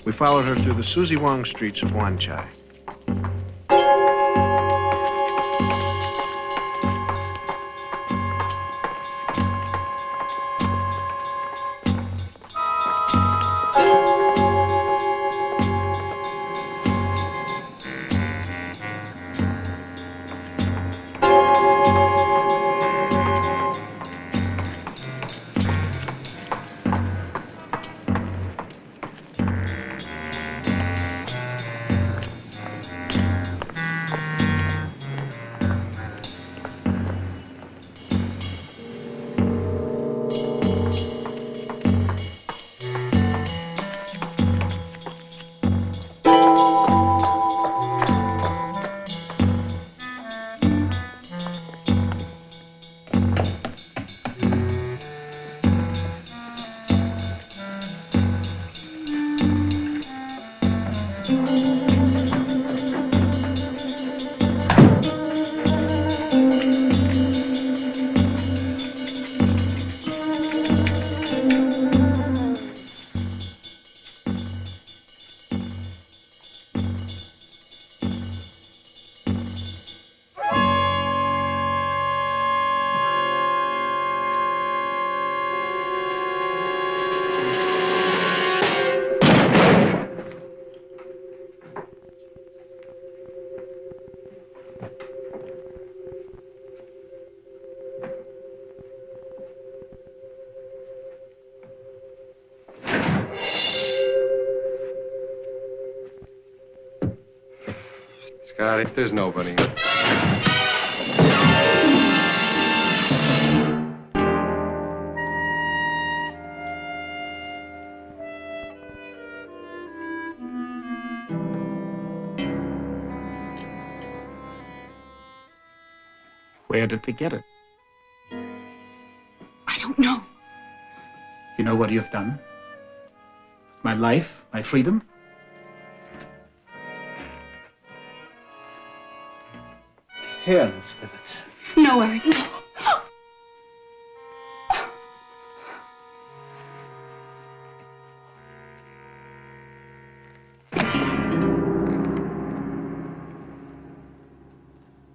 Speaker 2: We followed her through the Susie Wong streets of Wan Chai.
Speaker 1: Got it. There's nobody.
Speaker 6: Where did they get it?
Speaker 22: I don't know.
Speaker 6: You know what you've done? With my life, my freedom? Careless with it.
Speaker 22: No, Eric, no.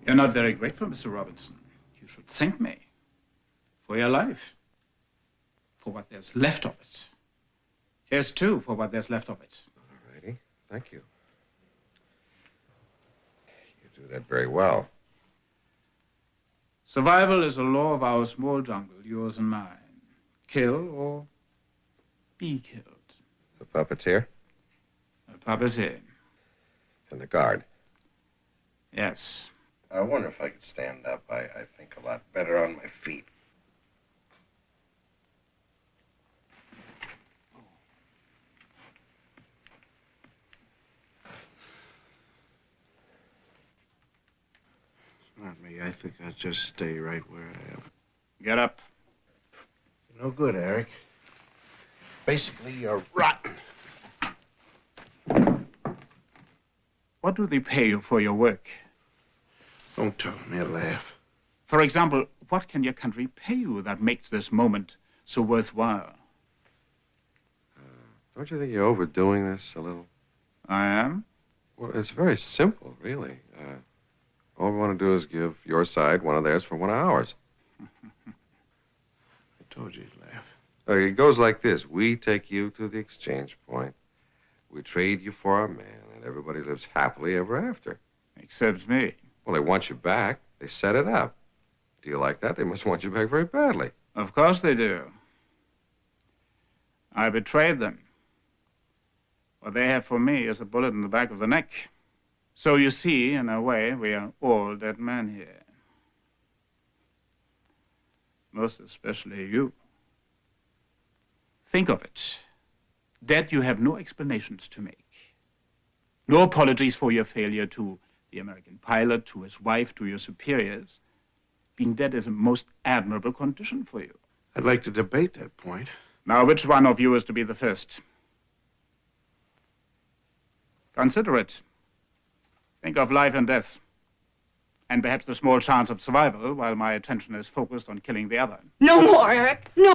Speaker 6: You're not very grateful, Mr. Robinson. You should thank me for your life, for what there's left of it. Yes, too, for what there's left of it.
Speaker 1: All righty. Thank you. You do that very well.
Speaker 6: Survival is a law of our small jungle, yours and mine. Kill or be killed.
Speaker 1: The puppeteer
Speaker 6: A puppeteer.
Speaker 1: and the guard.
Speaker 6: Yes.
Speaker 1: I wonder if I could stand up. I think a lot better on my feet.
Speaker 2: Not me. I think I'll just stay right where I am.
Speaker 6: Get up.
Speaker 2: No good, Eric. Basically, you're rotten.
Speaker 6: What do they pay you for your work?
Speaker 2: Don't tell me to laugh.
Speaker 6: For example, what can your country pay you that makes this moment so worthwhile?
Speaker 1: Don't you think you're overdoing this a little?
Speaker 6: I am?
Speaker 1: Well, it's very simple, really. All we want to do is give your side one of theirs for one of ours.
Speaker 2: I told you to laugh.
Speaker 1: It goes like this. We take you to the exchange point. We trade you for our man, and everybody lives happily ever after.
Speaker 6: Except me.
Speaker 1: Well, they want you back. They set it up. Do you like that? They must want you back very badly.
Speaker 6: Of course they do. I betrayed them. What they have for me is a bullet in the back of the neck. So you see, in a way, we are all dead men here. Most especially you. Think of it. Dead, you have no explanations to make. No apologies for your failure to the American pilot, to his wife, to your superiors. Being dead is a most admirable condition for you.
Speaker 2: I'd like to debate that point.
Speaker 6: Now, which one of you is to be the first? Consider it. Think of life and death. And perhaps the small chance of survival while my attention is focused on killing the other.
Speaker 22: No more, Eric. No.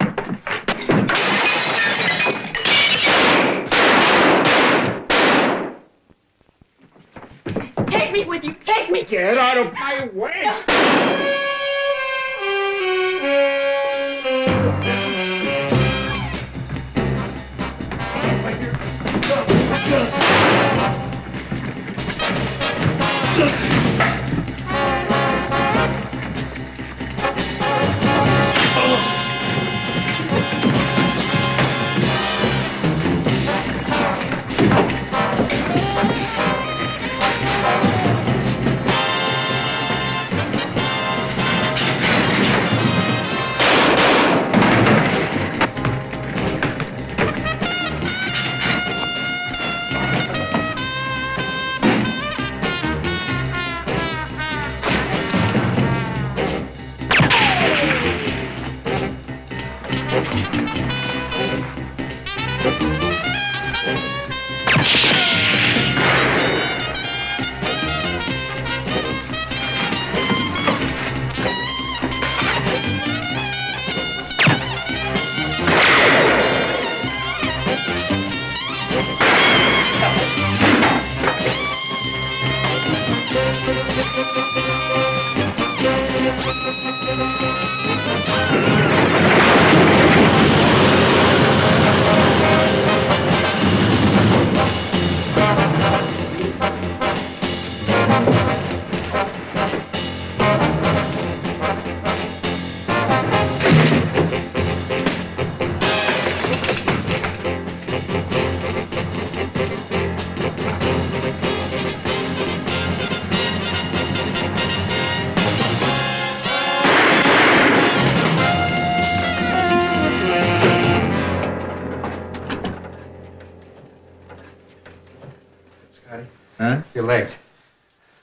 Speaker 22: Take me with you. Take me.
Speaker 6: Get out of my way!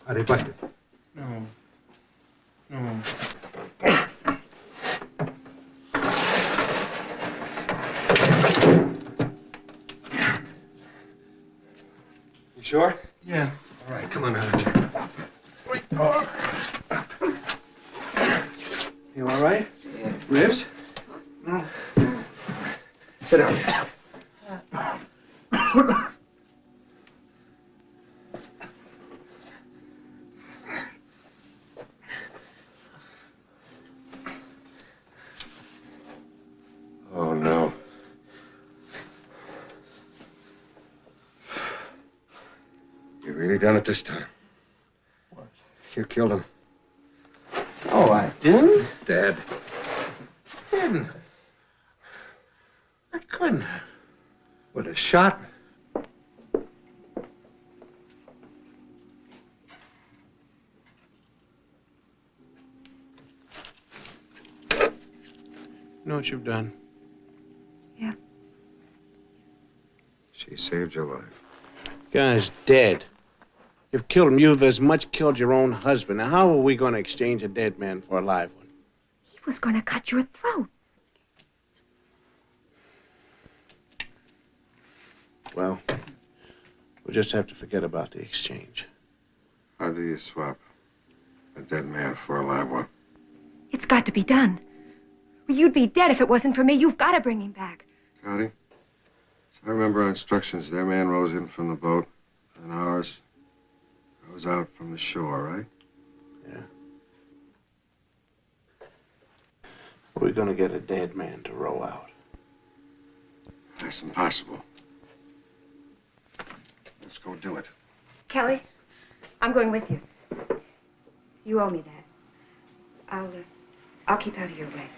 Speaker 1: Are they busted?
Speaker 2: No. No.
Speaker 1: You sure?
Speaker 2: Yeah.
Speaker 1: All right, come on out. You all right? Ribs?
Speaker 2: No.
Speaker 1: Sit down. Oh, no. You really done it this time.
Speaker 2: What?
Speaker 1: You killed him.
Speaker 2: Oh, I didn't?
Speaker 1: He's dead.
Speaker 2: Didn't. I couldn't have.
Speaker 1: With a shot?
Speaker 2: You know what you've done?
Speaker 22: Yeah.
Speaker 1: She saved your life.
Speaker 2: Guy's dead. You've killed him. You've as much killed your own husband. Now, how are we going to exchange a dead man for a live one?
Speaker 22: He was going to cut your throat.
Speaker 2: Well, we'll just have to forget about the exchange.
Speaker 1: How do you swap a dead man for a live one?
Speaker 22: It's got to be done. Well, you'd be dead if it wasn't for me. You've got to bring him back.
Speaker 1: Scotty? So I remember our instructions. Their man rows in from the boat, and ours rows out from the shore, right?
Speaker 2: Yeah. We're going to get a dead man to row out.
Speaker 1: That's impossible. Let's go do it.
Speaker 22: Kelly, I'm going with you. You owe me that. I'll keep out of your way.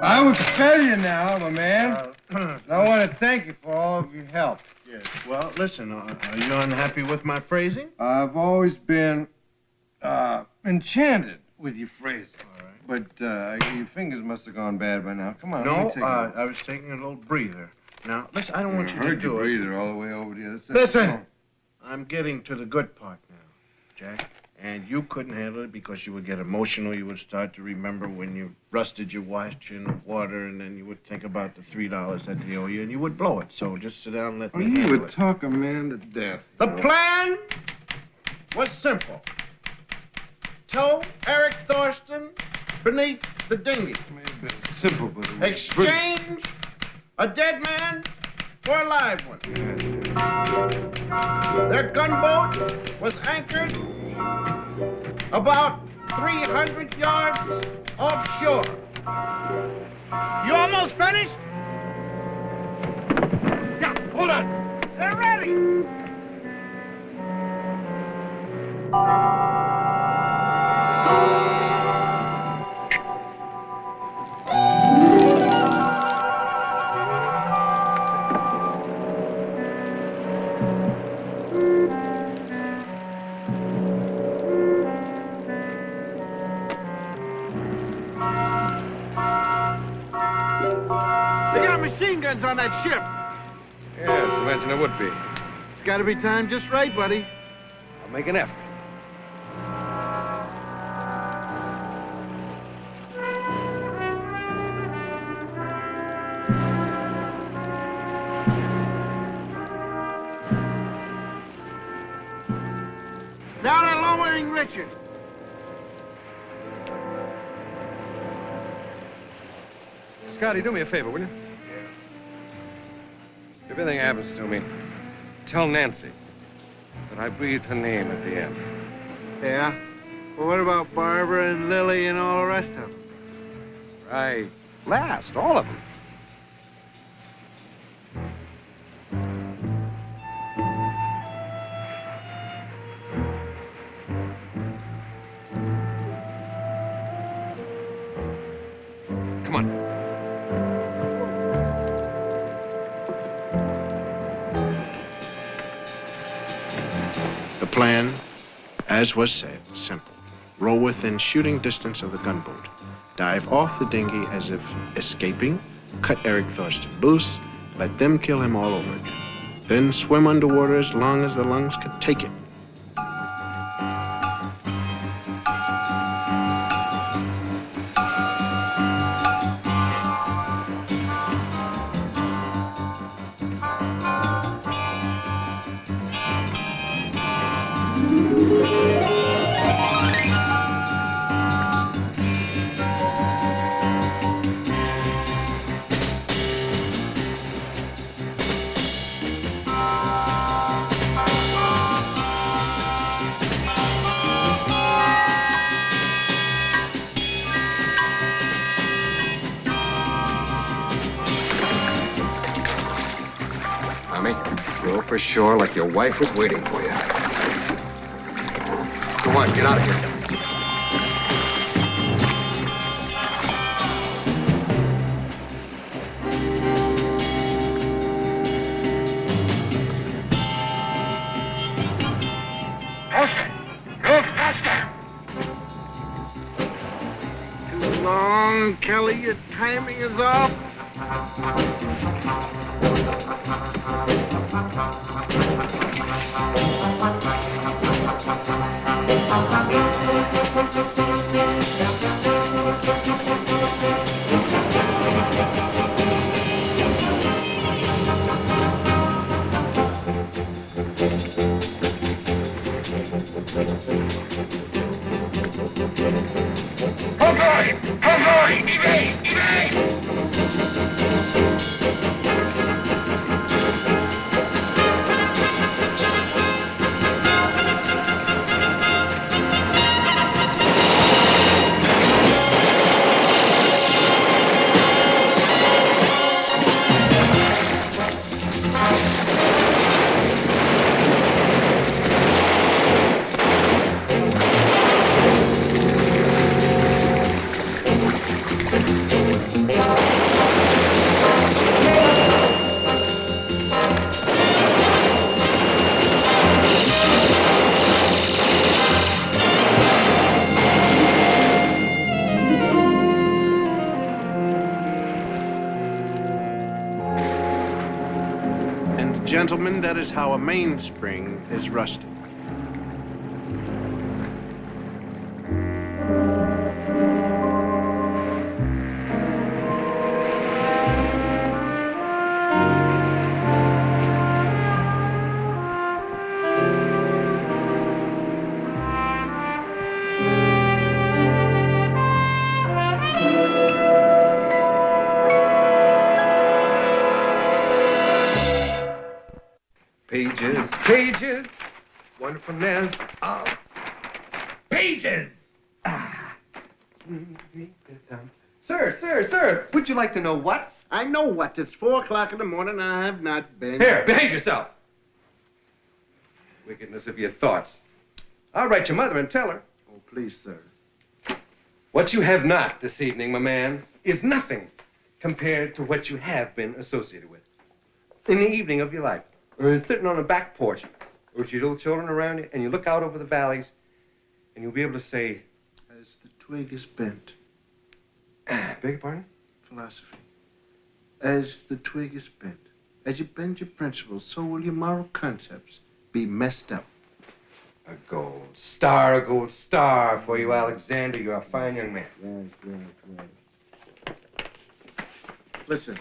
Speaker 3: I will tell you now, my man. I want to thank you for all of your help.
Speaker 2: Yes. Well, listen, are you unhappy with my phrasing?
Speaker 3: I've always been enchanted with your phrasing.
Speaker 2: All right.
Speaker 3: But your fingers must have gone bad by now. Come on, let
Speaker 2: No,
Speaker 3: me take a
Speaker 2: I was taking a little breather. Now, listen, I don't want you to do it.
Speaker 3: breather all the way over the other side.
Speaker 2: Listen, I'm getting to the good part now, Jack. And you couldn't handle it because you would get emotional. You would start to remember when you rusted your watch in the water, and then you would think about the $3 that they owe you, and you would blow it. So just sit down and let me
Speaker 3: You
Speaker 2: handle
Speaker 3: would
Speaker 2: it.
Speaker 3: talk a man to death.
Speaker 2: The plan was simple. Tow Eric Thorsten beneath the dinghy.
Speaker 3: May have been simple, but it was
Speaker 2: Exchange a dead man for a live one. Their gunboat was anchored about 300 yards offshore. You almost finished? Yeah, hold on. They're ready. They got machine guns on that ship.
Speaker 1: Yes, imagine it would be.
Speaker 2: It's got to be timed just right, buddy.
Speaker 1: I'll make an effort.
Speaker 2: Now they're lowering Richard.
Speaker 1: Scotty, do me a favor, will you? If anything happens to me, tell Nancy that I breathed her name at the end.
Speaker 2: Yeah? Well, what about Barbara and Lily and all the rest of them?
Speaker 1: Right. Last, all of them.
Speaker 2: plan, as was said, simple. Row within shooting distance of the gunboat. Dive off the dinghy as if escaping. Cut Eric Thorsten loose. Let them kill him all over again. Then swim underwater as long as the lungs could take it.
Speaker 13: Tommy, go for shore like your wife was waiting for you. Come on, get out of here.
Speaker 2: Too long, Kelly. Your timing is off. Gentlemen, that is how a mainspring is rusted.
Speaker 1: Pages, pages, wonderfulness of pages. Sir, would you like to know what?
Speaker 2: I know what. It's 4 o'clock in the morning and I have not been...
Speaker 1: Here, behave yourself. Wickedness of your thoughts. I'll write your mother and tell her.
Speaker 2: Oh, please, sir.
Speaker 1: What you have not this evening, my man, is nothing compared to what you have been associated with in the evening of your life. Sitting on a back porch with your little children around you, and you look out over the valleys, and you'll be able to say,
Speaker 2: as the twig is bent.
Speaker 1: Beg your pardon?
Speaker 2: Philosophy. As the twig is bent, as you bend your principles, so will your moral concepts be messed up.
Speaker 1: A gold star for you, Alexander. You're a fine young man.
Speaker 2: Yes. Listen,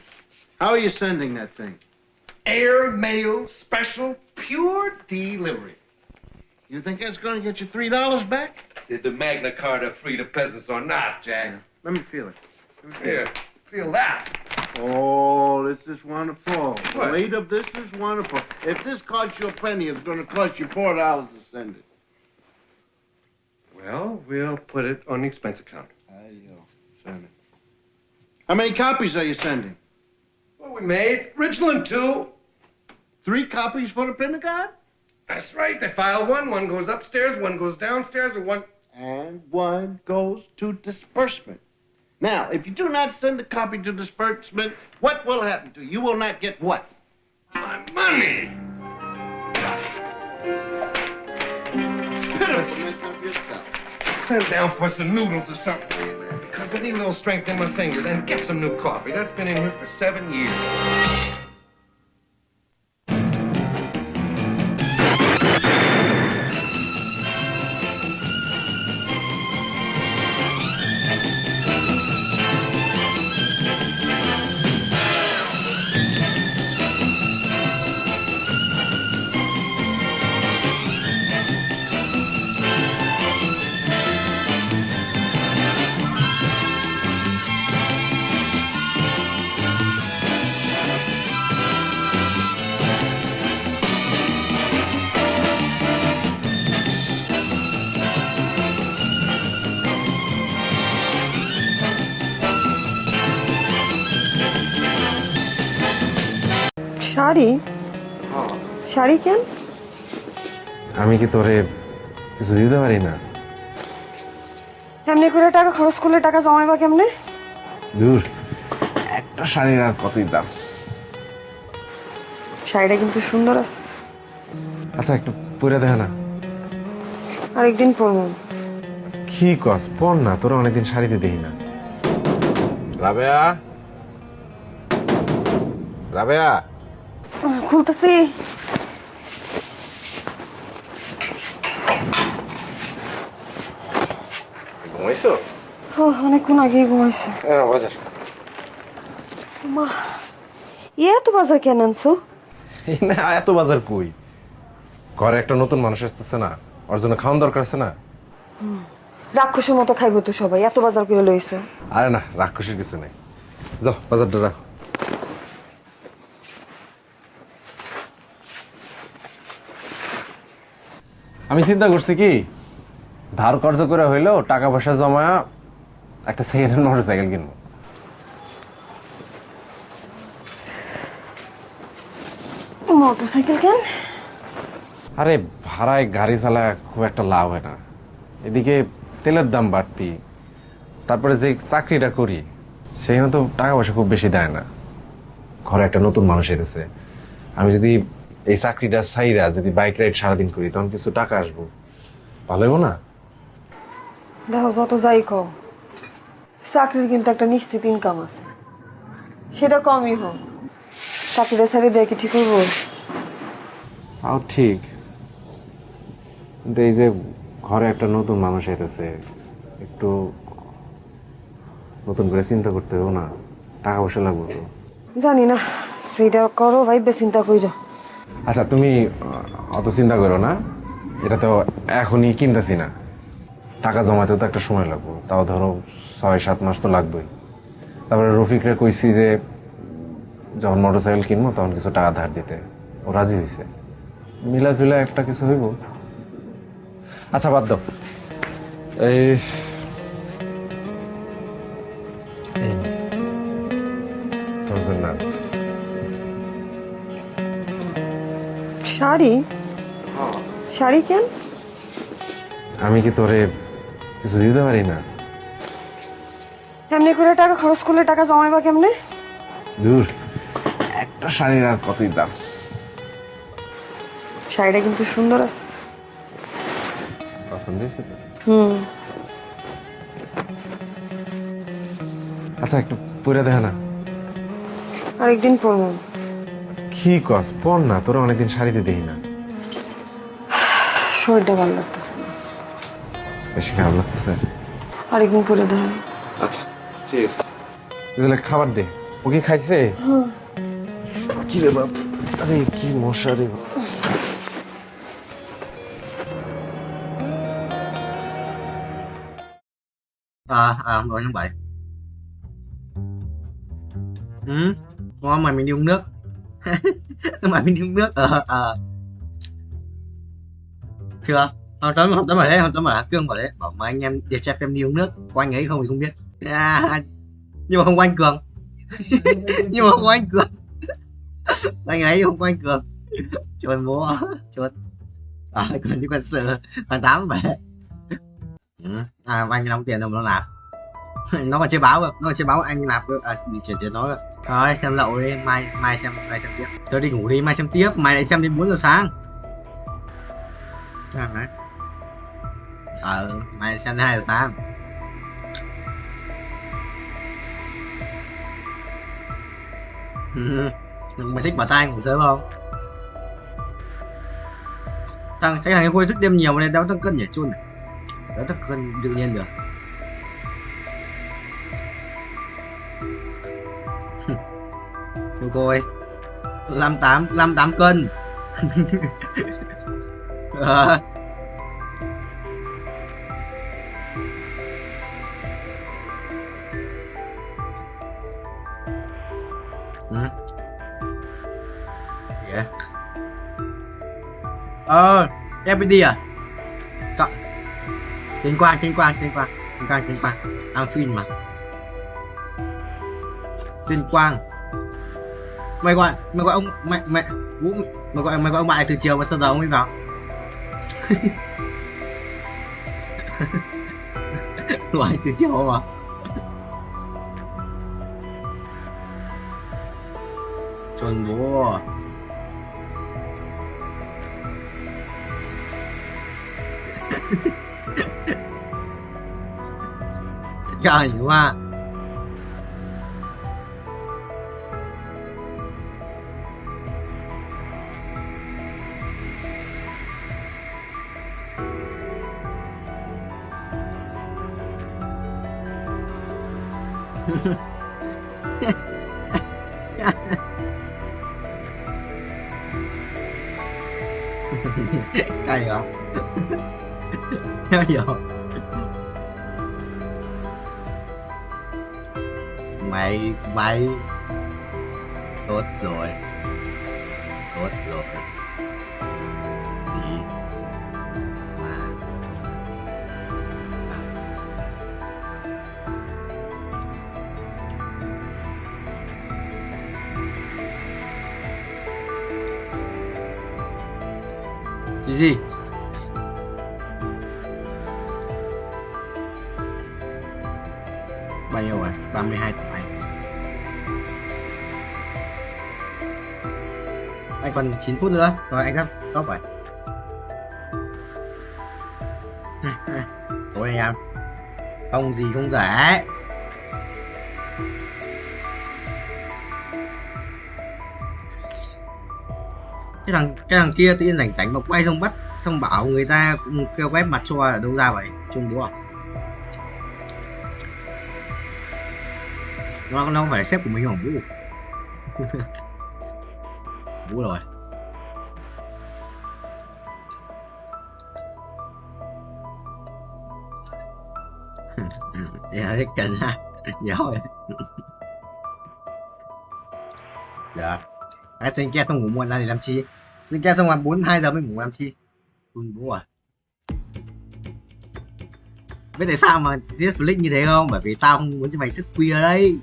Speaker 2: how are you sending that thing?
Speaker 1: Air mail special, pure delivery.
Speaker 2: You think that's going to get you $3 back?
Speaker 1: Did the Magna Carta free the peasants or not, Jack?
Speaker 2: Yeah. Let me feel it.
Speaker 1: Here, feel that.
Speaker 2: Oh, this is wonderful.
Speaker 1: What?
Speaker 2: The weight of this is wonderful. If this costs you a penny, it's going to cost you $4 to send it.
Speaker 1: Well, we'll put it on the expense account.
Speaker 2: There you go. Send it. How many copies are you sending?
Speaker 1: Well, we made original in 2.
Speaker 2: 3 copies for the Pentagon?
Speaker 1: That's right. They file one goes upstairs, one goes downstairs,
Speaker 2: and one goes to disbursement. Now, if you do not send a copy to disbursement, what will happen to you? You will not get what?
Speaker 1: My money! bitters. Send down for some noodles or something. Because I need a little strength in my fingers. And get some new coffee. That's been in here for 7 years.
Speaker 22: Sari sari কেন?
Speaker 8: আমি কি তোরে কিছু দিতে পারি না?
Speaker 22: এমনি করে টাকা খরচ করলে টাকা জমাইবা কেমনে?
Speaker 8: দূর, একটা শাড়ির আর কতই দাম।
Speaker 22: শাড়িটা কিন্তু সুন্দর আছে।
Speaker 8: আচ্ছা একটু পরে দেখা না।
Speaker 22: আরেকদিন পরবো।
Speaker 8: কি কস? পর না, তোরা অনেকদিন শাড়িতে দেখি না। রাবেয়া, রাবেয়া,
Speaker 22: খুলতেছি।
Speaker 8: ঘুমাইছো?
Speaker 22: অনেকক্ষণ আগেই ঘুমাইছে।
Speaker 8: বাজার
Speaker 22: মা, এত বাজার কেন আনছো?
Speaker 8: না, এত বাজার কই? ঘরে একটা নতুন মানুষ আসতেছে না, ওর জন্য খাওয়ান দরকার আছে না।
Speaker 22: রাক্ষসের মতো খাইবো তো সবাই, এত বাজার করে লইছো?
Speaker 8: আরে না, রাক্ষসের কিছু নেই। যাও বাজারটা রাখ। আমি চিন্তা করছি কি, ধার কর্জ করে হইলেও টাকা পয়সা জমায়া একটা সেকেন্ড হ্যান্ড মোটরসাইকেল কিনবো।
Speaker 22: মোটরসাইকেল কেন?
Speaker 8: আরে ভাড়ায় গাড়ি চালায় খুব একটা লাভ হয় না, এদিকে তেলের দাম বাড়তি, তারপরে যে চাকরিটা করি সেখানে তো টাকা পয়সা খুব বেশি দেয় না। ঘরে একটা নতুন মানুষ এসেছে, আমি যদি এই চাকরিটা ছাইরা যদি বাইক রাইড সারাদিন করি তখন কিছু টাকা আসবো, ভালো হইব না?
Speaker 22: দেখো, যত যাই কও, চাকরির কিন্তু একটা নিশ্চিত ইনকাম আছে, সেটা কমই হোক। চাকরিটা ছাড়িয়ে দেয় কি ঠিক হইব?
Speaker 8: তাও ঠিক, কিন্তু এই যে ঘরে একটা নতুন মানুষ এসেছে, একটু নতুন করে চিন্তা করতে হবে না, টাকা পয়সা লাগবে তো।
Speaker 22: জানি না, সেটা করো ভাইবে চিন্তা কইরো।
Speaker 8: আচ্ছা তুমি অত চিন্তা করো না, এটা তো এখনই কিনতেছি না, টাকা জমাতেও তো একটা সময় লাগবে, তাও ধরো 6-7 মাস তো লাগবেই। তারপরে রফিকরে কইছি যে যখন মোটরসাইকেল কিনবো তখন কিছু টাকা ধার দিতে, ও রাজি হয়েছে, মিলাজুলা একটা কিছু হইব। আচ্ছা বাদ দাও, এই
Speaker 22: শাড়ি শাড়ি কেন?
Speaker 8: আমি কি তোরে কিছু দিতে পারি না?
Speaker 22: এমনি করে টাকা খরচ করলে টাকা জমাইবা কেমনে?
Speaker 8: দূর, একটা শাড়ির আর কতই দাম।
Speaker 22: শাড়িটা কিন্তু সুন্দর আছে।
Speaker 8: পছন্দ হয়েছে তো? আচ্ছা একটু পরে দেখা না।
Speaker 22: আরেকদিন পরবো।
Speaker 8: কি কস? পর না, তোরা অনেকদিন শাড়িতে দেখি না।
Speaker 22: শরীরটা ভালো লাগতেছে না।
Speaker 8: বেশি খারাপ লাগতেছে?
Speaker 22: আরেকদিন পরে দেখা।
Speaker 8: আচ্ছা ঠিক আছে, তাহলে খাবার দে। ও কি খাইছে? কি রে বাপ, আরে কি মশা রে।
Speaker 10: Ngồi tháng 7. Ngon mà mình đi uống nước. Mà mình đi uống nước. Chưa? Hôm tới mà đấy, hôm tới mà Cương bảo đấy, bảo mà anh em để cho em đi uống nước, có anh ấy không thì không biết. Nhưng mà không có anh Cường. Nhưng mà không có anh Cường. Anh ấy không có anh Cường. Chuồn bố, chuồn. Còn đi quân sự, còn 8 về. Anh đóng tiền đâu mà nó làm. Nó còn chơi báo cơ, nó còn chơi báo anh làm cơ, chuyển tiền nó cơ. Rồi xem lậu đi, mai xem tiếp. Tôi đi ngủ đi, mai xem tiếp, mai lại xem đến 4 giờ sáng. Đấy. Mày xem 2 giờ sáng. Mày thích bảo tay ngủ sớm không? Chắc thằng cái Khôi thức đêm nhiều nên đéo tăng cân nhảy chun này. Đéo tăng cân tự nhiên được. Thôi coi 58 cân. Yeah. FPT à? Chọn. Tuyên Quang. Am phim mà. Tuyên Quang. Mày gọi ông mày Vũ, mày gọi ông bạn từ chiều mà sao giờ ông mới vào? Gọi từ chiều mà. Chuẩn bố. Trời quá. Cay hả? Theo hiểu. Mày tốt rồi. Đi mà gì bao nhiêu rồi? 32 tuổi. Anh còn 9 phút nữa rồi anh sắp stop rồi. Tối anh em không gì không dễ. Cái thằng kia tự nhiên rảnh mà quay xong bắt xong bảo người ta cũng kêu quét mặt cho ở đâu ra vậy? Chung bố à? Nó không phải là sếp của mình hả Vũ? Vũ rồi. Dạ thích cần ha. Dạ rồi. Dạ. Anh xin ke xong ngủ muộn là để làm chi? Xin ke xong là 2 giờ mới ngủ làm chi? Vũ à? Biết tại sao mà giết Flick như thế không? Bởi vì tao không muốn cho mày thức khuya đấy.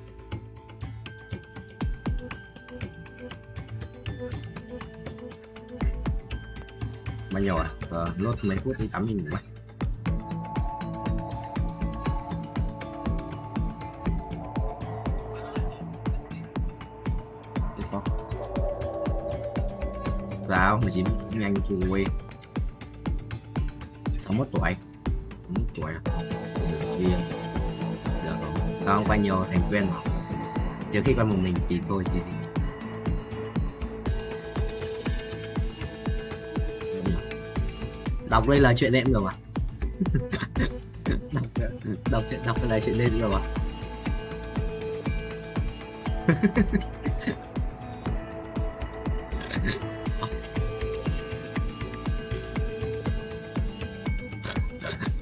Speaker 10: Bao nhiêu à? Lốt mấy phút đi tắm đi ngủ vậy. Sao? 19 nhanh rồi. 61 tuổi. 61 tuổi à? Đi được rồi. Tao không quay nhiều thành quen rồi. Trước khi quay một mình thì thôi gì. Đọc đây là chuyện em rồi mà. đọc đây là chuyện lên rồi mà.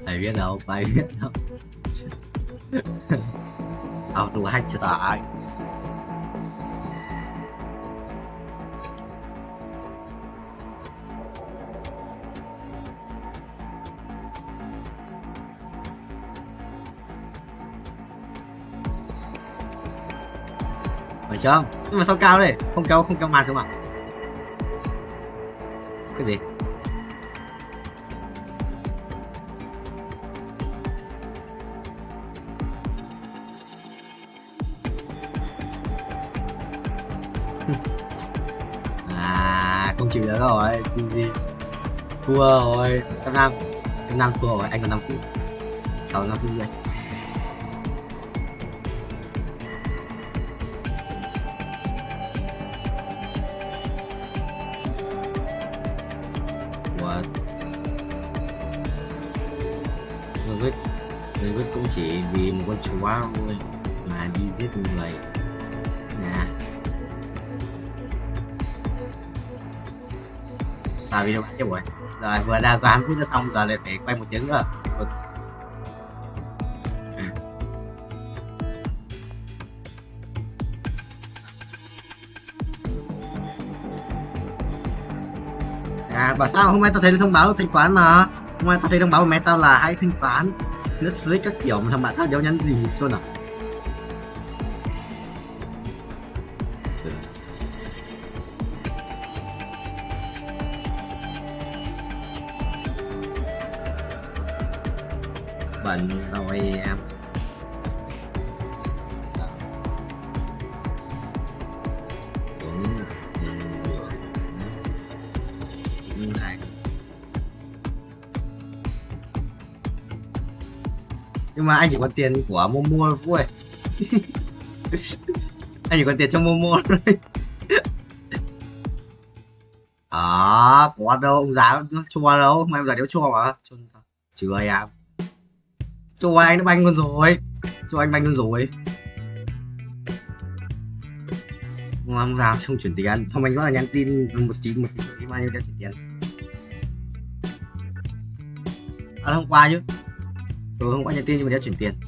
Speaker 10: Ai biết đâu, ai biết đâu. Đủ hack cho tải. Phải chưa? Nhưng mà sao cao đây? Không cao màn không ạ? Cái gì? Không chịu được rồi, xin gì thua rồi. Năm 5 thua rồi, anh còn 5 phút. Sau 5 phút rưỡi. What? Người vứt cũng chỉ vì một con chó thôi mà đi giết người nè. Sao video tiếp rồi. Rồi vừa đã có 20 phút đã xong, giờ lại phải quay 1 tiếng nữa. Bảo sao hôm nay tao thấy thông báo thanh toán mà. Hôm nay tao thấy thông báo của mẹ tao là hãy thanh toán Netflix các kiểu mà thằng bạn tao đéo nhắn gì xuân à. Bận rồi em. Nhưng mà anh chỉ có tiền của Momo thôi. Anh chỉ có tiền cho Momo thôi. Có đâu ông giá chua đâu mà em giá đéo chua mà. Chưa em. Chua anh nó banh luôn rồi. Chua anh banh luôn rồi. Ông giá không chuyển tiền. Không anh rất là nhắn tin một tí bao nhiêu để chuyển tiền. Hôm qua chứ. Hôm qua nhắn tin nhưng mà đéo chuyển tiền.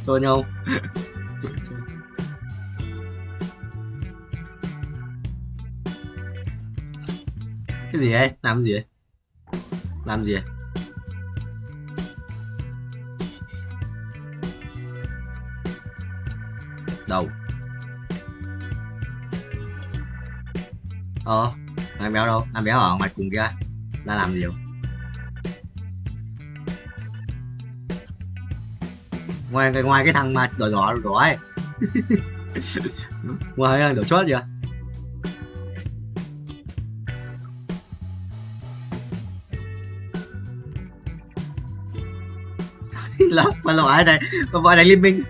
Speaker 10: Trốn nhau. Cái gì ấy? Làm gì ấy? Làm gì ấy? Đâu? Thằng béo đâu? Thằng béo ở ngoài cùng kia. Đã làm gì đâu? Ngoài cái thằng mà đỏ ấy. Ngoài thằng đỏ chót kìa. Mà lộ ai đây? Mà vợ đánh liên minh.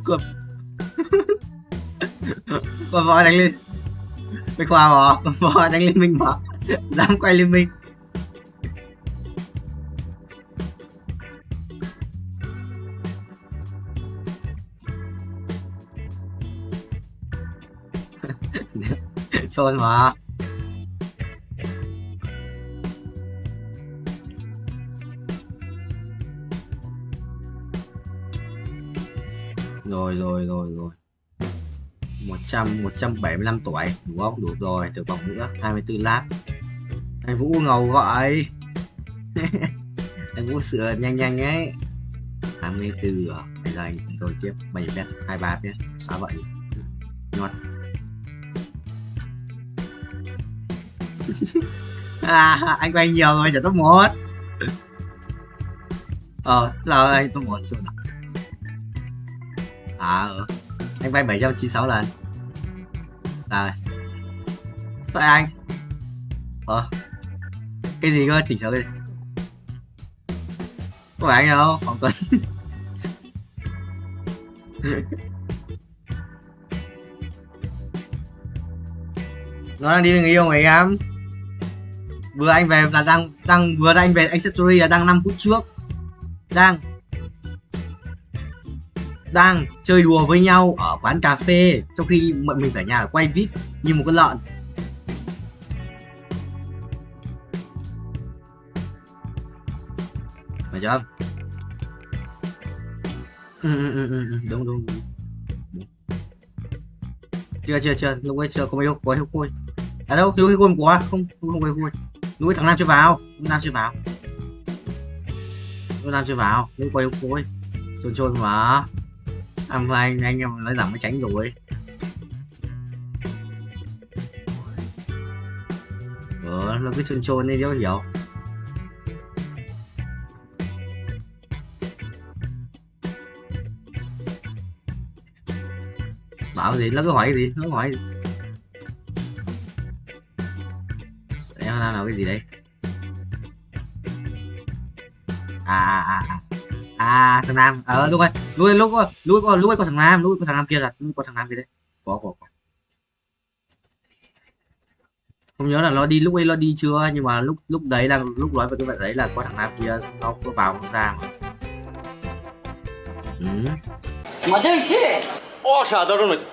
Speaker 10: Còn vợ đánh liên Bích Khoa mà. Còn vợ đánh liên minh mà. Dám quay liên minh. Trôn mà. Rồi 175 tuổi đúng không? Đủ rồi, thử vòng nữa 24 lap. Anh Vũ ngầu gọi. Anh Vũ sửa nhanh ấy. 24 rồi, bây giờ anh rồi tiếp 7 bet 23 bet. Sao vậy? Nhọt. Anh quay nhiều rồi, trở top 1. Là anh top 1 chưa nào? Anh vay 796 lần. Rồi. Sao anh? Cái gì cơ? Chỉnh sửa cái gì? Không phải anh đâu, Hoàng Tuấn. Nó đang đi với người yêu mày em. Vừa anh về là vừa anh về anh set story là đang 5 phút trước. Đang chơi đùa với nhau ở quán cà phê trong khi bọn mình ở nhà quay vít như một con lợn. Phải chưa? Đúng. Chưa lúc ấy chưa có mấy có heo khôi. Đâu heo khôi quá không heo khôi. Lúc ấy thằng Nam chưa vào. Lúc có heo khôi trôn mà. Anh em nói rằng mới tránh rồi. Nó cứ trôn nên hiểu. bảo gì, nó cứ hỏi gì, nó cứ hỏi gì. Em nào cái gì đây? Thằng Nam, lúc ơi, lúc có thằng Nam, lúc có thằng Nam kia là, lúc có thằng Nam kia đấy. Có. Không nhớ là nó đi lúc ấy nó đi chưa, nhưng mà lúc đấy là lúc nói về cái vậy đấy là có thằng Nam kia nó có vào nó ra mà.
Speaker 12: মজা হয়েছে
Speaker 14: অসাধারণ হয়েছে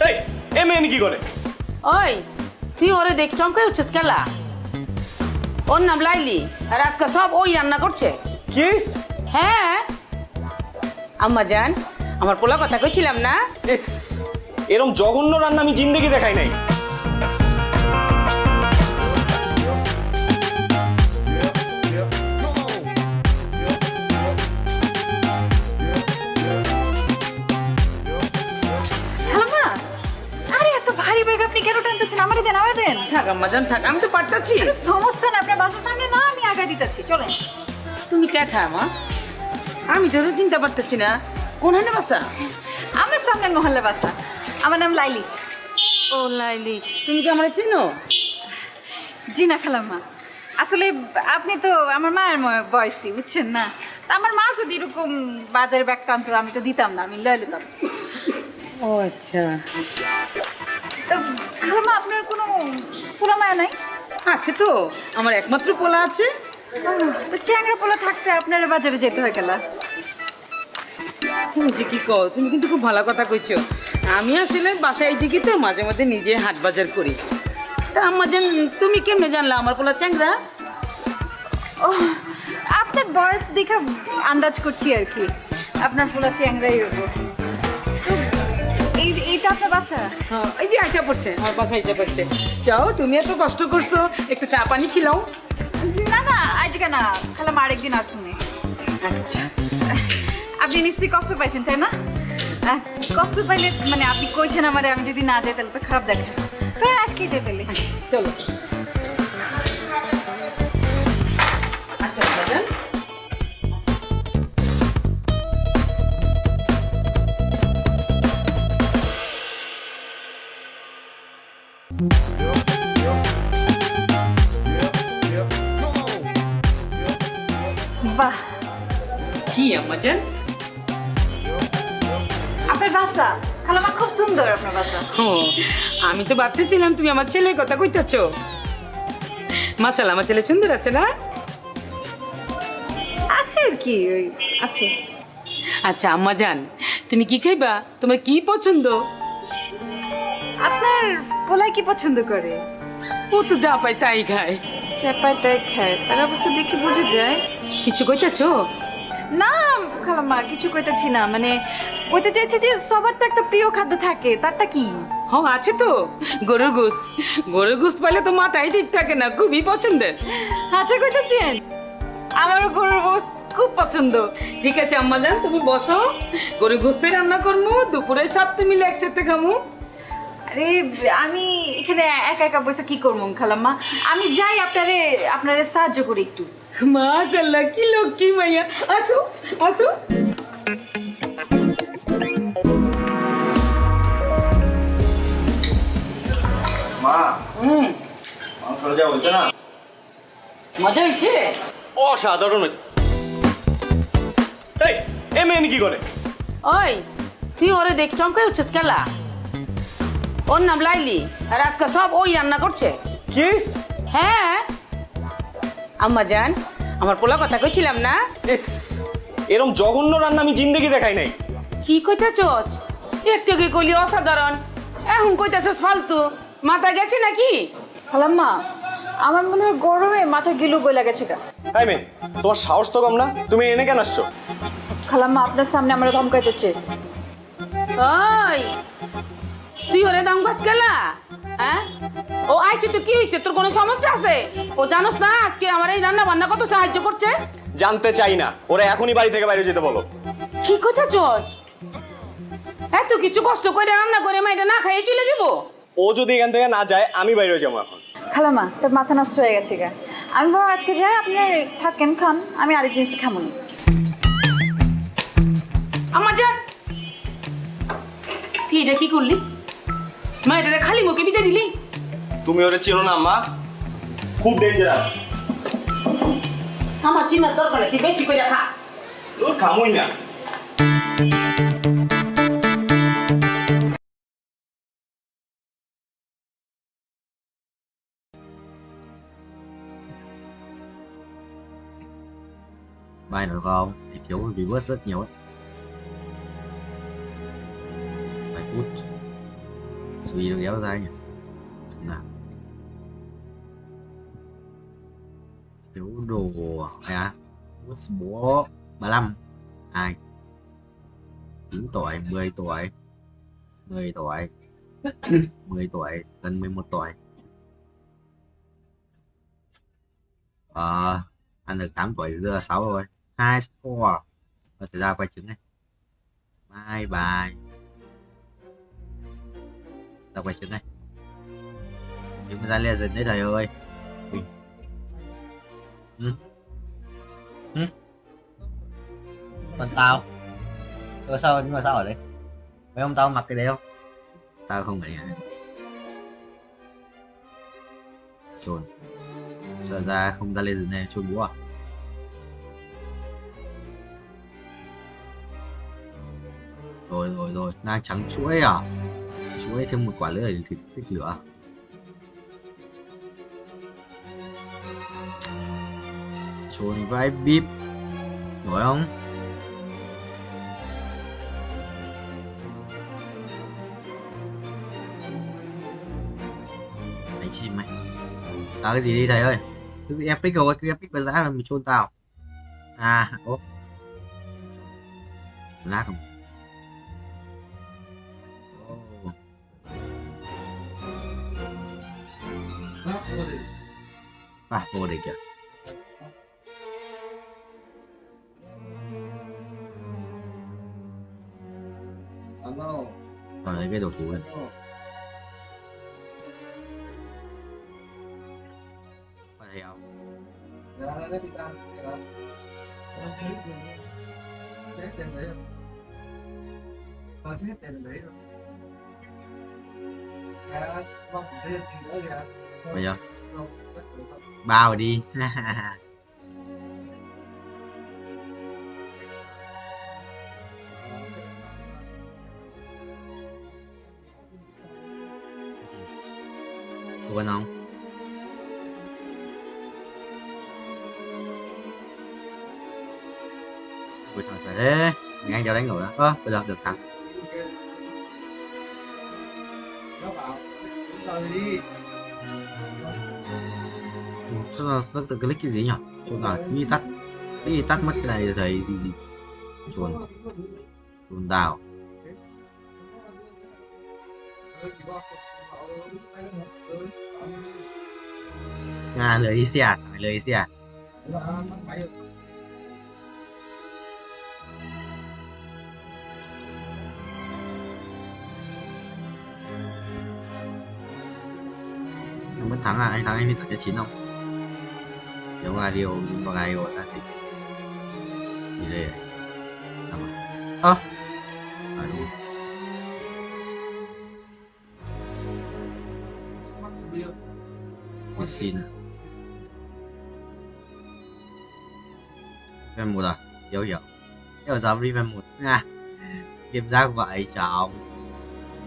Speaker 14: এই এ মেয়ে কি করে
Speaker 12: ওই তুই ওরে দেখ চমকে উঠছিস কেলা ওর নাম লাইলি আর আজকে সব ওই রান্না করছে
Speaker 14: কি
Speaker 12: হ্যাঁ আম্মা জান আমার পোলা কথা কইছিলাম না
Speaker 14: এরকম জঘন্য রান্না আমি জিন্দেগি দেখাই নাই
Speaker 22: আপনি কেন টানতেছেন? আমারে দেন, আমারে দেন।
Speaker 12: থাক আম্মা জান থাক, আমি তো পারতাছি।
Speaker 22: সমস্যা না, আপনার বাসার সামনে না, আমি আগা দিতেছি, চলেন।
Speaker 12: তুমি কেঠা মা? আমি তো চিন্তা পারতেছি না কোনখানে বাসা?
Speaker 22: আমার সামনে মহল্লা বাসা। আমার নাম লাইলি।
Speaker 12: ও লাইলি, তুমি কি আমারে চেনো?
Speaker 22: জি না খালাম্মা, আসলে আপনি তো আমার মায়ের বয়সী, বুঝছেন না? তা আমার মা যদি এরকম বাজারে ব্যাগ টানতো আমি তো দিতাম না, আমি লয়ে নিতাম।
Speaker 12: ও আচ্ছা।
Speaker 22: খালাম্মা আপনার কোনো পোলা মায়া নাই?
Speaker 12: আছে তো, আমার একমাত্র পোলা আছে।
Speaker 22: তো চ্যাংড়া পোলা থাকতে আপনার বাজারে যেতে হয় গেলা?
Speaker 12: তুমি যে কি কও, তুমি কিন্তু খুব ভালো কথা কইছো। আমি আসলে বাসায় দিকে তো মাঝে মাঝে নিজে হাট বাজার করি। তা আম্মা জান তুমি কেমনে জানলা আমার পোলা চ্যাংড়া?
Speaker 22: ও আপনার বয়স দেখে আন্দাজ করছি আর কি, আপনার পোলা চ্যাংড়াই হবো। এইটা আপনার বাচ্চা?
Speaker 12: হ্যাঁ, এই যে আইসা পড়ছে, আমার বাসা আইসা পড়ছে। চাও তুমি এত কষ্ট করছো, একটু চা পানি খিলাও।
Speaker 22: না আজকে না, খালাম্মা আরেকদিন আসুন।
Speaker 12: আচ্ছা,
Speaker 22: আপনি নিশ্চয়ই কষ্ট পাইছেন তাই না? কষ্ট পাইলে মানে আপনি কইছেন আমারে, আমি যদি না যাই তাহলে তো খারাপ দেখে। তো আজকেই যাই তাহলে,
Speaker 12: চলো। আচ্ছা বাজান,
Speaker 22: বাহ
Speaker 12: কি আম্মা জান
Speaker 22: আপনার বাসা? খালাম্মা খুব সুন্দর আপনার বাসা।
Speaker 12: ও আমি তো ভাবতেছিলাম তুমি আমার ছেলের কথা কইতাছো। মাশাআল্লাহ, আমার ছেলে সুন্দর আছে না?
Speaker 22: আছে আর কি, ওই আছে।
Speaker 12: আচ্ছা আম্মা জান, তুমি কি খাইবা? তোমার কি পছন্দ?
Speaker 22: আপনার পোলাই কি পছন্দ করে?
Speaker 12: ও তো যা পায় তাই খায়।
Speaker 22: যা পায় তাই খায়, তার অবশ্য দেখে বুঝে যায়।
Speaker 12: কিছু কইতাছো?
Speaker 22: না খালাম্মা, কিছু কইতেছি না, মানে কইতে চাইছি যে সবার তো একটা প্রিয় খাদ্য থাকে, তারটা কি?
Speaker 12: হ্যাঁ আছে তো, গরুর গোশত। গরুর গোশত পাইলে তো মাথায় ঠিক থাকে না, খুবই পছন্দের।
Speaker 22: আচ্ছা কইতেছেন, আমারও গরুর গোশত খুব পছন্দ।
Speaker 12: ঠিক আছে আম্মা জান, তুমি বসো, গরুর গোশতই রান্না করবো, দুপুরে সাথে মিলে একসাথে খামু।
Speaker 22: আরে আমি এখানে একা একা বসে কি করবো খালাম্মা? আমি যাই আপনারে সাহায্য করি একটু।
Speaker 12: মাশাআল্লাহ, কি লক্ষ্মী মাইয়া। আসো আসো।
Speaker 14: মা মাংস যা হয়েছে না,
Speaker 12: মজা হয়েছে?
Speaker 14: অসাধারণ হয়েছে। এই এ মেয়ে কি করে?
Speaker 12: ওই তুই ওরে দেখ চমকে উঠছিস কেলা? ওর নাম লাইলি আর আজকে সব ওই রান্না করছে।
Speaker 14: কি?
Speaker 12: হ্যাঁ আম্মা জান, আমার পোলা কথা কইছিলাম না?
Speaker 14: এরকম জঘন্য রান্না আমি জিন্দেগি দেখাই নাই।
Speaker 12: কি কইতাছস? একটু কি কইলি অসাধারণ, এখন কইতাছস ফালতু। মাথা গেছে নাকি?
Speaker 22: খালাম্মা আমার মনে হয় গরমে মাথা গিলু গলা গেছে গা।
Speaker 14: এই মেয়ে, তোমার সাহস তো কম না, তুমি এনে কেন আসছো?
Speaker 22: খালাম্মা আপনার সামনে আমরা ধমকাইতেছে।
Speaker 12: ওই তুই ওরে দাম গাছ গেলা? হ্যাঁ ও আইছে তো কি হয়েছে? তোর কোনো সমস্যা আছে? ও জানোস না আজকে আমার এই রান্না বান্না কত সাহায্য করছে?
Speaker 14: জানতে চাই না, ওরা এখনই বাড়ি থেকে বাইরে যেতে বলো।
Speaker 12: কি কথা চস? এত কিছু কষ্ট করে রান্না করে মাইটা না খাইয়ে চলে যাবো?
Speaker 14: ও যদি এখান থেকে না যায় আমি বাইরে যাবো এখন।
Speaker 22: খালাম্মা তোর মাথা নষ্ট হয়ে গেছে গা, আমি বরং আজকে যাই, আপনি থাকেন খান, আমি আরেকদিন খামো না।
Speaker 12: আমার জান এটা কি করলি মা এটা খালি মুখে বিতে দিলি
Speaker 14: তুমি ওরে চিনো না মা খুব ডেঞ্জারাস
Speaker 12: আমার চিন্তার দরকার নেই তুই বেশি করে খা
Speaker 14: ওর খামুই না
Speaker 10: Bài nổi không thì thiếu reverse rất nhiều ấy. Vài phút suy được kéo ra nhỉ nào thiếu đồ ai à bố 35 2 9 tuổi 10 tuổi 10 tuổi 10 tuổi gần 11 tuổi ăn được 8 tuổi giờ 6 rồi 2 score và sẽ ra quay trứng này bye bye ra quay trứng này trứng ra legend đấy thầy ơi còn tao sao nhưng mà sao ở đây mấy ông tao mặc cái đấy không tao không phải rồi sợ ra không ra legend này chôn búa à rồi nang trắng chuỗi à chuỗi thêm một quả nữa thì thích lửa chôn vai bíp nổi không đánh chim mày tao cái gì đi thầy ơi cứ epic rồi cứ epic với giá là mình chôn tao à ô lát không vô địch kìa còn lấy cái đồ thủ này phải thấy không chết tiền đấy rồi chết tiền đấy rồi bây giờ bao đi quên không quên rồi phải đấy ngang cho đánh nổi á được thắng nó tự click cái gì nhỉ chuồn nào đi tắt mất cái này rồi thầy gì chuồn đào lời đi xe mất thắng à anh thắng em đi tận 9 không nếu mà điều vào ngày rồi ta thì đây đúng mình xin fan 1 à hiểu dám đi fan 1 nha game giác vậy chồng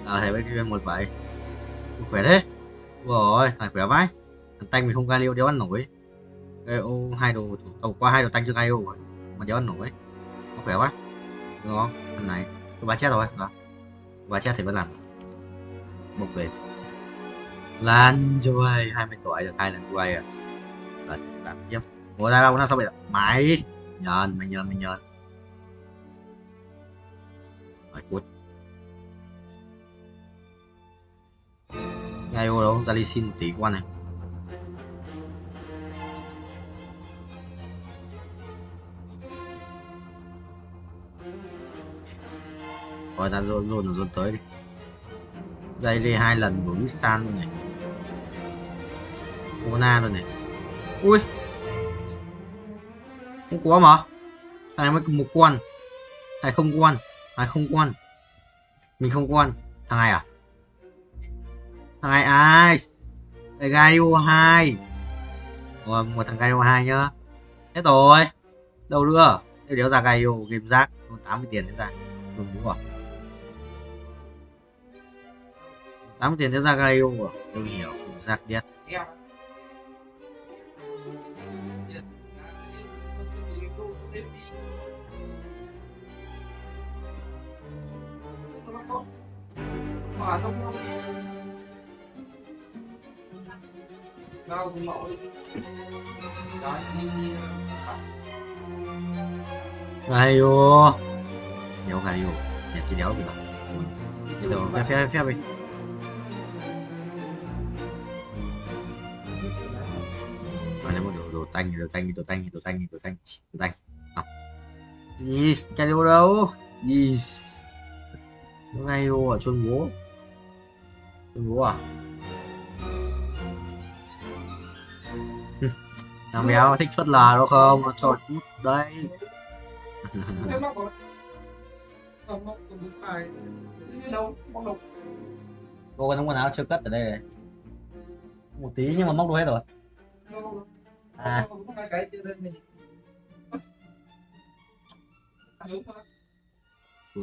Speaker 10: thầy với fan 1 vậy khỏe thế rồi thằng khỏe vãi thằng tanh mình không ca liêu đéo ăn nổi cái ô hai đồ tàu qua 2 đồ tanh chưa ca liêu mà đéo ăn nổi nó khỏe quá đúng không thằng này tôi bán chết rồi đó bán chết thì vẫn làm bộc lên lan chơi 20 tuổi được 2 lần quay à là làm tiếp ngồi ra đâu nó sao vậy mày nhờn mày cút ngay vô đâu ra đi xin tỷ quan này rồi ta dồn tới đi dây đi 2 lần của Nissan luôn này Kona luôn này ui không có mà thằng mới một quan thằng không quan mình không quan Thằng này à? Thằng này ai? Gaio 2. Rồi một thằng Gaio 2 nhá. Hết rồi. Đâu nữa? Nếu đéo ra Gaio game rác 80 tiền đến ra. Dùng đúng rồi. 80 tiền đến ra Gaio rồi. Đâu nhiều rác biết. Gaio. Đéo Gaio. Nhặt cái đéo kìa. Cái đồ phép đi. Mà nếu mà đồ tanh. Yes, Gaio đâu? Yes. Gaio ở chôn bố. Chôn bố à? Thằng béo thích phớt lờ đâu không? Nó cho chút đấy. Cô có đống quần áo chưa cất ở đây này. Một tí nhưng mà móc đâu hết rồi. À.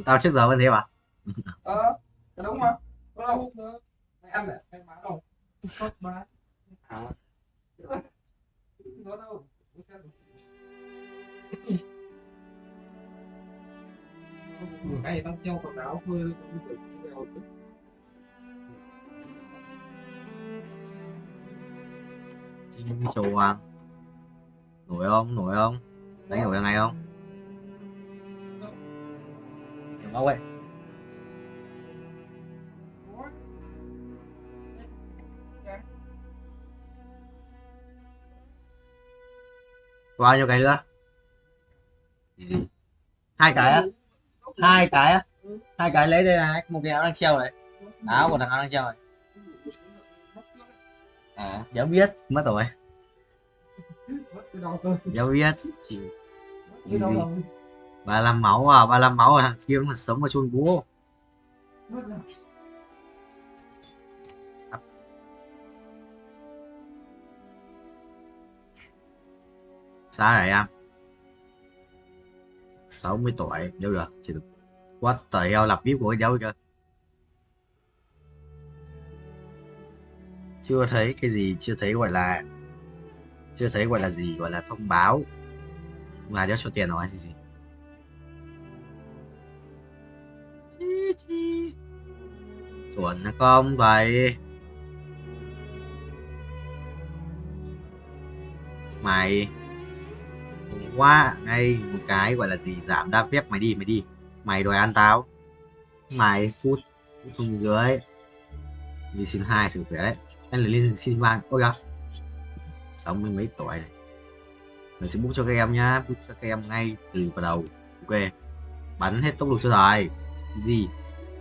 Speaker 10: Tao trước giờ vẫn thế mà.
Speaker 15: Đúng không? Đúng. Mày ăn để mày bán đâu? Không bán. Nó đâu? Cái tao treo quần áo thôi.
Speaker 10: Chinh chầu hoàng. Nổi không? Đánh nổi là ngày không? Đừng móc vậy. Bao nhiêu cái nữa? Gì? Hai cái á? Hai cái lấy đây này, một cái áo đang treo này. Áo của thằng áo đang treo này. À, dấu biết, mất rồi. Dấu biết. Gì? 35 máu à, 35 máu à, thằng kia nó sống ở chôn búa. Sao hả em? 60 tuổi, đâu được, chỉ được. What the hell, lập VIP của cái đéo kìa. Chưa thấy cái gì, chưa thấy gọi là gì, gọi là thông báo. Mà đéo cho tiền rồi hay gì. Chuẩn không vậy? Mày quá ngay một cái gọi là gì giảm đa phép, mày đi mày đòi ăn tao, mày phút không dưới đi xin 2 sự khỏe đấy, anh là lên xin vang. Ôi kìa 60 mấy tuổi này, mình sẽ book cho các em nhá, book cho các em ngay từ vào đầu. Ok, bắn hết tốc độ cho rồi gì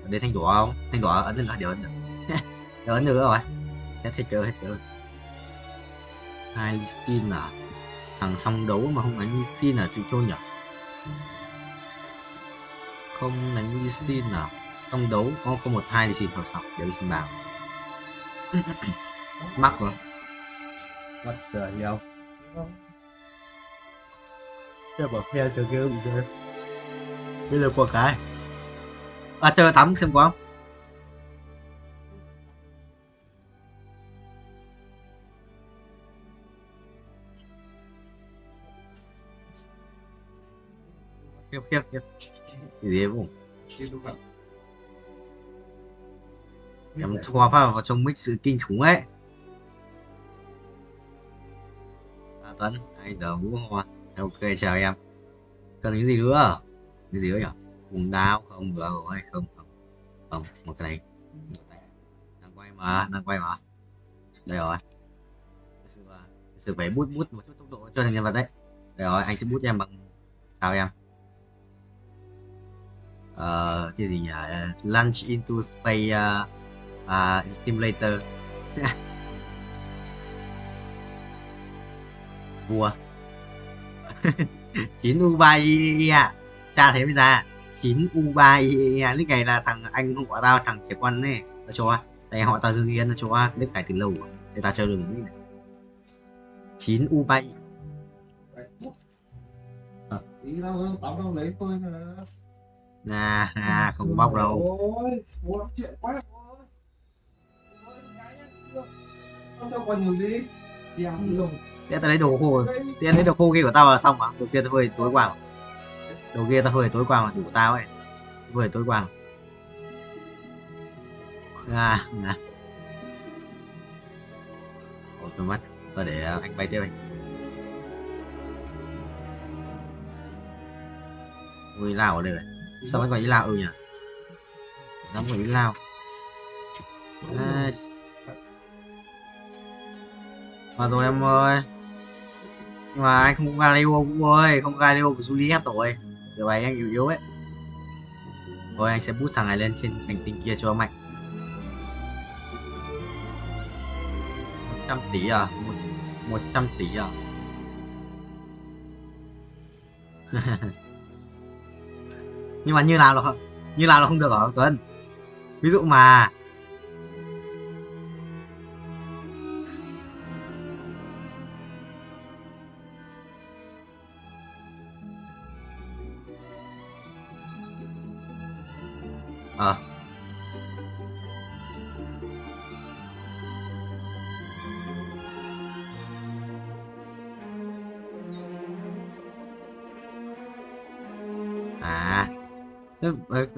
Speaker 10: ở đây, thanh đỏ không? Thanh đỏ ấn lên, điều ấn được. Điều ấn được rồi, hết cơ. Hai xin à? Thằng xong đấu mà không đánh xin là chị chôn nhỉ? Không đánh đi xin nào? Xong đấu có 1-2 đi xin thôi xong, để đi xin vào. Mắc rồi. Mất giờ gì đâu. Chơi bỏ phe chờ kia bị rơi. Bây giờ qua cái. À chơi tắm xem có không? Khiếp cái gì vậy? Em thoa vào trong mix sự kinh khủng ấy. Tuấn, anh đầu ngũ hoa. Ok chào em. Cần cái gì nữa? Cái gì nữa nhỉ? Vùng đao không được rồi, không một cái này. Đang quay mà. Đây rồi. Sự phải bút một chút tốc độ cho thằng nhân vật đấy. Đây rồi, anh sẽ bút cho em bằng sao em? Cái gì nhỉ? Launch into space simulator. Vua 9 U3 ạ. Cha thế mới ra 9U3IEE. Nick này là thằng anh của tao, thằng trẻ con này, nó cho tại họ tao Dương Yên nó cho nick này từ lâu rồi để tao chơi được nick này. 9U3.
Speaker 1: Đi đâu hơn, tao đâu lấy phơi mà.
Speaker 10: Không bóc đâu.
Speaker 1: Ôi, bố lắm chuyện quá rồi. Không cho còn nhiều gì. Đi ăn luôn.
Speaker 10: Để tao lấy đồ khô. Tiền lấy đồ khô kia của tao là xong mà. Đồ kia tao phơi tối qua. Đồ kia tao phơi tối qua mà đủ tao ấy. Phơi tối qua. Ôi tôi mất. Tao để anh bay tiếp anh. Ui Lào ở đây rồi. Sao vẫn còn ý Lào nhỉ? Nó còn ý Lào. Mà rồi em ơi. Nhưng mà anh không có Galileo Vũ ơi, không có Galileo của Juliet rồi. Giờ bài anh yếu ấy. Thôi anh sẽ bút thằng này lên trên hành tinh kia cho mạnh. 100 tỷ à? 100 tỷ à? Nhưng mà như nào là không được hả Tuấn? Ví dụ mà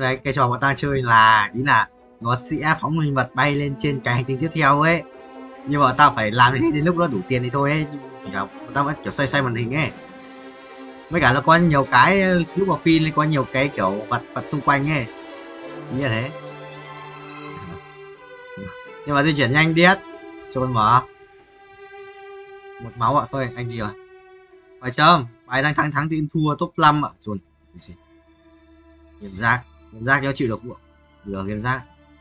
Speaker 10: cái trò bọn ta chơi là ý là nó sẽ phóng linh vật bay lên trên cái hành tinh tiếp theo ấy, nhưng mà tao phải làm đến lúc đó đủ tiền thì thôi ấy. Bọn tao vẫn kiểu xoay màn hình ấy, với cả nó có nhiều cái lúc vào phim có nhiều cái kiểu vật xung quanh ấy, như thế. Nhưng mà di chuyển nhanh điếc cho con mở một máu ạ. Thôi anh gì rồi phải châm bài đang thắng thì thua top 5 ạ. Chuẩn game rác cho chịu được game rác.